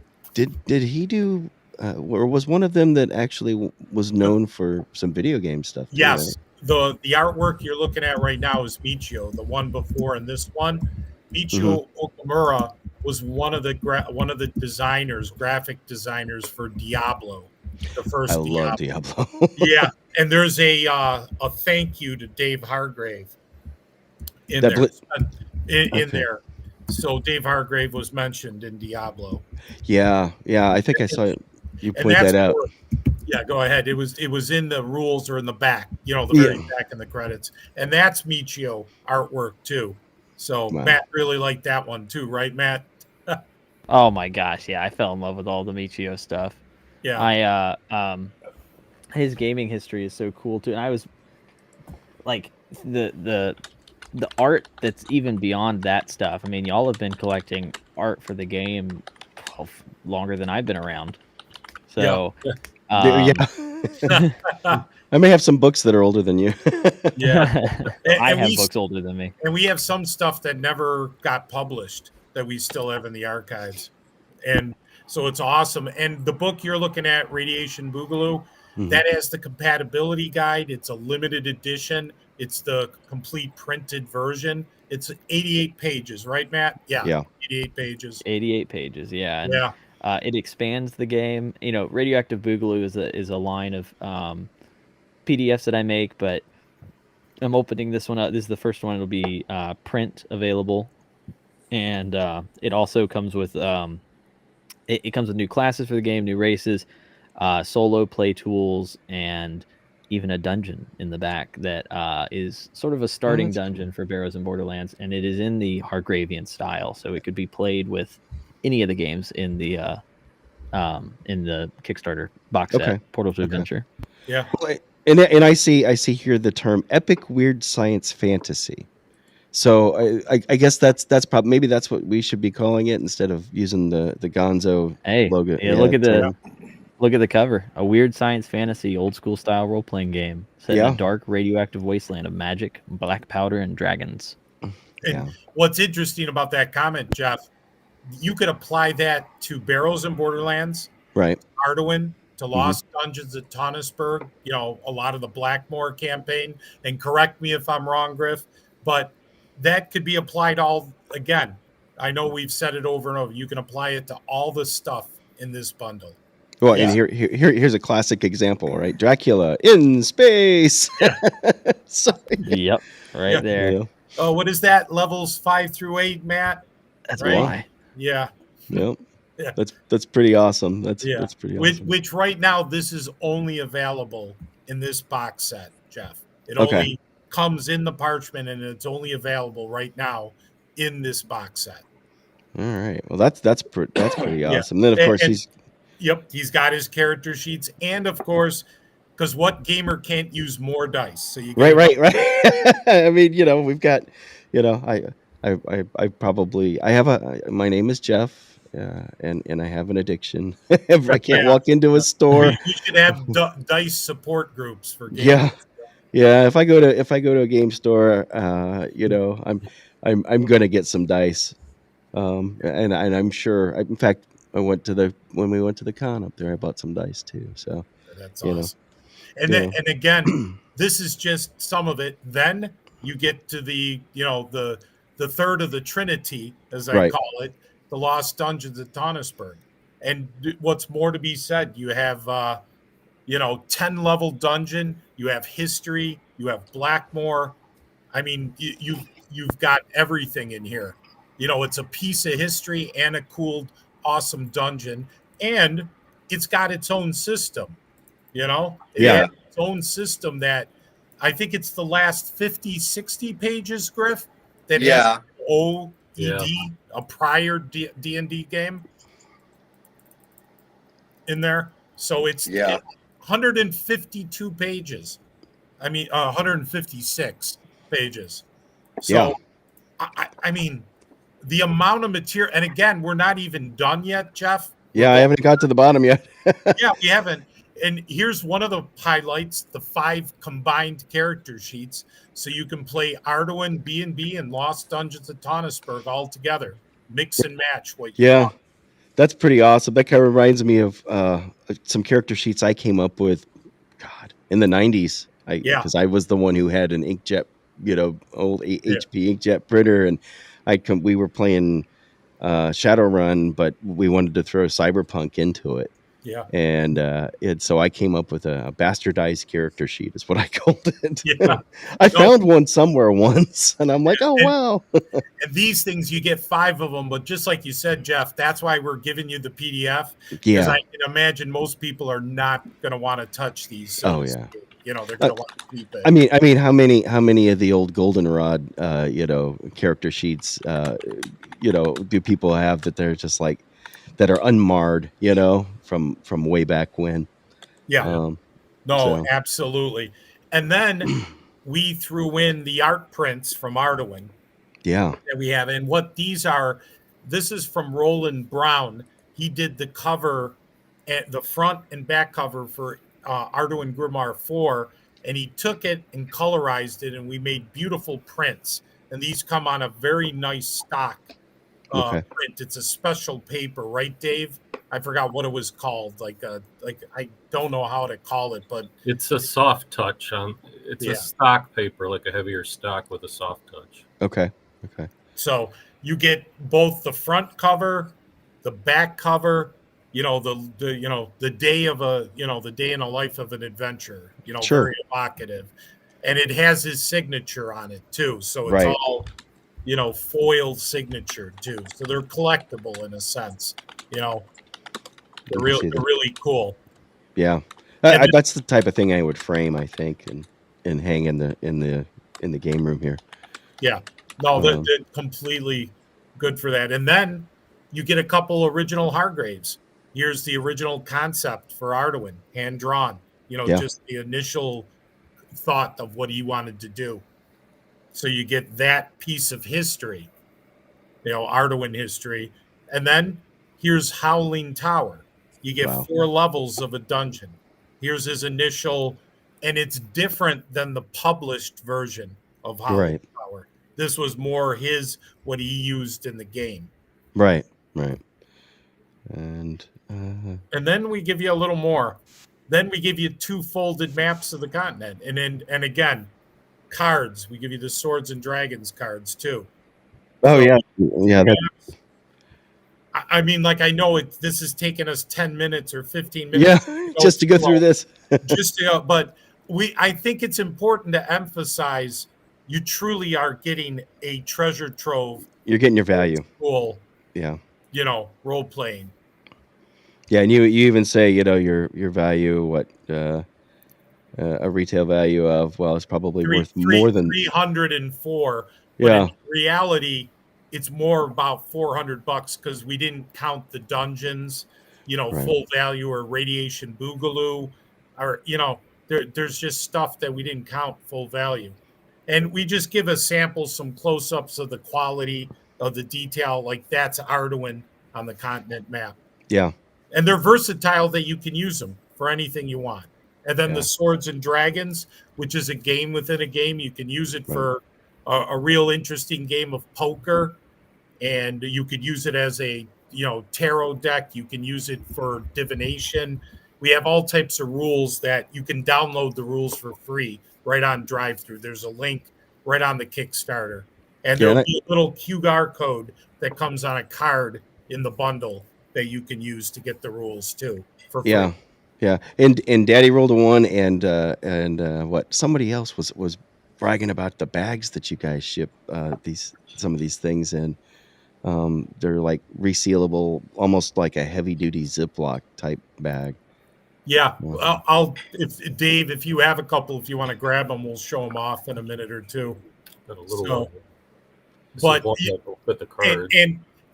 he do, or was one of them that actually was known for some video game stuff? Too, Yes, the artwork you're looking at right now is Michio. The one before and this one, Michio Okamura was one of the graphic designers for Diablo, the first I love Diablo. Yeah, and there's a thank you to Dave Hargrave in That there. Okay. There. So Dave Hargrave was mentioned in Diablo. Yeah, I think I saw you And point that's that out. yeah, go ahead. It was in the rules or in the back, the very back in the credits. And that's Michio artwork too. So Wow. Matt really liked that one too, right, Matt? Oh my gosh, yeah, I fell in love with all the Michio stuff. Yeah. His gaming history is so cool too. And I was like the art that's even beyond that stuff. I mean, y'all have been collecting art for the game longer than I've been around. So Yeah. I may have some books that are older than you. Yeah. I And have we- books older than me. And we have some stuff that never got published that we still have in the archives. And So it's awesome. And the book you're looking at, Radiation Boogaloo, Mhm. that has the compatibility guide. It's a limited edition. It's the complete printed version. It's 88 pages, right, Matt? Yeah, Yeah. 88 pages. 88 pages, yeah, and Yeah. it expands the game. You know, Radioactive Boogaloo is a line of PDFs that I make, but I'm opening this one up. This is the first one. It'll be print available, and it also comes with it comes with new classes for the game, new races, solo play tools, and even a dungeon in the back that is sort of a starting that's dungeon for Barrows and Borderlands, and it is in the Hargravian style, so it could be played with any of the games in the Kickstarter box Okay. set, Portal to Okay. Adventure. Yeah. Well, and I see here the term epic weird science fantasy. So I guess that's probably maybe that's what we should be calling it instead of using the Gonzo Hey, logo. yeah, look at term. the cover. A weird science fantasy, old school style role playing game set in Yeah. a dark radioactive wasteland of magic, black powder, and dragons. And Yeah. what's interesting about that comment, Jeff, you could apply that to Barrows and Borderlands, Right. Arduin, to Lost Dungeons at Tonisburg, you know, a lot of the Blackmore campaign. And correct me if I'm wrong, Griff, but that could be applied all again. I know we've said it over and over. You can apply it to all the stuff in this bundle. Well, Yeah. and here's a classic example, right? Dracula in space. So, Yep, right Yeah. there. yeah. Oh, what is that? Levels 5 through 8, Matt? That's Right. why. Yeah. Yep. Yeah. That's pretty awesome. That's Yeah. pretty awesome. Which right now this is only available in this box set, Jeff. It Okay. only comes in the parchment and it's only available right now in this box set. All right. Well, that's pretty Yeah. awesome. Then of And- course and- he's Yep, he's got his character sheets, and of course, because what gamer can't use more dice? So you get right. I mean, we've got, I probably I have my name is Jeff, and I have an addiction. If I can't Yeah. walk into a store, We should have dice support groups for gamers. yeah. If I go to a game store, I'm gonna get some dice, and I'm sure. In fact, when we went to the con up there, I bought some dice too. So That's You know. awesome. And Yeah. then, and again, this is just some of it. Then you get to the third of the Trinity, as I Right. call it, the Lost Dungeons at Tonisburg. And what's more to be said? You have 10-level dungeon. You have history. You have Blackmore. I mean, you've got everything in here. It's a piece of history and a cool, awesome dungeon, and it's got its own system. It Yeah. has its own system that I think it's the last 50, 60 pages, Griff, that Yeah. has OED, Yeah. a prior D&D game in there. So it's Yeah. 152 pages. I mean, 156 pages. So, Yeah. I mean, the amount of material, and again, we're not even done yet, Jeff. Yeah, I haven't got to the bottom yet. Yeah, we haven't. And here's one of the highlights: the 5 combined character sheets, so you can play Arduin, BNB, and Lost Dungeons at Tonisburg all together. Mix and match what you Yeah. want. That's pretty awesome. That kind of reminds me of some character sheets I came up with, God, in the 90s. Yeah. Because I was the one who had an inkjet, old HP inkjet printer, and we were playing Shadowrun, but we wanted to throw Cyberpunk into it. Yeah. And so I came up with a bastardized character sheet, is what I called it. Yeah. I found one somewhere once, and I'm like, oh, And- wow. And these things, you get 5 of them, but just like you said, Jeff, that's why we're giving you the PDF. Because Yeah. I can imagine most people are not going to want to touch these. So Oh, to yeah. speak. They're going to want to keep it. I mean, how many of the old Goldenrod, character sheets, do people have that they're just like, that are unmarred, from way back when? Yeah. Um, No, so- absolutely. And then we threw in the art prints from Arduin yeah. that we have. And what these are, this is from Roland Brown. He did the cover, at the front and back cover for Arduin Grimoire 4, and he took it and colorized it, and we made beautiful prints. And these come on a very nice stock Okay. print. It's a special paper, right, Dave? I forgot what it was called. Like I don't know how to call it, but It's a soft touch on. It's Yeah. a stock paper, like a heavier stock with a soft touch. Okay. so you get both the front cover, the back cover, the day of the day in a life of an adventure, Sure. very evocative. And it has his signature on it too. So it's Right. all, foiled signature too. So they're collectible in a sense. They're can really, see they're that. really cool. Yeah. And then- That's the type of thing I would frame, I think, and hang in the game room here. Yeah. No, they're completely good for that. And then you get a couple original Hargraves. Here's the original concept for Arduin, hand drawn. Yeah. Just the initial thought of what he wanted to do. So you get that piece of history, Arduin history. And then here's Howling Tower. You get Wow. 4 levels of a dungeon. Here's his initial, and it's different than the published version of Howling Right. Tower. This was more what he used in the game. Right. And And then we give you a little more. Then we give you 2 folded maps of the continent. And again, cards. We give you the Swords and Dragons cards too. oh So- yeah. I mean, like, I know this has taken us 10 minutes or 15 minutes. Just to go through this. But I think it's important to emphasize you truly are getting a treasure trove. You're getting your value. Cool, Yeah. role playing. Yeah, and you even say, your value, what a retail value of, well, it's probably worth more than 304. But Yeah. in reality, it's more about $400 because we didn't count the dungeons, Right. full value or radiation boogaloo, or there's just stuff that we didn't count full value. And we just give a sample, some close-ups of the quality of the detail, like that's Arduin on the continent map. Yeah. And they're versatile that you can use them for anything you want. And then Yeah. the Swords and Dragons, which is a game within a game, you can use it for a real interesting game of poker, and you could use it as a tarot deck. You can use it for divination. We have all types of rules that you can download the rules for free right on drive-through. There's a link right on the Kickstarter, and Yeah, there'll be a little QR code that comes on a card in the bundle that you can use to get the rules too for free. Yeah. And Daddy rolled a 1, and what somebody else was bragging about the bags that you guys ship some of these things in. They're like resealable, almost like a heavy duty Ziploc type bag. Yeah, Wow. if you have a couple, if you want to grab them, we'll show them off in a minute or two. Got a little So- one. This but is one that will fit the card.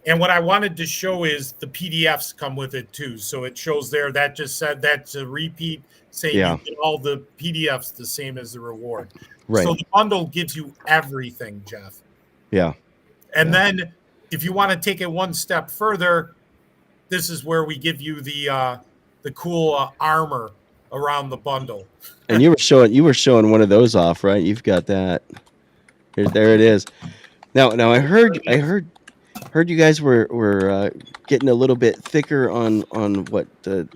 And what I wanted to show is the PDFs come with it too. So it shows there that just said that's a repeat saying Yeah. you get all the PDFs the same as the reward. Right. So the bundle gives you everything, Jeff. Yeah. And Yeah. then if you want to take it one step further, this is where we give you the cool armor around the bundle. And you were showing one of those off, right? You've got that. There it is. Now I heard you guys were getting a little bit thicker on what the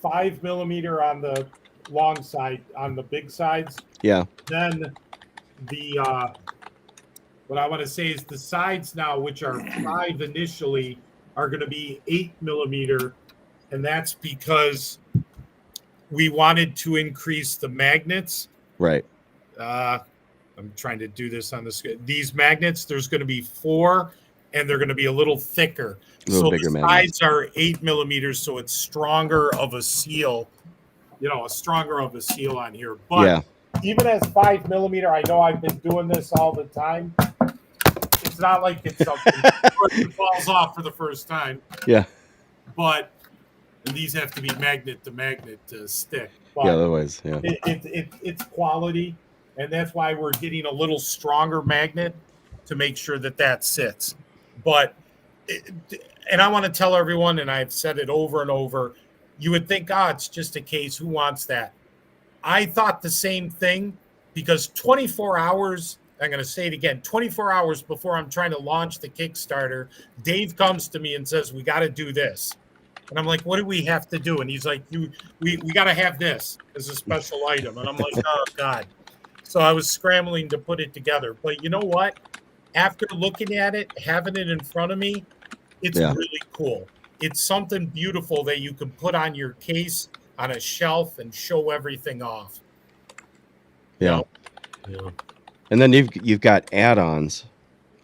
5mm on the long side, on the big sides. yeah. Then the what I want to say is the sides now, which are 5 initially, are going to be 8mm, and that's because we wanted to increase the magnets. Right. I'm trying to do this on the screen. These magnets, there's going to be 4, and they're going to be a little thicker. A little So bigger the magnets. sides are 8mm, so it's stronger of a seal. Stronger of a seal on here. But Yeah. even as 5mm, I know I've been doing this all the time. It's not like it's something that falls off for the first time. Yeah. But these have to be magnet to magnet to stick. But Yeah. Otherwise, yeah. it's quality, and that's why we're getting a little stronger magnet to make sure that sits. But and I want to tell everyone, and I've said it over and over, you would think, it's just a case. Who wants that? I thought the same thing, because 24 hours, I'm going to say it again, 24 hours before I'm trying to launch the Kickstarter, Dave comes to me and says, we got to do this. And I'm like, what do we have to do? And he's like, we got to have this as a special item. And I'm like, oh God. So I was scrambling to put it together. But you know what? After looking at it, having it in front of me, it's Yeah. really cool. It's something beautiful that you can put on your case on a shelf and show everything off. Yeah. Yeah. And then you've got add-ons.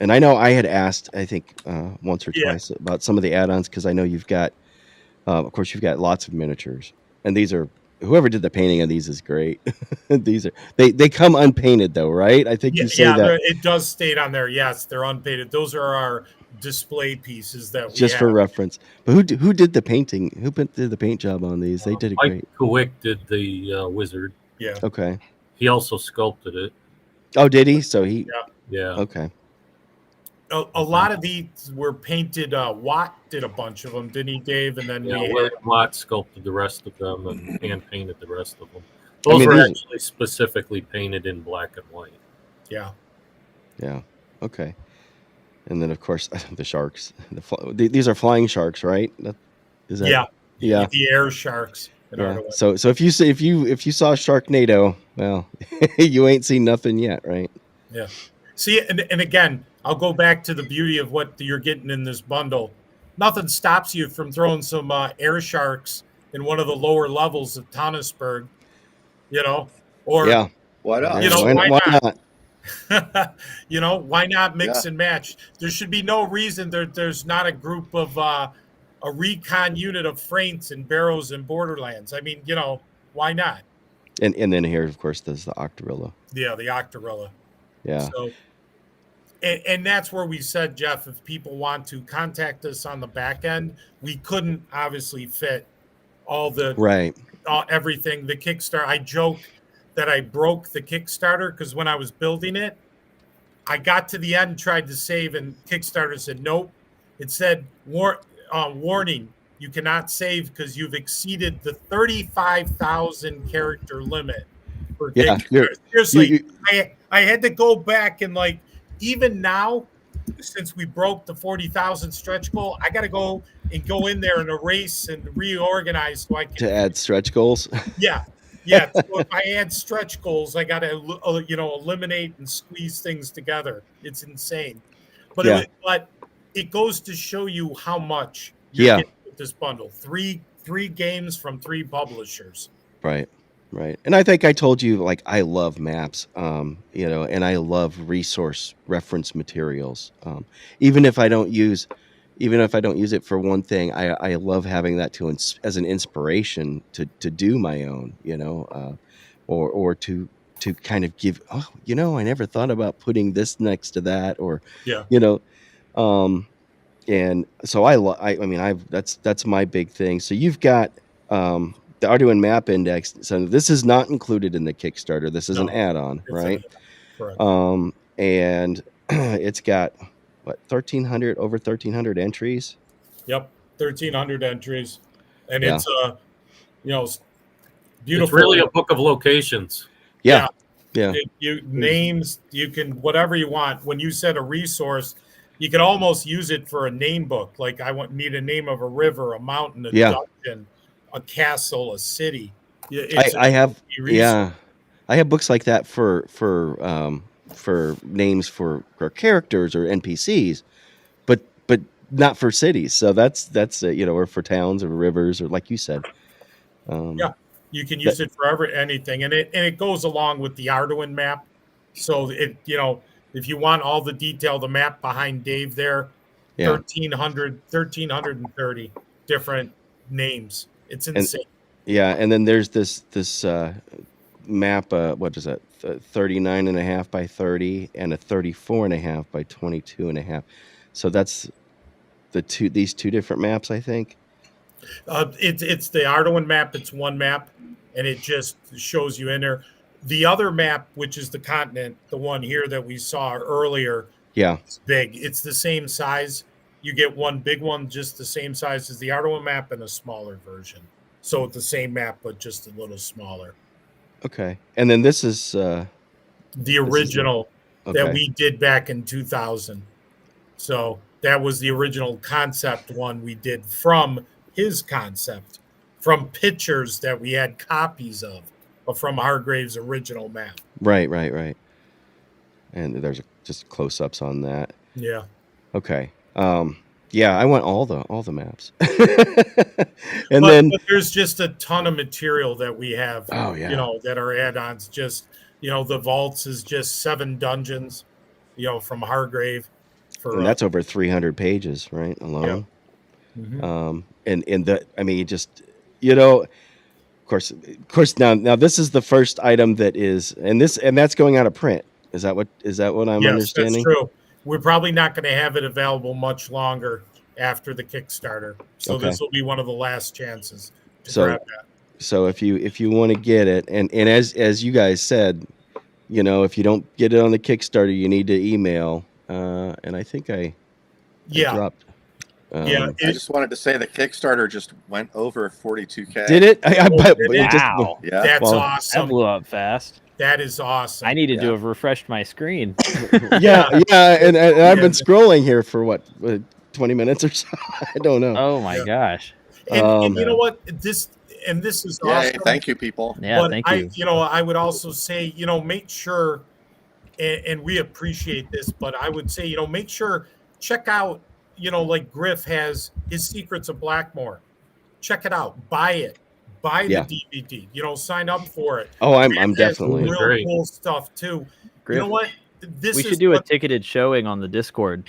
And I know I had asked, I think, once or Yeah. twice about some of the add-ons because I know you've got, of course, you've got lots of miniatures, and these are whoever did the painting of these is great. These are they come unpainted though, right? I think you say that it does state on there. Yes, they're unpainted. Those are our display pieces that we just have. for reference. But who did the painting? Did the paint job on these? They did it Mike great. Kuwick did the wizard. Yeah. Okay. He also sculpted it. Oh, did he? So he. Yeah. Okay. A lot of these were painted. Watt did a bunch of them, didn't he, Dave? And then William Watt sculpted the rest of them and hand painted the rest of them. Those mean, were these- actually specifically painted in black and white. Yeah. Okay. And then of course the sharks. These are flying sharks, right? Is that? Yeah. The air sharks. Yeah. So if you saw Sharknado, well, you ain't seen nothing yet, right? Yeah. See, and again, I'll go back to the beauty of what you're getting in this bundle. Nothing stops you from throwing some air sharks in one of the lower levels of Tannisburg, or yeah. Why not? why not? Why not mix and match? There should be no reason there's not a group of a recon unit of Freints and Barrows and Borderlands. I mean, why not? And then here, of course, there's the Octorilla. Yeah, the Octorilla. Yeah. So, and that's where we said, Jeff, if people want to contact us on the back end, we couldn't obviously fit all the everything. The Kickstarter, I joke that I broke the Kickstarter because when I was building it, I got to the end, tried to save, and Kickstarter said nope. It said warning, you cannot save because you've exceeded the 35,000 character limit for Kickstarter. Seriously, I had to go back and even now, since we broke the 40,000 stretch goal, I got to go in there and erase and reorganize so I can to add stretch goals. Yeah. So if I add stretch goals, I got to eliminate and squeeze things together. It's insane, but it goes to show you how much you're getting with this bundle. Three games from 3 publishers. Right. And I think I told you, I love maps, and I love resource reference materials. Even if I don't use it for one thing, I love having that as an inspiration to do my own, or to kind of give, I never thought about putting this next to that, or, and so that's my big thing. So you've got, the Arduino Map Index. So this is not included in the Kickstarter. This is an add-on, right? Correct. And it's got over 1,300 entries. Yep, 1,300 entries, and it's beautiful. It's really a book of locations. Yeah. Names, you can whatever you want. When you said a resource, you could almost use it for a name book. Like need a name of a river, a mountain, a dungeon, a castle, a city. I have books like that for names for characters or NPCs, but not for cities. So that's or for towns or rivers, or like you said. You can use it for anything, and it goes along with the Arduino map. So if you want all the detail, the map behind Dave there, 1,330 different names. It's insane. And then there's this map. What is that? 39.5 by 30 and a 34.5 by 22.5. So that's these two different maps, I think. It's the Arduino map. It's one map, and it just shows you in there. The other map, which is the continent, the one here that we saw earlier, it's big. It's the same size. You get one big one, just the same size as the Arduino map, and a smaller version. So it's the same map, but just a little smaller. Okay. And then this is the original that we did back in 2000. So that was the original concept one we did from his concept from pictures that we had copies of from Hargrave's original map. Right. And there's just close-ups on that. Yeah. Okay. Yeah, I want all the maps. And but, then but there's just a ton of material that we have, oh yeah. you know, that are add-ons. Just, you know, the vaults is just 7 dungeons, you know, from Hargrave. And that's over 300 pages, right? Alone. Yeah. Mm-hmm. And the, I mean, just, you know, of course now this is the first item that is, and that's going out of print. Is that what I'm understanding? That's true. We're probably not going to have it available much longer after the Kickstarter. So Okay. this will be one of the last chances to grab that. So if you want to get it, and as you guys said, you know, if you don't get it on the Kickstarter, you need to email. And I think I dropped. I just wanted to say the Kickstarter just went over 42K. Did it? Wow. Yeah. That's awesome. That blew up fast. That is awesome. I needed to have refreshed my screen. Yeah. And I've been scrolling here for what, 20 minutes or so. I don't know. Oh my gosh. And you know what? This is awesome. Thank you, people. Yeah, but thank you. You know, I would also say, you know, make sure, and we appreciate this, but I would say, you know, make sure, check out, you know, like Griff has his Secrets of Blackmore. Check it out. Buy it. Buy the DVD. You know, sign up for it. Oh, I'm definitely real great. Cool stuff too. Griff, you know what? We should do a ticketed showing on the Discord.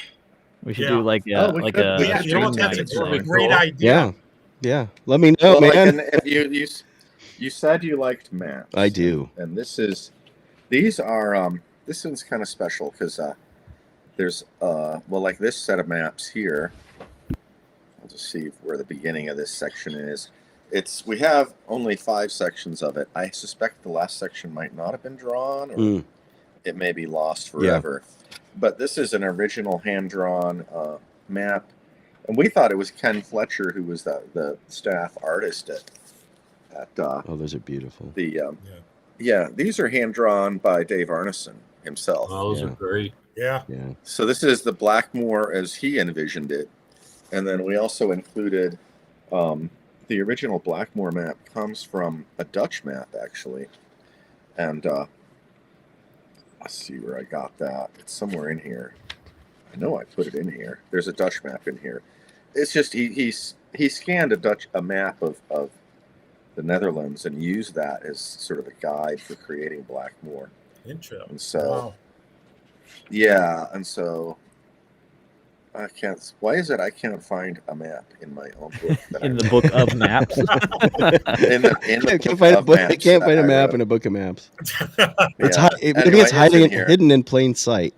We should do like you know what? That's a great idea. Yeah. Let me know, man. And if you said you liked maps. I do. And this one's kind of special because there's like this set of maps here. I'll just see where the beginning of this section is. We have only 5 sections of it. I suspect the last section might not have been drawn, or it may be lost forever. Yeah. But this is an original hand-drawn map, and we thought it was Ken Fletcher who was the staff artist at oh, those are beautiful. These are hand-drawn by Dave Arneson himself. Oh, those are great. Yeah. So this is the Blackmore as he envisioned it, and then we also included the original Blackmore map comes from a Dutch map, actually, and let's see where I got that. It's somewhere in here. I know I put it in here. There's a Dutch map in here. It's just he scanned a map of the Netherlands and used that as sort of a guide for creating Blackmore. Interesting. And so, and so I can't. Why is it I can't find a map in my own book? In the book of maps. I can't find a map in a book of maps. Maybe it's hidden in plain sight.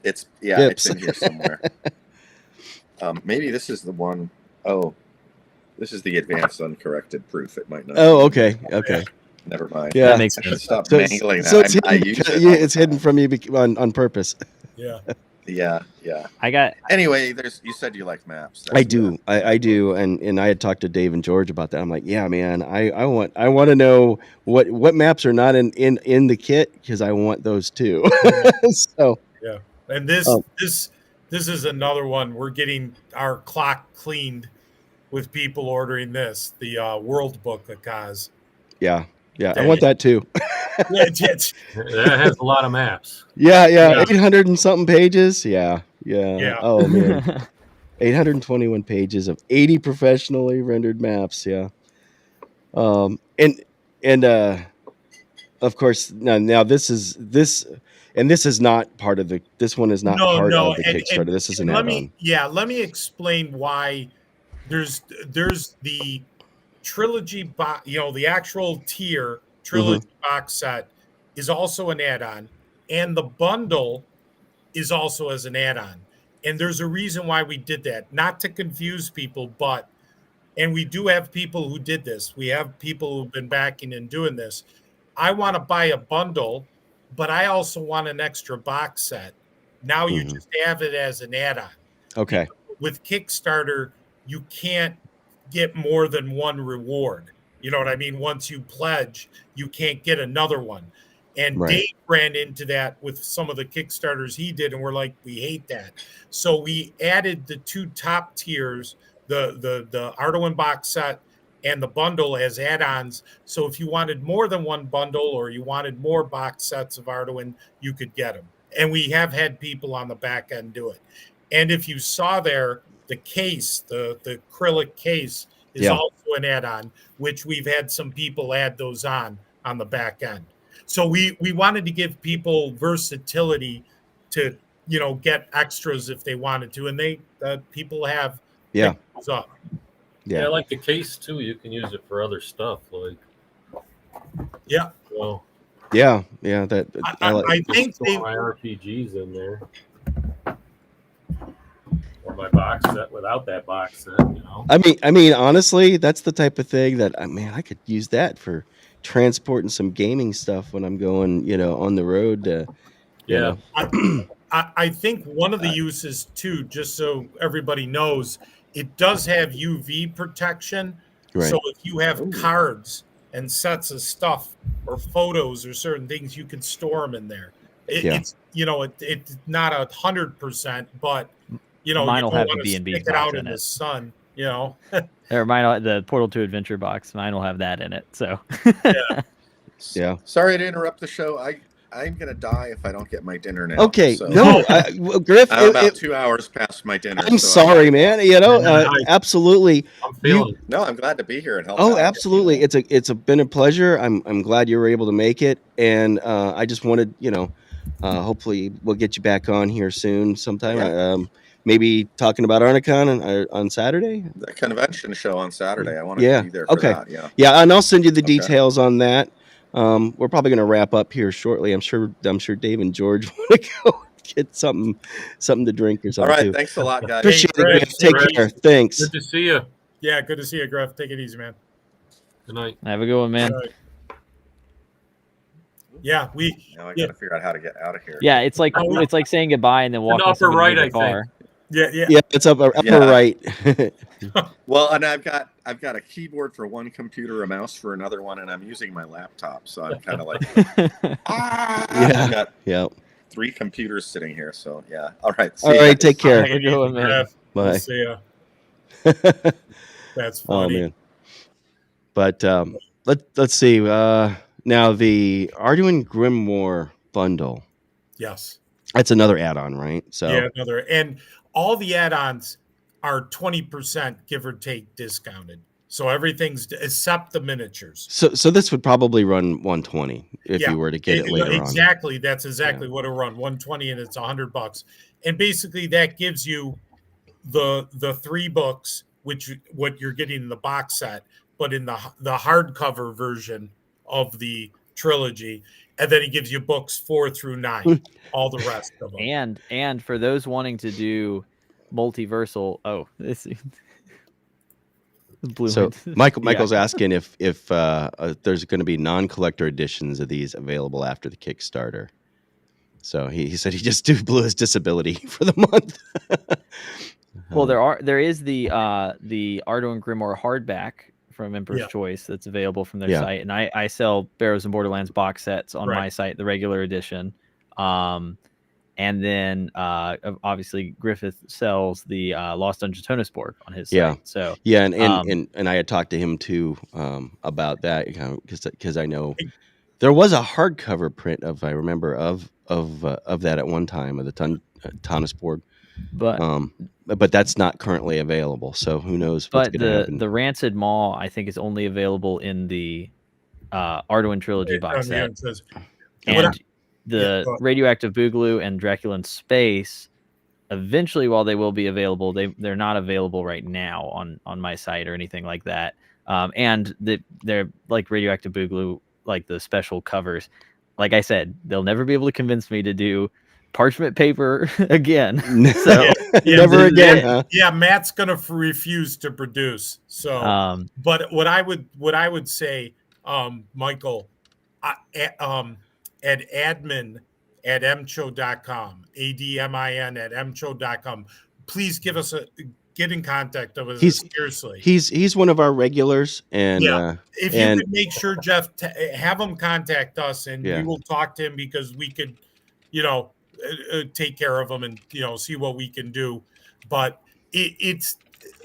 It's in here somewhere. Maybe this is the one. Oh, this is the advanced uncorrected proof. It might not. Oh, okay. Never mind. Yeah, that makes sense. Stop mangling that. So it's hidden from you on purpose. Yeah. Yeah. Anyway, you said you like maps. I do, and I had talked to Dave and George about that. I'm like, yeah, man, I want to know what maps are not in the kit, because I want those too. So yeah, and this is another one. We're getting our clock cleaned with people ordering this, the World Book of Kaz. Yeah, I want that too. That has a lot of maps. Yeah, 800 and something pages. Yeah. Oh man, 821 pages of 80 professionally rendered maps. Yeah. And of course now this is not part of the. This one is not part of the Kickstarter. This is an add-on. Let me explain why. There's the trilogy box. You know, the actual tier. Trilogy box set is also an add-on, and the bundle is also as an add-on. And there's a reason why we did that, not to confuse people, and we do have people who did this. We have people who've been backing and doing this. I want to buy a bundle, but I also want an extra box set. Now you just have it as an add-on. Okay. With Kickstarter, you can't get more than one reward. You know what I mean? Once you pledge, you can't get another one. And Dave ran into that with some of the Kickstarters he did, and we're like, we hate that. So we added the 2 top tiers the Arduin box set and the bundle as add-ons. So if you wanted more than one bundle or you wanted more box sets of Arduin, you could get them. And we have had people on the back end do it. And if you saw there, the case, the acrylic case is also an add-on, which we've had some people add those on the back end. So we wanted to give people versatility to, get extras if they wanted to. And they people have picked those up. Yeah, I like the case too. You can use it for other stuff, like well, that I think store my RPGs in there, or my box set without that box set. I mean, honestly, that's the type of thing that I could use that for transporting some gaming stuff when I'm going, on the road. I think one of the uses too, just so everybody knows, it does have UV protection. Right. So if you have cards and sets of stuff or photos or certain things, you can store them in there. It's it's not 100%, but mine will have the BNB stick it out in the sun. Or mine, the Portal to Adventure box, mine will have that in it. So yeah. Sorry to interrupt the show. I'm gonna die if I don't get my dinner now. Okay, so. no, Griff. I'm about 2 hours past my dinner. I'm sorry, man. Absolutely. I'm feeling. No, I'm glad to be here and help. Oh, absolutely. It's been a pleasure. I'm glad you were able to make it, and I just wanted, hopefully we'll get you back on here soon sometime. Yeah. Maybe talking about Arnicon on Saturday. The convention show on Saturday. I want to be there for that. Yeah, and I'll send you the details on that. We're probably going to wrap up here shortly. I'm sure Dave and George want to go get something to drink or something. All right, too. thanks a lot, guys. Appreciate it. Griff. Take care. Thanks. Good to see you. Yeah, good to see you, Griff. Take it easy, man. Good night. Have a good one, man. Yeah, now I got to figure out how to get out of here. Yeah, it's like saying goodbye and then walking upper right, to the car. Yeah, it's upper right. Well, and I've got a keyboard for one computer, a mouse for another one, and I'm using my laptop, so I'm kind of like, I've got 3 computers sitting here, so yeah. All right. All right. Take care. Have a good one, man. Bye. See ya. That's funny. Oh man. But let's see. Now the Arduin Grimoire bundle. Yes. That's another add-on, right? So another, and all the add-ons are 20% give or take discounted. So everything's except the miniatures. So this would probably run 120 if you were to get it later on. Exactly. That's exactly what it'll run. 120 and it's $100. And basically that gives you the 3 books, which what you're getting in the box set, but in the hardcover version of the trilogy, and then he gives you books 4 through 9, all the rest of them. And for those wanting to do multiversal, so Michael's asking if there's going to be non-collector editions of these available after the Kickstarter. So he said he just blew his disability for the month. Well, there is the Arduin Grimoire hardback from Emperor's Choice that's available from their site, and I sell Barrows and Borderlands box sets on my site, the regular edition, and then obviously Griffith sells the Lost Dungeon Tonus board on his site. So and I had talked to him too about that because I know there was a hardcover print of that at one time of the Tonus board. But that's not currently available, so who knows what's going to happen. The Rancid Maw, I think, is only available in the Arduin Trilogy box set. And the Radioactive Boogaloo and Dracula in Space, eventually, while they will be available, they're not available right now on my site or anything like that. And they're like Radioactive Boogaloo, like the special covers. Like I said, they'll never be able to convince me to do parchment paper again. So never again. Huh? Yeah, Matt's gonna refuse to produce. So, but what I would say, Michael, at admin at mcho.com, admin at mcho.com. Please get in contact with us. Seriously, he's one of our regulars, and if you could make sure, Jeff, have him contact us, and we will talk to him because we could, take care of them and see what we can do. But it's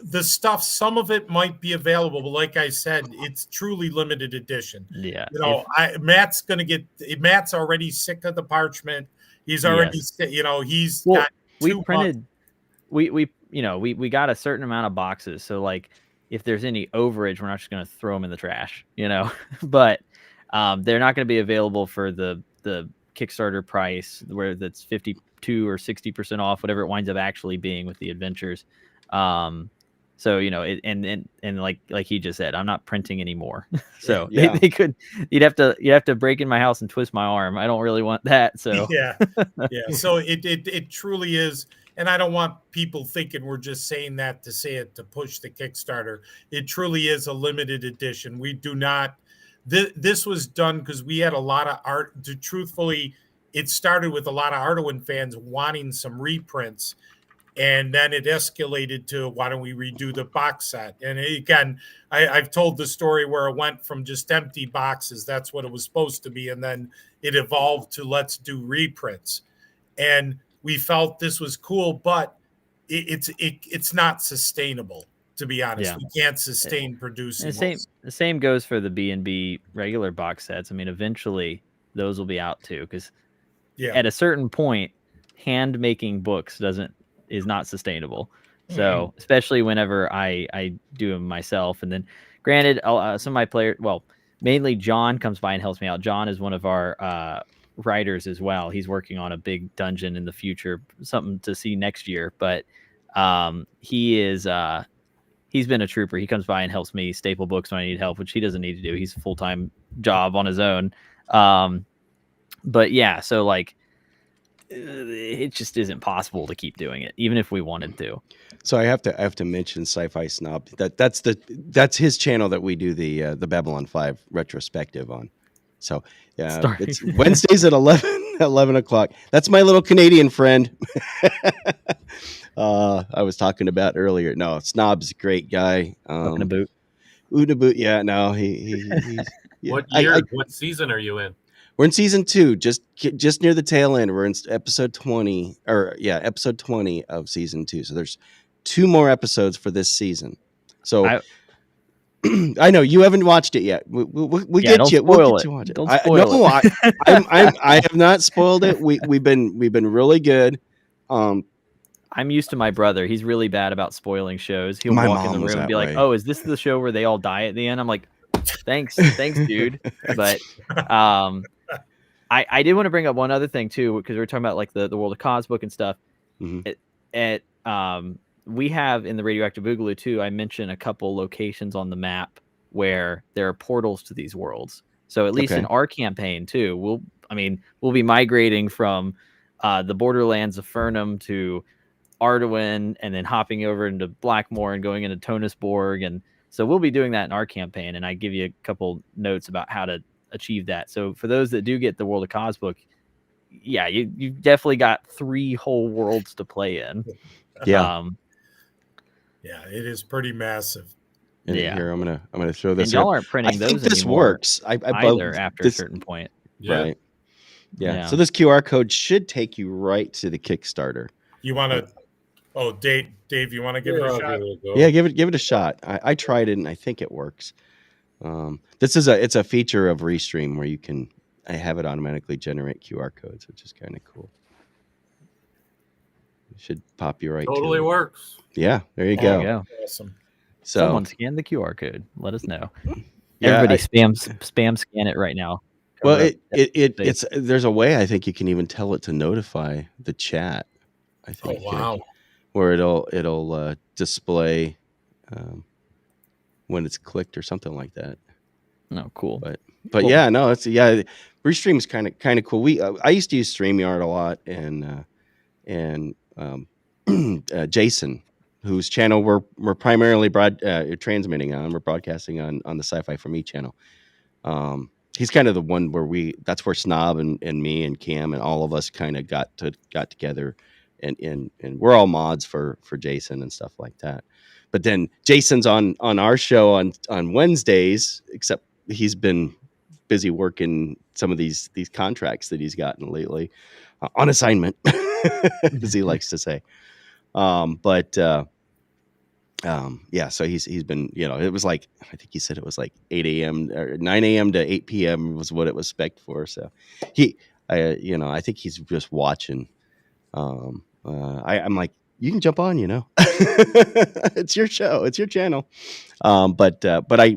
the stuff, some of it might be available, but like I said, it's truly limited edition. Yeah. You know, Matt's already sick of the parchment. He's already, he's Well, got we too much. printed, we got a certain amount of boxes. So like, if there's any overage, we're not just going to throw them in the trash, but they're not going to be available for the Kickstarter price, where that's 52 or 60% off, whatever it winds up actually being with the adventures. So and like he just said, I'm not printing anymore. So Yeah. they could, you'd have to break in my house and twist my arm. I don't really want that. So yeah. So it truly is. And I don't want people thinking we're just saying that to say it to push the Kickstarter. It truly is a limited edition. We do not. This was done because we had a lot of art. Truthfully, it started with a lot of Arduin fans wanting some reprints, and then it escalated to, why don't we redo the box set? And again, I've told the story where it went from just empty boxes. That's what it was supposed to be, and then it evolved to let's do reprints. And we felt this was cool, but it's not sustainable, to be honest. Yeah. We can't sustain producing. The same goes for the BNB regular box sets. I mean, eventually those will be out too, because at a certain point, hand making books is not sustainable. So especially whenever I do them myself, and then granted, some of my players, well, mainly John comes by and helps me out. John is one of our writers as well. He's working on a big dungeon in the future, something to see next year. But he's been a trooper. He comes by and helps me staple books when I need help, which he doesn't need to do. He's a full-time job on his own. But yeah, so like it just isn't possible to keep doing it, even if we wanted to. So I have to mention Sci-Fi Snob. That's his channel that we do the Babylon 5 retrospective on. So yeah, it's Wednesdays at 11 o'clock. That's my little Canadian friend. I was talking about earlier. No, Snob's a great guy. Unaboot. Yeah, no, he's yeah. What year? What season are you in? We're in season 2, just near the tail end. We're in episode 20, episode 20 of season 2. So there's 2 more episodes for this season. So I know you haven't watched it yet. We'll get you. We'll get you watch it. Don't spoil it. I have not spoiled it. We've been really good. I'm used to my brother. He's really bad about spoiling shows. He'll My walk in mom the was room and that be like, way. "Oh, is this the show where they all die at the end?" I'm like, "Thanks, dude." But I did want to bring up one other thing too, because we were talking about like the World of Cos book and stuff. Mm-hmm. We have in the Radioactive Boogaloo too, I mentioned a couple locations on the map where there are portals to these worlds. So at least in our campaign too, we'll be migrating from the borderlands of Fernham to Arduin, and then hopping over into Blackmore and going into Tonusborg. And so we'll be doing that in our campaign. And I give you a couple notes about how to achieve that. So for those that do get the World of Cos book, yeah, you've definitely got 3 whole worlds to play in. Yeah. Yeah, it is pretty massive. And here I'm gonna throw this. And y'all aren't printing those think this anymore works. either after a certain point. Right. Yeah. So this QR code should take you right to the Kickstarter. You want to? Oh, Dave, you want to give it a shot? Yeah, give it a shot. I tried it and I think it works. It's a feature of Restream where you can have it automatically generate QR codes, which is kind of cool. It should pop you right. Totally works. Yeah, there you go. Awesome. So someone scan the QR code. Let us know. Yeah, everybody spam scan it right now. Well, it's there's a way I think you can even tell it to notify the chat. I think. Oh wow. Where it'll display when it's clicked or something like that. No, cool. But cool. Yeah, no, Restream is kind of cool. I used to use StreamYard a lot, and Jason, whose channel we're primarily transmitting on, we're broadcasting on the Sci-Fi For Me channel. He's kind of the one where that's where Snob and me and Cam and all of us kind of got together, and we're all mods for Jason and stuff like that. But then Jason's on our show on Wednesdays, except he's been busy working some of these contracts that he's gotten lately on assignment, as he likes to say. But Yeah, so he's been, it was like, I think he said it was like 8 a.m. or 9 a.m. to 8 p.m. was what it was spec'd for. So I think he's just watching. I'm like, you can jump on, it's your show, it's your channel. But I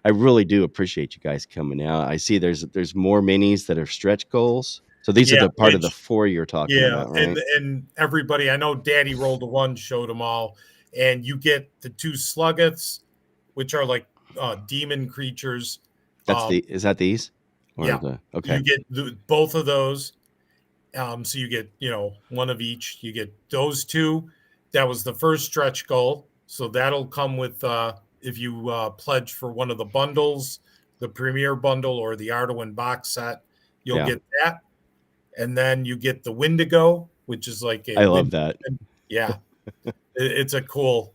really do appreciate you guys coming out. I see there's more minis that are stretch goals. So these are Yeah, the part of the 4 you're talking yeah, about, right? and everybody, I know Daddy Rolled the One showed them all, and you get the 2 Sluggets, which are like demon creatures. Is that these? Or Yeah, okay. you get both of those. So you get, one of each. You get those 2. That was the first stretch goal. So that'll come with if you pledge for one of the bundles, the Premier Bundle or the Arduin box set, you'll get that. And then you get the Wendigo, which is like I love that. Yeah, it's a cool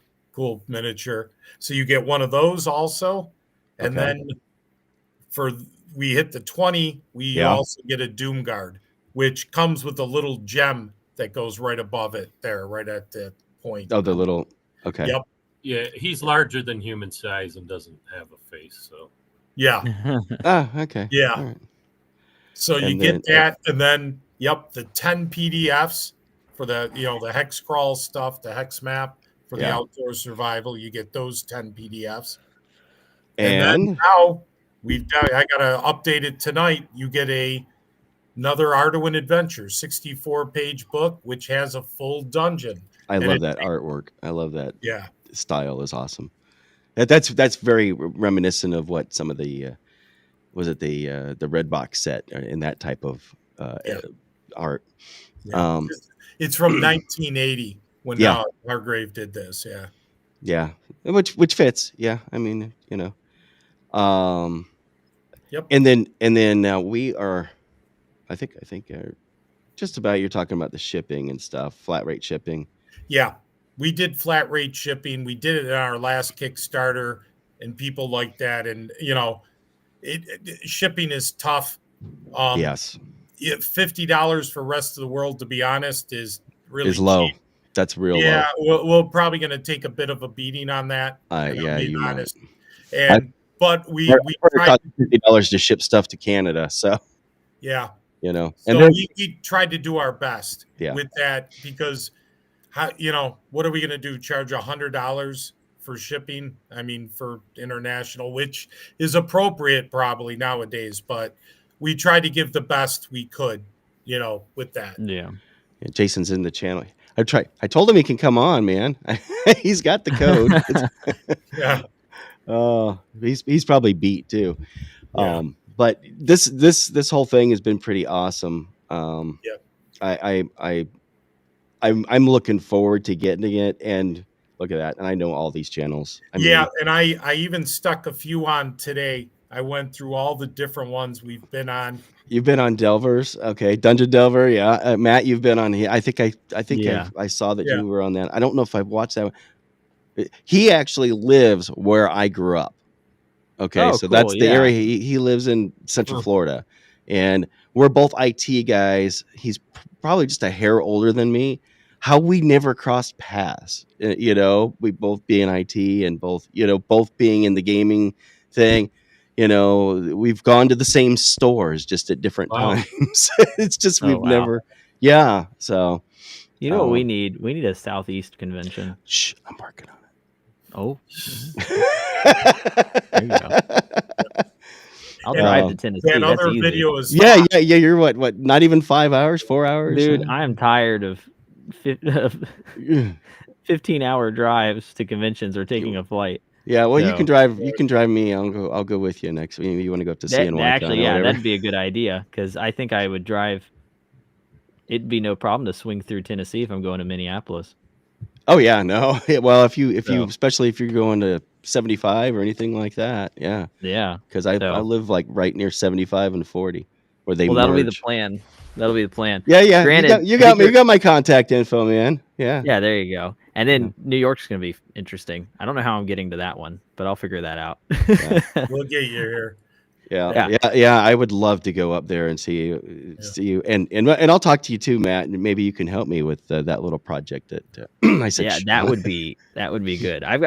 miniature. So you get one of those also, and then we hit the 20. We also get a Doom Guard, which comes with a little gem that goes right above it there, right at the point. Oh, the little. Okay. Yep. Yeah, he's larger than human size and doesn't have a face. So. Yeah. Okay. Yeah. All right. So you get that, and then the 10 PDFs for the the hex crawl stuff, the hex map for the outdoor survival. You get those 10 PDFs, and then now I gotta update it tonight. You get another Arduin Adventure 64-page book, which has a full dungeon. I love that artwork. I love that. Yeah. Style is awesome. That's very reminiscent of what some of the was it the red box set in that type of art. Yeah. It's from 1980 when Hargrave did this. Yeah, which fits. Yeah, I mean, Yep. And then now we are, I think just about, you're talking about the shipping and stuff, flat rate shipping. Yeah, we did flat rate shipping. We did it in our last Kickstarter, and people like that. And shipping is tough. Yes, $50 for rest of the world, to be honest, is really low. cheap. That's real low. Yeah, we're probably going to take a bit of a beating on that. Yeah, you honest. Might. But we tried $50 to ship stuff to Canada. So yeah, and so then we tried to do our best with that, because what are we going to do? Charge $100 for shipping? I mean, for international, which is appropriate probably nowadays, but we tried to give the best we could, with that. Yeah. Jason's in the channel. I told him he can come on, man. He's got the code. Yeah. He's probably beat too. Yeah. But this whole thing has been pretty awesome. I'm looking forward to getting it, and look at that. And I know all these channels. And I even stuck a few on today. I went through all the different ones we've been on. You've been on Delvers, okay? Dungeon Delver, yeah. Matt, you've been on here. I think I saw that you were on that. I don't know if I've watched that one. He actually lives where I grew up. Okay, so cool. That's the area he lives in, Central Florida, and we're both IT guys. He's probably just a hair older than me. How we never crossed paths, we both being IT and both being in the gaming thing. We've gone to the same stores just at different times. It's just we've never. Yeah, so what we need? We need a Southeast convention. Shh, I'm working on it. Oh. There you go. I'll drive to Tennessee. That other video is yeah. You're what? Not even 5 hours, 4 hours, dude. I'm tired of 15-hour drives to conventions or taking a flight. Yeah, well, you can drive. You can drive me. I'll go with you next week. You want to go up to CNY? Actually, that'd be a good idea, because I think I would drive. It'd be no problem to swing through Tennessee if I'm going to Minneapolis. Oh yeah, no. Well, if you especially if you're going to 75 or anything like that, yeah. Because I live like right near 75 and 40, where they. Well, that'll be the plan. Yeah. Granted, you got my contact info, man. Yeah. Yeah, there you go. And then New York's going to be interesting. I don't know how I'm getting to that one, but I'll figure that out. We'll get you here. Yeah. I would love to go up there and see you, and I'll talk to you too, Matt. And maybe you can help me with that little project that I said. Yeah, that would be good. I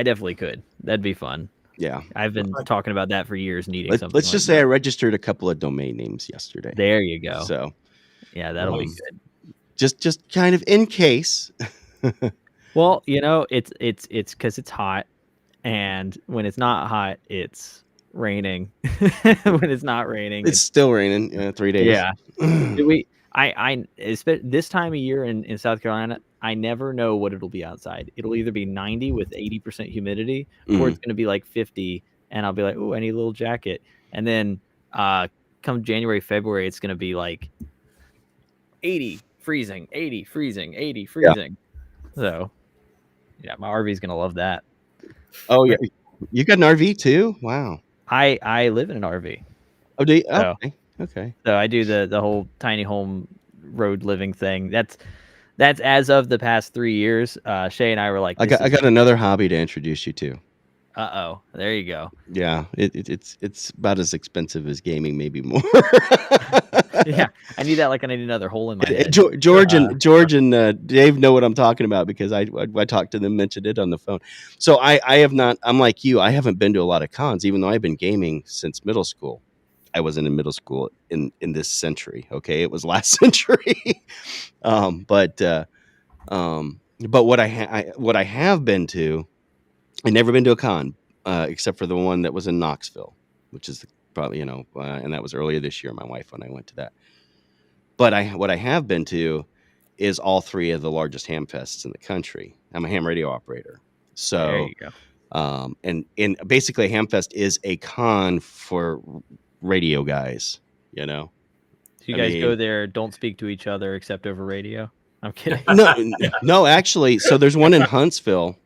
definitely could. That'd be fun. Yeah, I've been talking about that for years, needing something. Let's just say I registered a couple of domain names yesterday. There you go. So yeah, that'll be good. Just kind of in case. Well, it's because it's hot, and when it's not hot, it's raining. When it's not raining, it's still raining. 3 days. Yeah. This time of year in South Carolina, I never know what it'll be outside. It'll either be 90 with 80% humidity, or it's going to be like 50, and I'll be like, "Oh, I need a little jacket." And then come January, February, it's going to be like 80, freezing, 80, freezing, 80, freezing. Yeah. So, yeah, my RV is going to love that. Oh yeah, you got an RV too? Wow. I live in an RV. Oh, do you? Okay. So I do the whole tiny home road living thing. That's as of the past 3 years. Shay and I were like, I got another hobby to introduce you to. There you go. Yeah, it's about as expensive as gaming, maybe more. Yeah, I need that. Like I need another hole in my head. George and Dave know what I'm talking about because I talked to them, mentioned it on the phone. So I have not. I'm like you. I haven't been to a lot of cons, even though I've been gaming since middle school. I wasn't in middle school in this century. Okay, it was last century. But what I have been to, I've never been to a con except for the one that was in Knoxville, which is probably and that was earlier this year. My wife and I went to that. But what I have been to is all three of the largest ham fests in the country. I'm a ham radio operator, so there you go. And basically, a ham fest is a con for radio guys. So you guys go there, don't speak to each other except over radio. I'm kidding. No, actually. So there's one in Huntsville,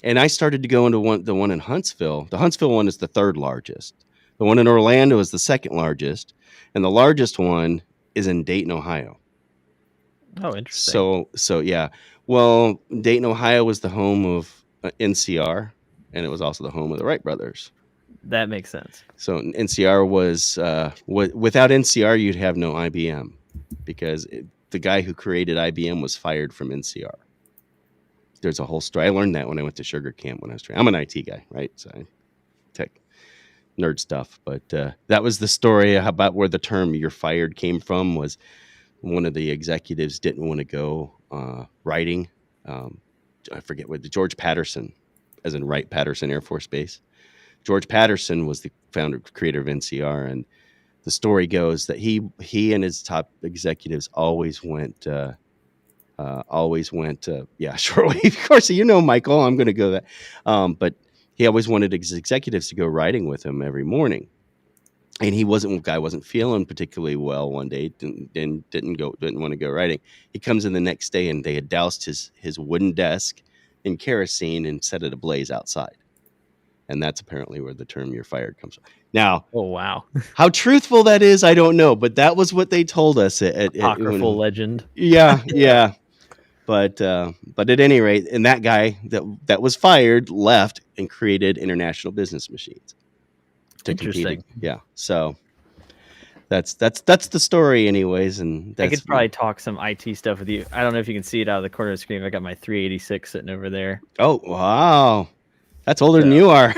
and I started to go into the one in Huntsville. The Huntsville one is the third largest. The one in Orlando is the second largest, and the largest one is in Dayton, Ohio. Oh, interesting. So yeah. Well, Dayton, Ohio was the home of NCR, and it was also the home of the Wright brothers. That makes sense. So NCR was without NCR, you'd have no IBM, because the guy who created IBM was fired from NCR. There's a whole story. I learned that when I went to Sugar Camp when I was training. I'm an IT guy, right? So tech nerd stuff. But that was the story about where the term "you're fired" came from. Was one of the executives didn't want to go writing. I forget what George Patterson, as in Wright-Patterson Air Force Base. George Patterson was the creator of NCR, and the story goes that he and his top executives always went shortwave. Of course, Michael, I'm going to go that. But he always wanted his executives to go riding with him every morning, and guy wasn't feeling particularly well one day, didn't want to go riding. He comes in the next day, and they had doused his wooden desk in kerosene and set it ablaze outside. And that's apparently where the term "you're fired" comes from. Now, oh wow, how truthful that is, I don't know, but that was what they told us. Apocryphal legend. Yeah. But at any rate, and that guy that was fired left and created International Business Machines. Interesting. Yeah. So that's the story, anyways. And I could probably talk some IT stuff with you. I don't know if you can see it out of the corner of the screen. I got my 386 sitting over there. Oh wow. That's older than you are.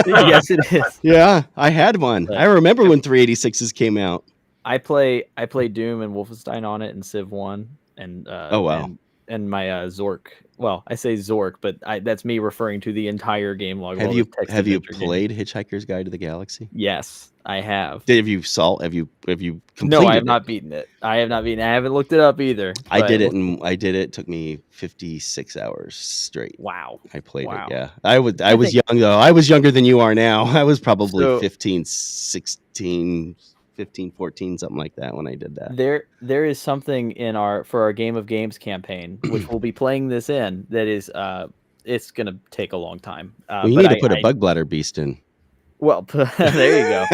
Yes, it is. Yeah, I had one. I remember when 386s came out. I play Doom and Wolfenstein on it and Civ 1. And oh wow. And my Zork. Well, I say Zork, but that's me referring to the entire game log. Have you played Hitchhiker's Guide to the Galaxy? Yes, I have. Have you completed No, I have not beaten it. I haven't looked it up either. I did it, and it took me 56 hours straight. Wow. I played it. Yeah, I was young though. I was younger than you are now. I was probably 15, 16. 15, 14, something like that when I did that. There is something for our Game of Games campaign, which we'll be playing this in, that is it's gonna take a long time. You need to put a bug bladder beast in. Well, there you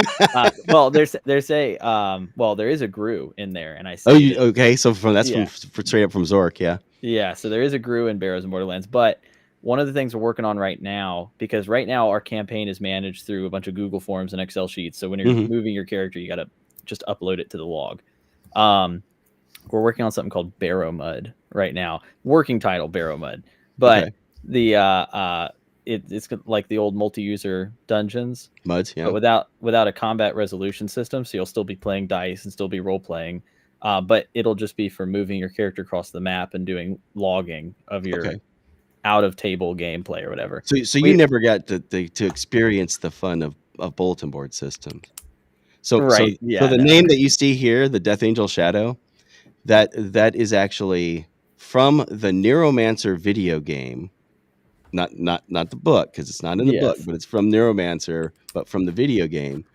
go. There is a Gru in there, and I see. Okay? So from straight up from Zork, yeah. Yeah, so there is a Gru in Barrows and Borderlands, but one of the things we're working on right now, because right now our campaign is managed through a bunch of Google Forms and Excel sheets. So when you're moving your character, you got to just upload it to the log. We're working on something called Barrow Mud right now. Working title Barrow Mud, but the it's like the old multi-user dungeons, Muds, yeah. but without a combat resolution system. So you'll still be playing dice and still be role playing, but it'll just be for moving your character across the map and doing logging of your out of table gameplay or whatever. So you never got to experience the fun of bulletin board systems. So the name that you see here, the Death Angel Shadow, that is actually from the Neuromancer video game, not the book, because it's not in the book, but it's from Neuromancer, but from the video game.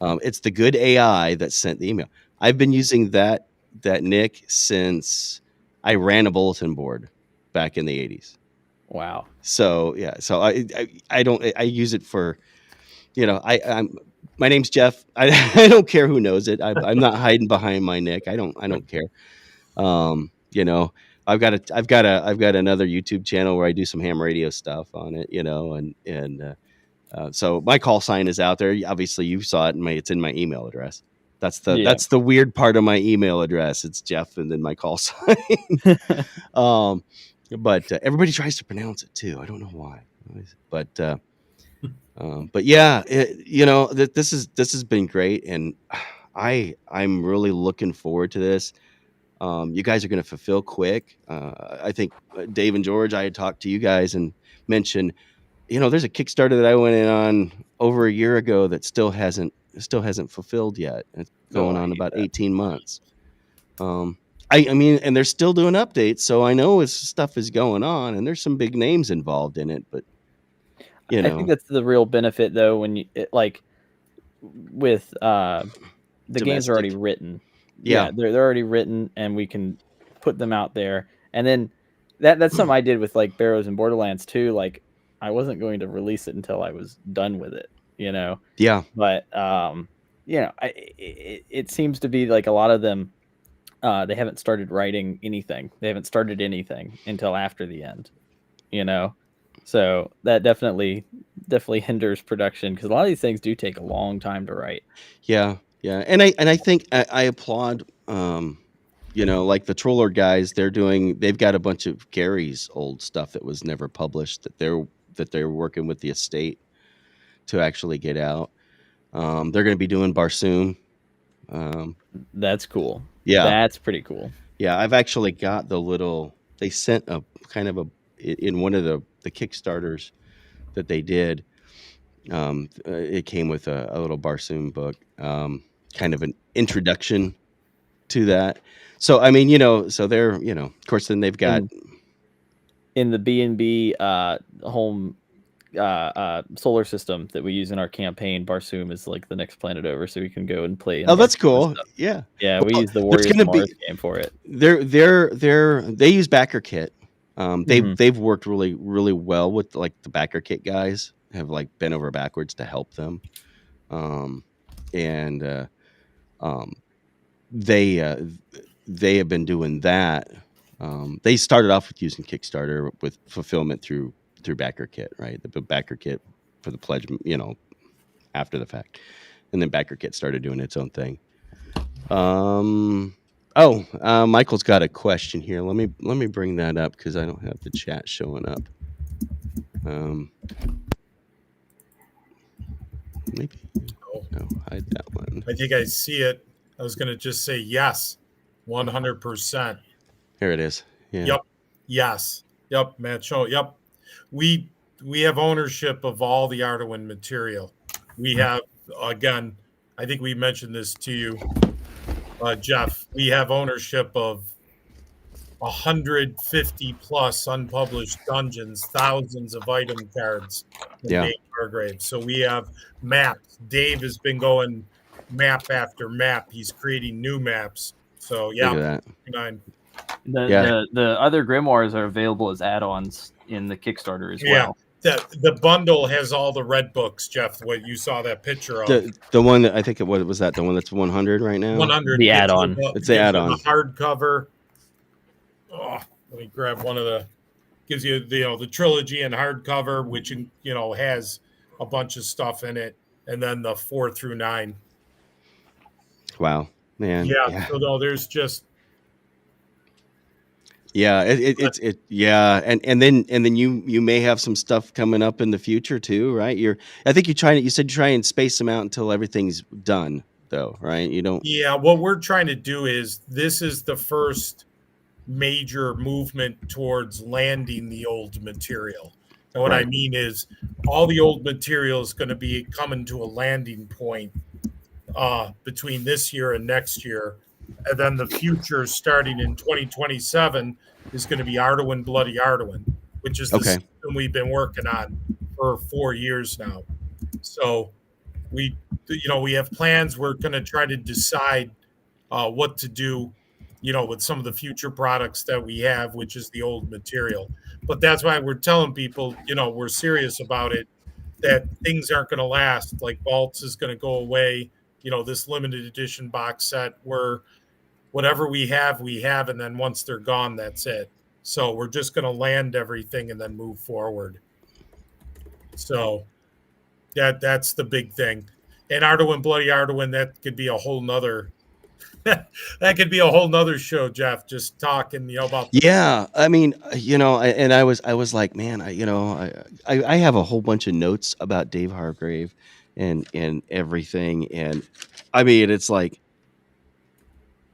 It's the good AI that sent the email. I've been using that nick since I ran a bulletin board back in the 80s. Wow. So yeah, so I use it for, my name's Jeff. I don't care who knows it. I'm not hiding behind my nick. I don't care. I've got another YouTube channel where I do some ham radio stuff on it, and so my call sign is out there. Obviously you saw it it's in my email address. That's the weird part of my email address. It's Jeff and then my call sign. But everybody tries to pronounce it too. I don't know why, but yeah, this has been great, and I'm really looking forward to this. You guys are going to fulfill quick. I think Dave and George, I had talked to you guys and mentioned, there's a Kickstarter that I went in on over a year ago that still hasn't fulfilled yet. It's going on about 18 months. I mean, and they're still doing updates, so I know stuff is going on, and there's some big names involved in it. But I think that's the real benefit, though, when you with the games are already written. Yeah, they're already written, and we can put them out there. And then that's something I did with like Barrows and Borderlands too. Like I wasn't going to release it until I was done with it. Yeah. But it seems to be like a lot of them. They haven't started writing anything. They haven't started anything until after the end, So that definitely hinders production, because a lot of these things do take a long time to write. Yeah, and I think I applaud, like the Troller guys. They've got a bunch of Gary's old stuff that was never published that they're working with the estate to actually get out. They're going to be doing Barsoom. That's cool. Yeah, that's pretty cool. Yeah, I've actually got they sent a kind of in one of the Kickstarters that they did. It came with a little Barsoom book, kind of an introduction to that. So, I mean, so they're, of course, then they've got in the BNB home solar system that we use in our campaign. Barsoom is like the next planet over, so we can go and play. Oh, that's cool. Yeah. We use the Warriors of Mars game for it. They use backer kit. They've worked really, really well with like the backer kit guys have like bent over backwards to help them. They have been doing that. They started off with using Kickstarter with fulfillment through backer kit, right? The backer kit for the pledge, after the fact, and then backer kit started doing its own thing. Michael's got a question here. Let me bring that up because I don't have the chat showing up. Maybe no, hide that one. I think I see it. I was going to just say yes, 100%. Here it is. Yeah. Yep. Yes. Yep. Matt, show. Yep. We have ownership of all the Arduin material. We have, again, I think we mentioned this to you, Jeff. We have ownership of 150 plus unpublished dungeons, thousands of item cards. Yeah. Dave so we have maps. Dave has been going map after map. He's creating new maps. So yeah, the other grimoires are available as add-ons in the Kickstarter as well. The bundle has all the red books, Jeff. What you saw that picture of the one that I think what was that the one that's 100 right now? 100. The add-on. It's the add-on. The hardcover. Oh, let me grab one of the. gives you the trilogy and hardcover, which has a bunch of stuff in it, and then the 4 through 9. Wow, man. Yeah. Yeah. So no, there's just Yeah, yeah, and then you may have some stuff coming up in the future too, right? I think you said you try and space them out until everything's done though, right? You don't. Yeah, what we're trying to do is this is the first major movement towards landing the old material. And what I Right. mean is all the old material is going to be coming to a landing point between this year and next year. And then the future starting in 2027 is going to be Arduin Bloody Arduin, which is the Okay. system we've been working on for 4 years now. So we have plans. We're going to try to decide what to do, with some of the future products that we have, which is the old material. But that's why we're telling people, we're serious about it, that things aren't going to last. Like Vaults is going to go away. This limited edition box set, where whatever we have, and then once they're gone, that's it. So we're just going to land everything and then move forward. So that's the big thing. And Arduin Bloody Arduin, that could be a whole nother that could be a whole nother show, Jeff, just talking about Yeah, I mean, I was like, man, I have a whole bunch of notes about Dave Hargrave and everything, and I mean, it's like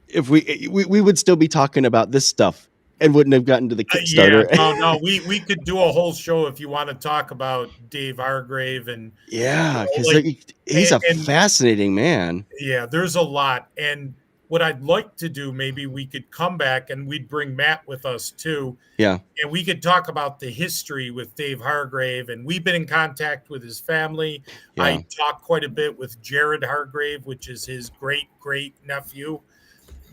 if we would still be talking about this stuff and wouldn't have gotten to the yeah, Kickstarter. no, we could do a whole show if you want to talk about Dave Hargrave and Yeah, because like he's a and fascinating man. yeah, there's a lot. And what I'd like to do, maybe we could come back and we'd bring Matt with us too. Yeah, And we could talk about the history with Dave Hargrave. And we've been in contact with his family. yeah, I talked quite a bit with Jared Hargrave, which is his great nephew.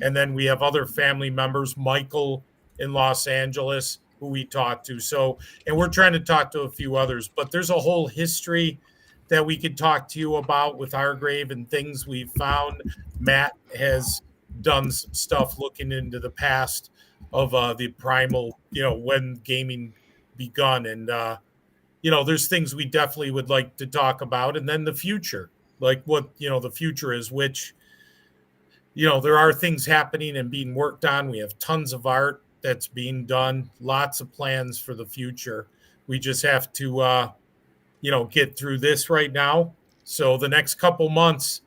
And then we have other family members, Michael in Los Angeles, who we talked to. So, and we're trying to talk to a few others, but there's a whole history that we could talk to you about with Hargrave and things we've found. Matt has done some stuff looking into the past of the primal, when gaming begun. And, there's things we definitely would like to talk about. And then the future, like what, the future is, which, there are things happening and being worked on. We have tons of art that's being done, lots of plans for the future. We just have to, get through this right now. So the next couple months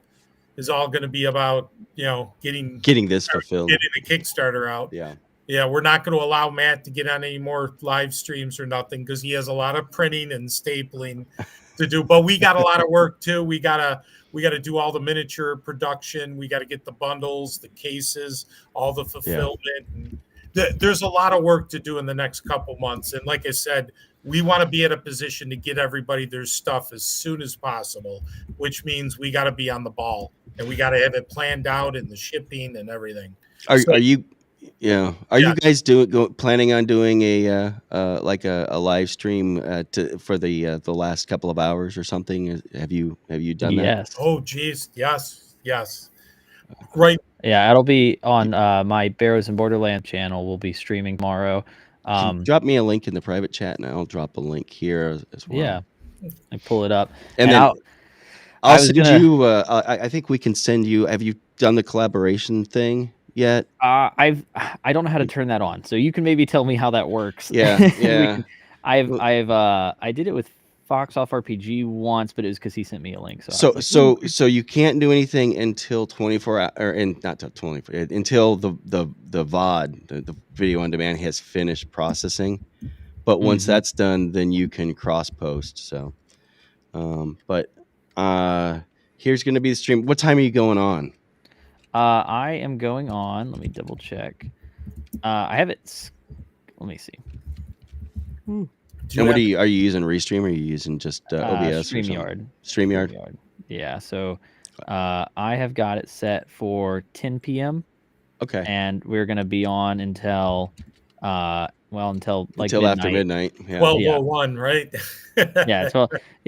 is all going to be about, getting this fulfilled. Getting the Kickstarter out. Yeah. Yeah, we're not going to allow Matt to get on any more live streams or nothing because he has a lot of printing and stapling to do. But we got a lot of work too. We gotta do all the miniature production. We got to get the bundles, the cases, all the fulfillment. Yeah. And there's a lot of work to do in the next couple months. And like I said, we want to be at a position to get everybody their stuff as soon as possible, which means we got to be on the ball and we got to have it planned out and the shipping and everything. Are you? Yeah. Are you guys planning on doing a like a live stream for the last couple of hours or something? Have you done that? Yes. Oh, geez. Yes. Right. Yeah, it'll be on my Barrows and Borderlands channel. We'll be streaming tomorrow. Drop me a link in the private chat, and I'll drop a link here as well. Yeah, I pull it up, and then I'll send you. I think we can send you. Have you done the collaboration thing yet? I don't know how to turn that on, so you can maybe tell me how that works. Yeah. I did it with Fox Off RPG once, but it was because he sent me a link. So you can't do anything until 24 hours, or not till 24, until the VOD, the video on demand, has finished processing. But once that's done, then you can cross post. So, but here's going to be the stream. What time are you going on? I am going on. Let me double check. I have it. Let me see. And what are you using? Restream, or are you using just OBS? StreamYard. StreamYard. Yeah. So I have got it set for 10 p.m. Okay. And we're going to be on until until like until after midnight. midnight. Yeah. 12:01, right? Yeah,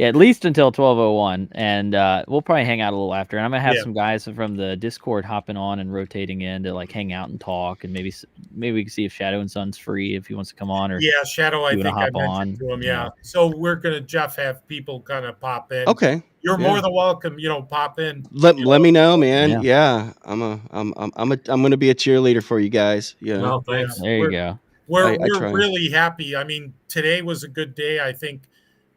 at least until 12:01, and we'll probably hang out a little after. And I'm gonna have Yeah. some guys from the Discord hopping on and rotating in to like hang out and talk, and maybe we can see if Shadow and Son's free if he wants to come on, or Yeah, Shadow, I you wanna think I hop on, mentioned to him. you Yeah. know. So we're gonna, Jeff, have people kind of pop in. Okay. You're Yeah. more than welcome. Pop in. Let me know, man. Yeah. Yeah, I'm gonna be a cheerleader for you guys. Yeah. No, thanks. There you go. We're I try. really happy. I mean, today was a good day. I think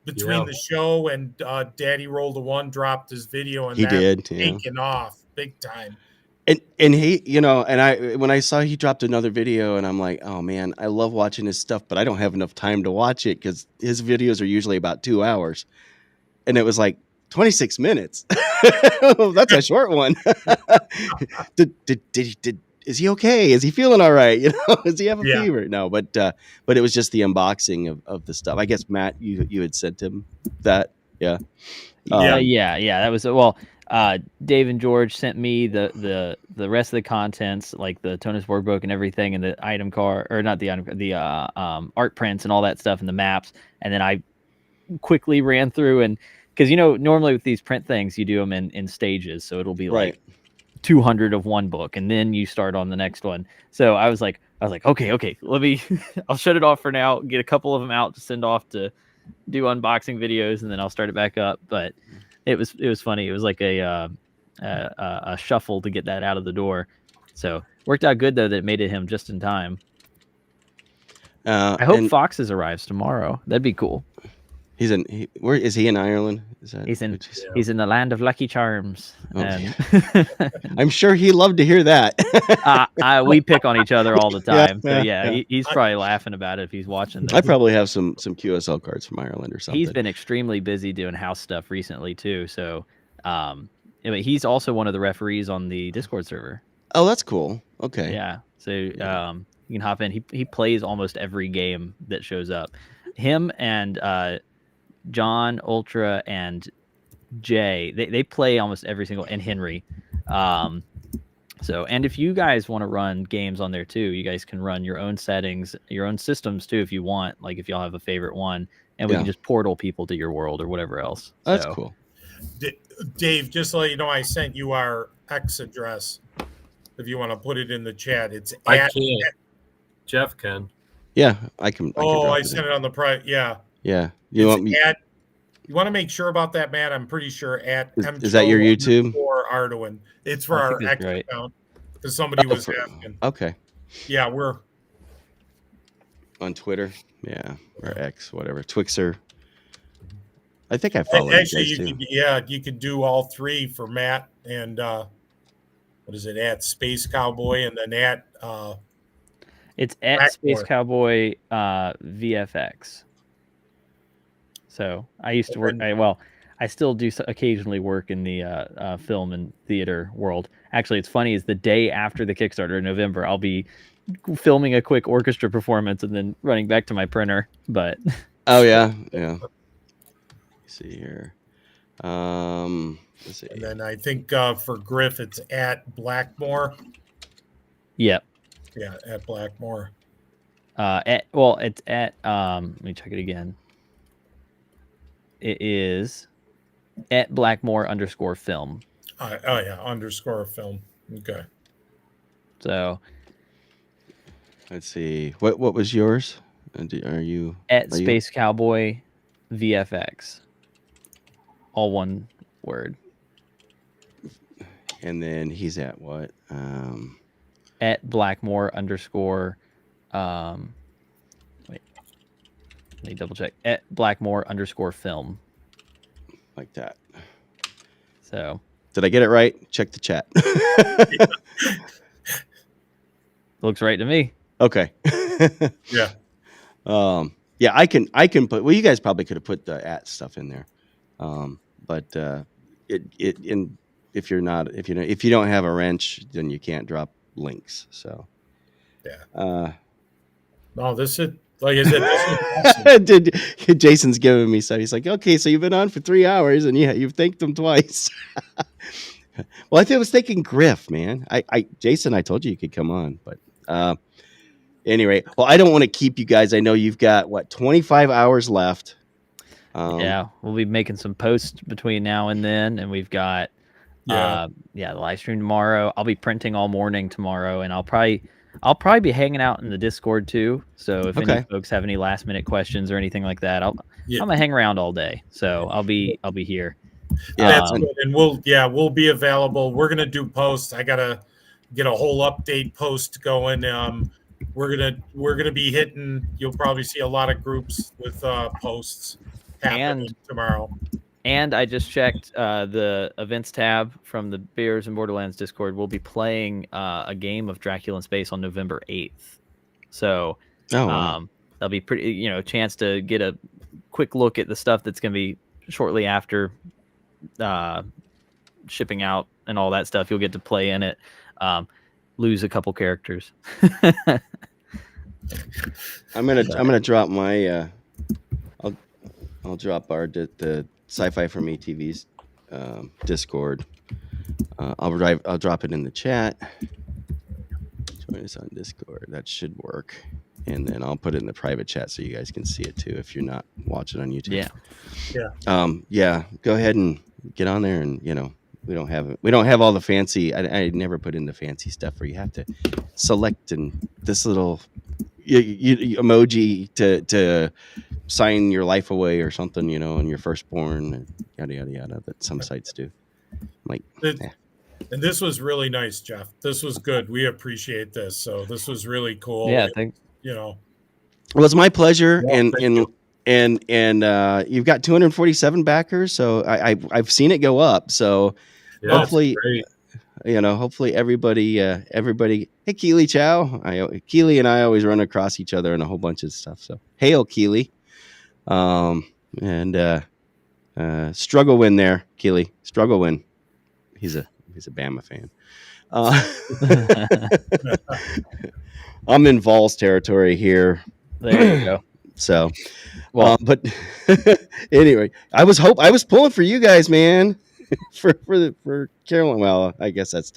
between the show and Daddy Rolled a One dropped his video, and He did, taken off big time. And he, and when I saw he dropped another video, and I'm like, oh man, I love watching his stuff, but I don't have enough time to watch it because his videos are usually about 2 hours, and it was like 26 minutes. That's a short one. Is he okay? Is he feeling all right? Does he have a fever? No, but it was just the unboxing of the stuff. I guess Matt, you had sent him that. Yeah. Yeah. That was Dave and George sent me the rest of the contents, like the Tonus workbook and everything, and the item card, or not the item, the art prints and all that stuff, and the maps. And then I quickly ran through, and because normally with these print things you do them in stages, so it'll be like 200 of one book, and then you start on the next one. So I was like, okay, let me. I'll shut it off for now. Get a couple of them out to send off to do unboxing videos, and then I'll start it back up. But it was funny. It was like a shuffle to get that out of the door. So worked out good though that it made it him just in time. I hope Foxes arrives tomorrow. That'd be cool. Where is he in Ireland? He's in the land of Lucky Charms. Okay. I'm sure he'd love to hear that. We pick on each other all the time. He's probably laughing about it if he's watching this. I probably have some QSL cards from Ireland or something. He's been extremely busy doing house stuff recently too. So he's also one of the referees on the Discord server. Oh, that's cool. Okay. Yeah. So you can hop in. He plays almost every game that shows up. Him and John, Ultra, and Jay, they play almost every single, and Henry. And if you guys want to run games on there too, you guys can run your own settings, your own systems too, if you want. Like if y'all have a favorite one, and we can just portal people to your world or whatever else. That's cool. Dave, just to let you know, I sent you our X address. If you want to put it in the chat, it's I can't. Jeff can. Yeah, I can. I sent it on the price. Yeah. Yeah. You want to make sure about that, Matt? I'm pretty sure at is that your YouTube or Arduin? It's for our X account because somebody was asking. Okay. Yeah, we're on Twitter. Yeah, or X, whatever. Twixer. I think I follow you could do all three for Matt and what is it at Space Cowboy, and then at it's at Blackmore. Space Cowboy VFX. So I used to work. I still do occasionally work in the film and theater world. Actually, it's funny. Is the day after the Kickstarter in November, I'll be filming a quick orchestra performance and then running back to my printer. But oh yeah. Let's see here. Let's see. And then I think for Griff, it's at Blackmore. Yep. Yeah, at Blackmore. It's at. Let me check it again. It is at Blackmore_film. _film. Okay. So let's see. What was yours? Are you at Space Cowboy VFX? All one word. And then he's at what? Let At me double check. At Blackmore_film. Like that. So did I get it right? Check the chat. Looks right to me. Okay. Yeah. Yeah, I can put. Well, you guys probably could have put the at stuff in there, but if you don't have a wrench, then you can't drop links. So yeah. No, this is like I said. This is awesome. Jason's giving me stuff. He's like, okay, so you've been on for 3 hours and you've thanked them twice. Well, I was thinking Griff, man. Jason, I told you could come on, but Anyway, well, I don't want to keep you guys. I know you've got 25 hours left. Yeah, we'll be making some posts between now and then, and we've got the live stream tomorrow. I'll be printing all morning tomorrow, and I'll probably be hanging out in the Discord too. So if any folks have any last minute questions or anything like that, I'm gonna hang around all day. So I'll be here. That's good. And we'll be available. We're gonna do posts. I gotta get a whole update post going. We're gonna be hitting. You'll probably see a lot of groups with posts happening tomorrow. And I just checked the events tab from the Bears and Borderlands Discord. We'll be playing a game of Dracula in Space on November 8th. So that'll be pretty, a chance to get a quick look at the stuff that's going to be shortly after shipping out and all that stuff. You'll get to play in it, lose a couple characters. I'm gonna drop my I'll drop our the Sci-Fi from ATV's Discord. I'll drop it in the chat. Join us on Discord. That should work. And then I'll put it in the private chat so you guys can see it too if you're not watching on YouTube. Yeah. Go ahead and get on there, and we don't have all the fancy. I never put in the fancy stuff where you have to select and this little emoji to sign your life away or something, and your firstborn, and yada yada yada, that some sites do. And this was really nice, Jeff. This was good. We appreciate this. So this was really cool. Yeah, thanks. Well, it's my pleasure, and you've got 247 backers, so I've seen it go up. So hopefully, hopefully everybody. Hey, Keely Chow. Keely and I always run across each other and a whole bunch of stuff. So hail, Keely. Struggle win there, Keely. Struggle win. He's a Bama fan. I'm in Vols territory here. There you go. So, but anyway, I was pulling for you guys, man. for Carolina. Well, I guess that's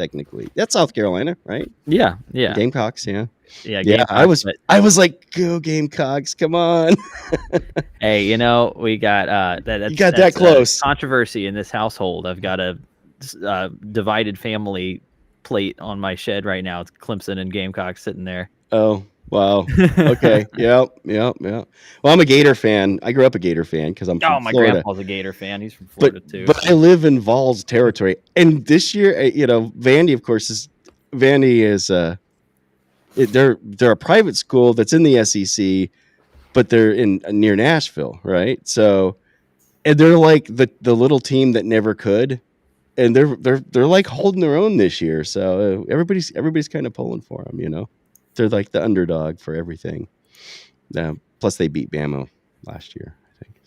South Carolina, right? Yeah. Gamecocks, yeah. Gamecocks, I was like, go Gamecocks, come on. Hey, we got you got that close. Controversy in this household. I've got a divided family plate on my shed right now. It's Clemson and Gamecocks sitting there. Oh, wow. Okay. Yep. Well, I'm a Gator fan. I grew up a Gator fan because I'm from my Florida. grandpa's a Gator fan. He's from Florida too. But I live in Vols territory, and this year, Vandy, of course, is they're a private school that's in the SEC, but they're near Nashville, right? So, and they're like the little team that never could, and they're like holding their own this year. So everybody's kind of pulling for them, They're like the underdog for everything. Plus, they beat Bama last year, I think.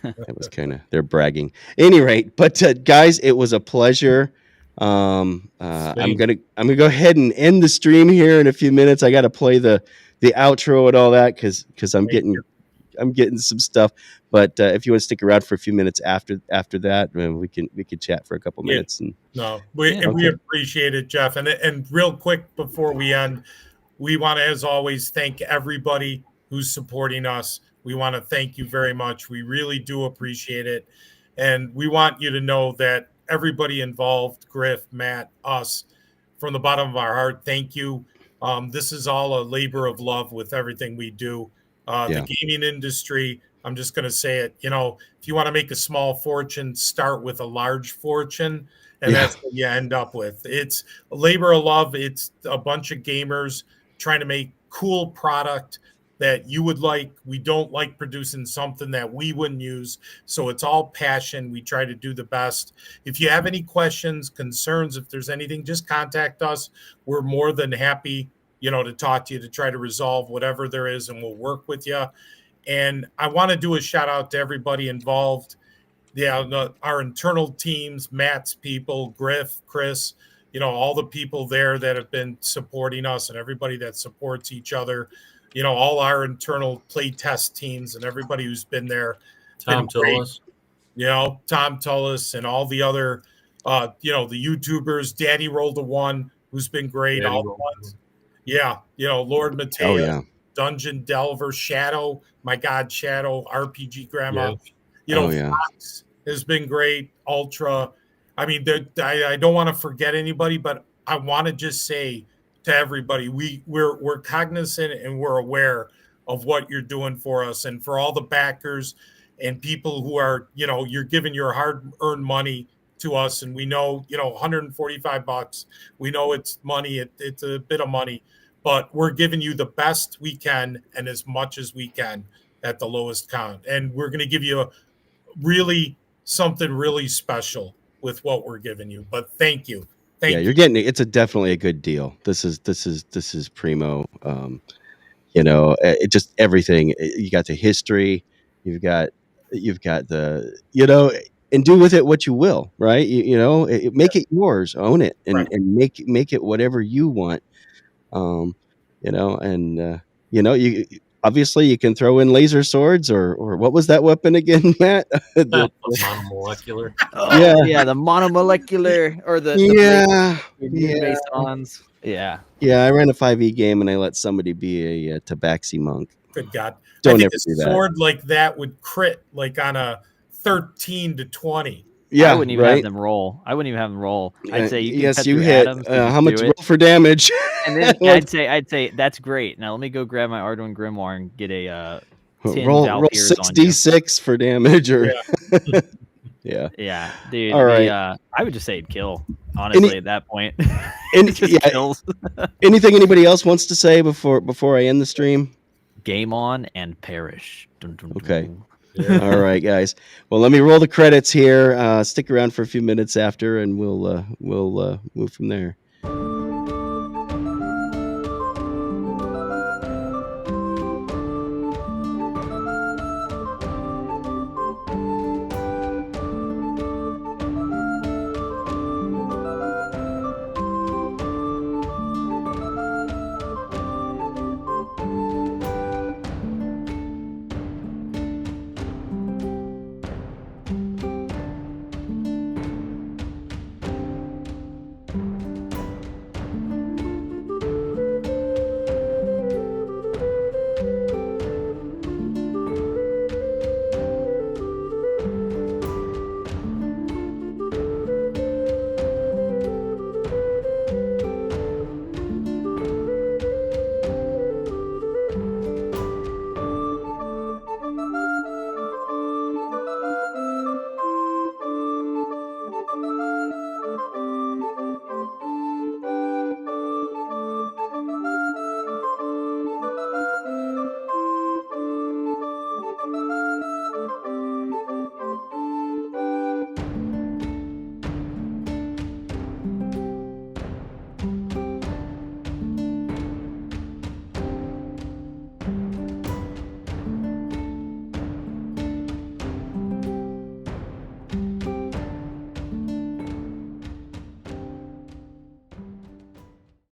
That was they're bragging. Any rate, but guys, it was a pleasure. I'm gonna go ahead and end the stream here in a few minutes. I got to play the outro and all that because I'm getting some stuff. But if you want to stick around for a few minutes after that, we can chat for a couple minutes. We appreciate it, Jeff. And real quick before we end, we want to, as always, thank everybody who's supporting us. We want to thank you very much. We really do appreciate it. And we want you to know that everybody involved, Griff, Matt, us, from the bottom of our heart, thank you. This is all a labor of love with everything we do. The gaming industry, I'm just going to say it, if you want to make a small fortune, start with a large fortune, and that's what you end up with. It's a labor of love. It's a bunch of gamers trying to make cool product that you would like. We don't like producing something that we wouldn't use. So it's all passion. We try to do the best. If you have any questions, concerns, if there's anything, just contact us. We're more than happy, to talk to you, to try to resolve whatever there is, and we'll work with you. And I want to do a shout out to everybody involved. Our internal teams, Matt's people, Griff, Chris, all the people there that have been supporting us, and everybody that supports each other, all our internal play test teams and everybody who's been there. Tom Tullis. Tom Tullis and all the other, the YouTubers, Daddy Rolled a One, who's been great. All the ones. Yeah, Lord Oh Mateus, yeah. Dungeon Delver, Shadow, my God, Shadow, RPG Grandma. Yeah. Oh yeah. Fox has been great. Ultra. I mean, I don't want to forget anybody, but I want to just say to everybody, we're cognizant and we're aware of what you're doing for us, and for all the backers and people who are, you're giving your hard-earned money to us, and we know, $145. We know it's money. It's a bit of money, but we're giving you the best we can and as much as we can at the lowest count. And we're going to give you something really special with what we're giving you. But thank you. Yeah, Thank you're you. getting it's definitely a good deal. This is primo. It just everything. You got the history, you've got the and do with it what you will, right? Make it yours, own it, and Right. and make it whatever you want. Um, and you obviously you can throw in laser swords or what was that weapon again, Matt? The monomolecular. Yeah. Oh yeah, the monomolecular or the Yeah, new yeah, Masons. Yeah. yeah. I ran a 5e game and I let somebody be a tabaxi monk. Good God. I Don't think ever a do that. sword like that would crit like on a 13 to 20. Yeah, I wouldn't even have right. them roll. I'd say you can Yes, cut you through hit. atoms and just How much do roll it. for damage? And then Like, I'd say that's great. Now let me go grab my Arduin Grimoire and get a 10 roll Valkyrs on you. 6d6 for damage, or Yeah. yeah. Yeah, dude. All right. I would just say it'd kill. Honestly, at that point, it just kills. Anything anybody else wants to say before I end the stream? Game on and perish. Dun, dun, Okay. dun. Yeah. All right, guys. Well, let me roll the credits here. Stick around for a few minutes after, and we'll move from there.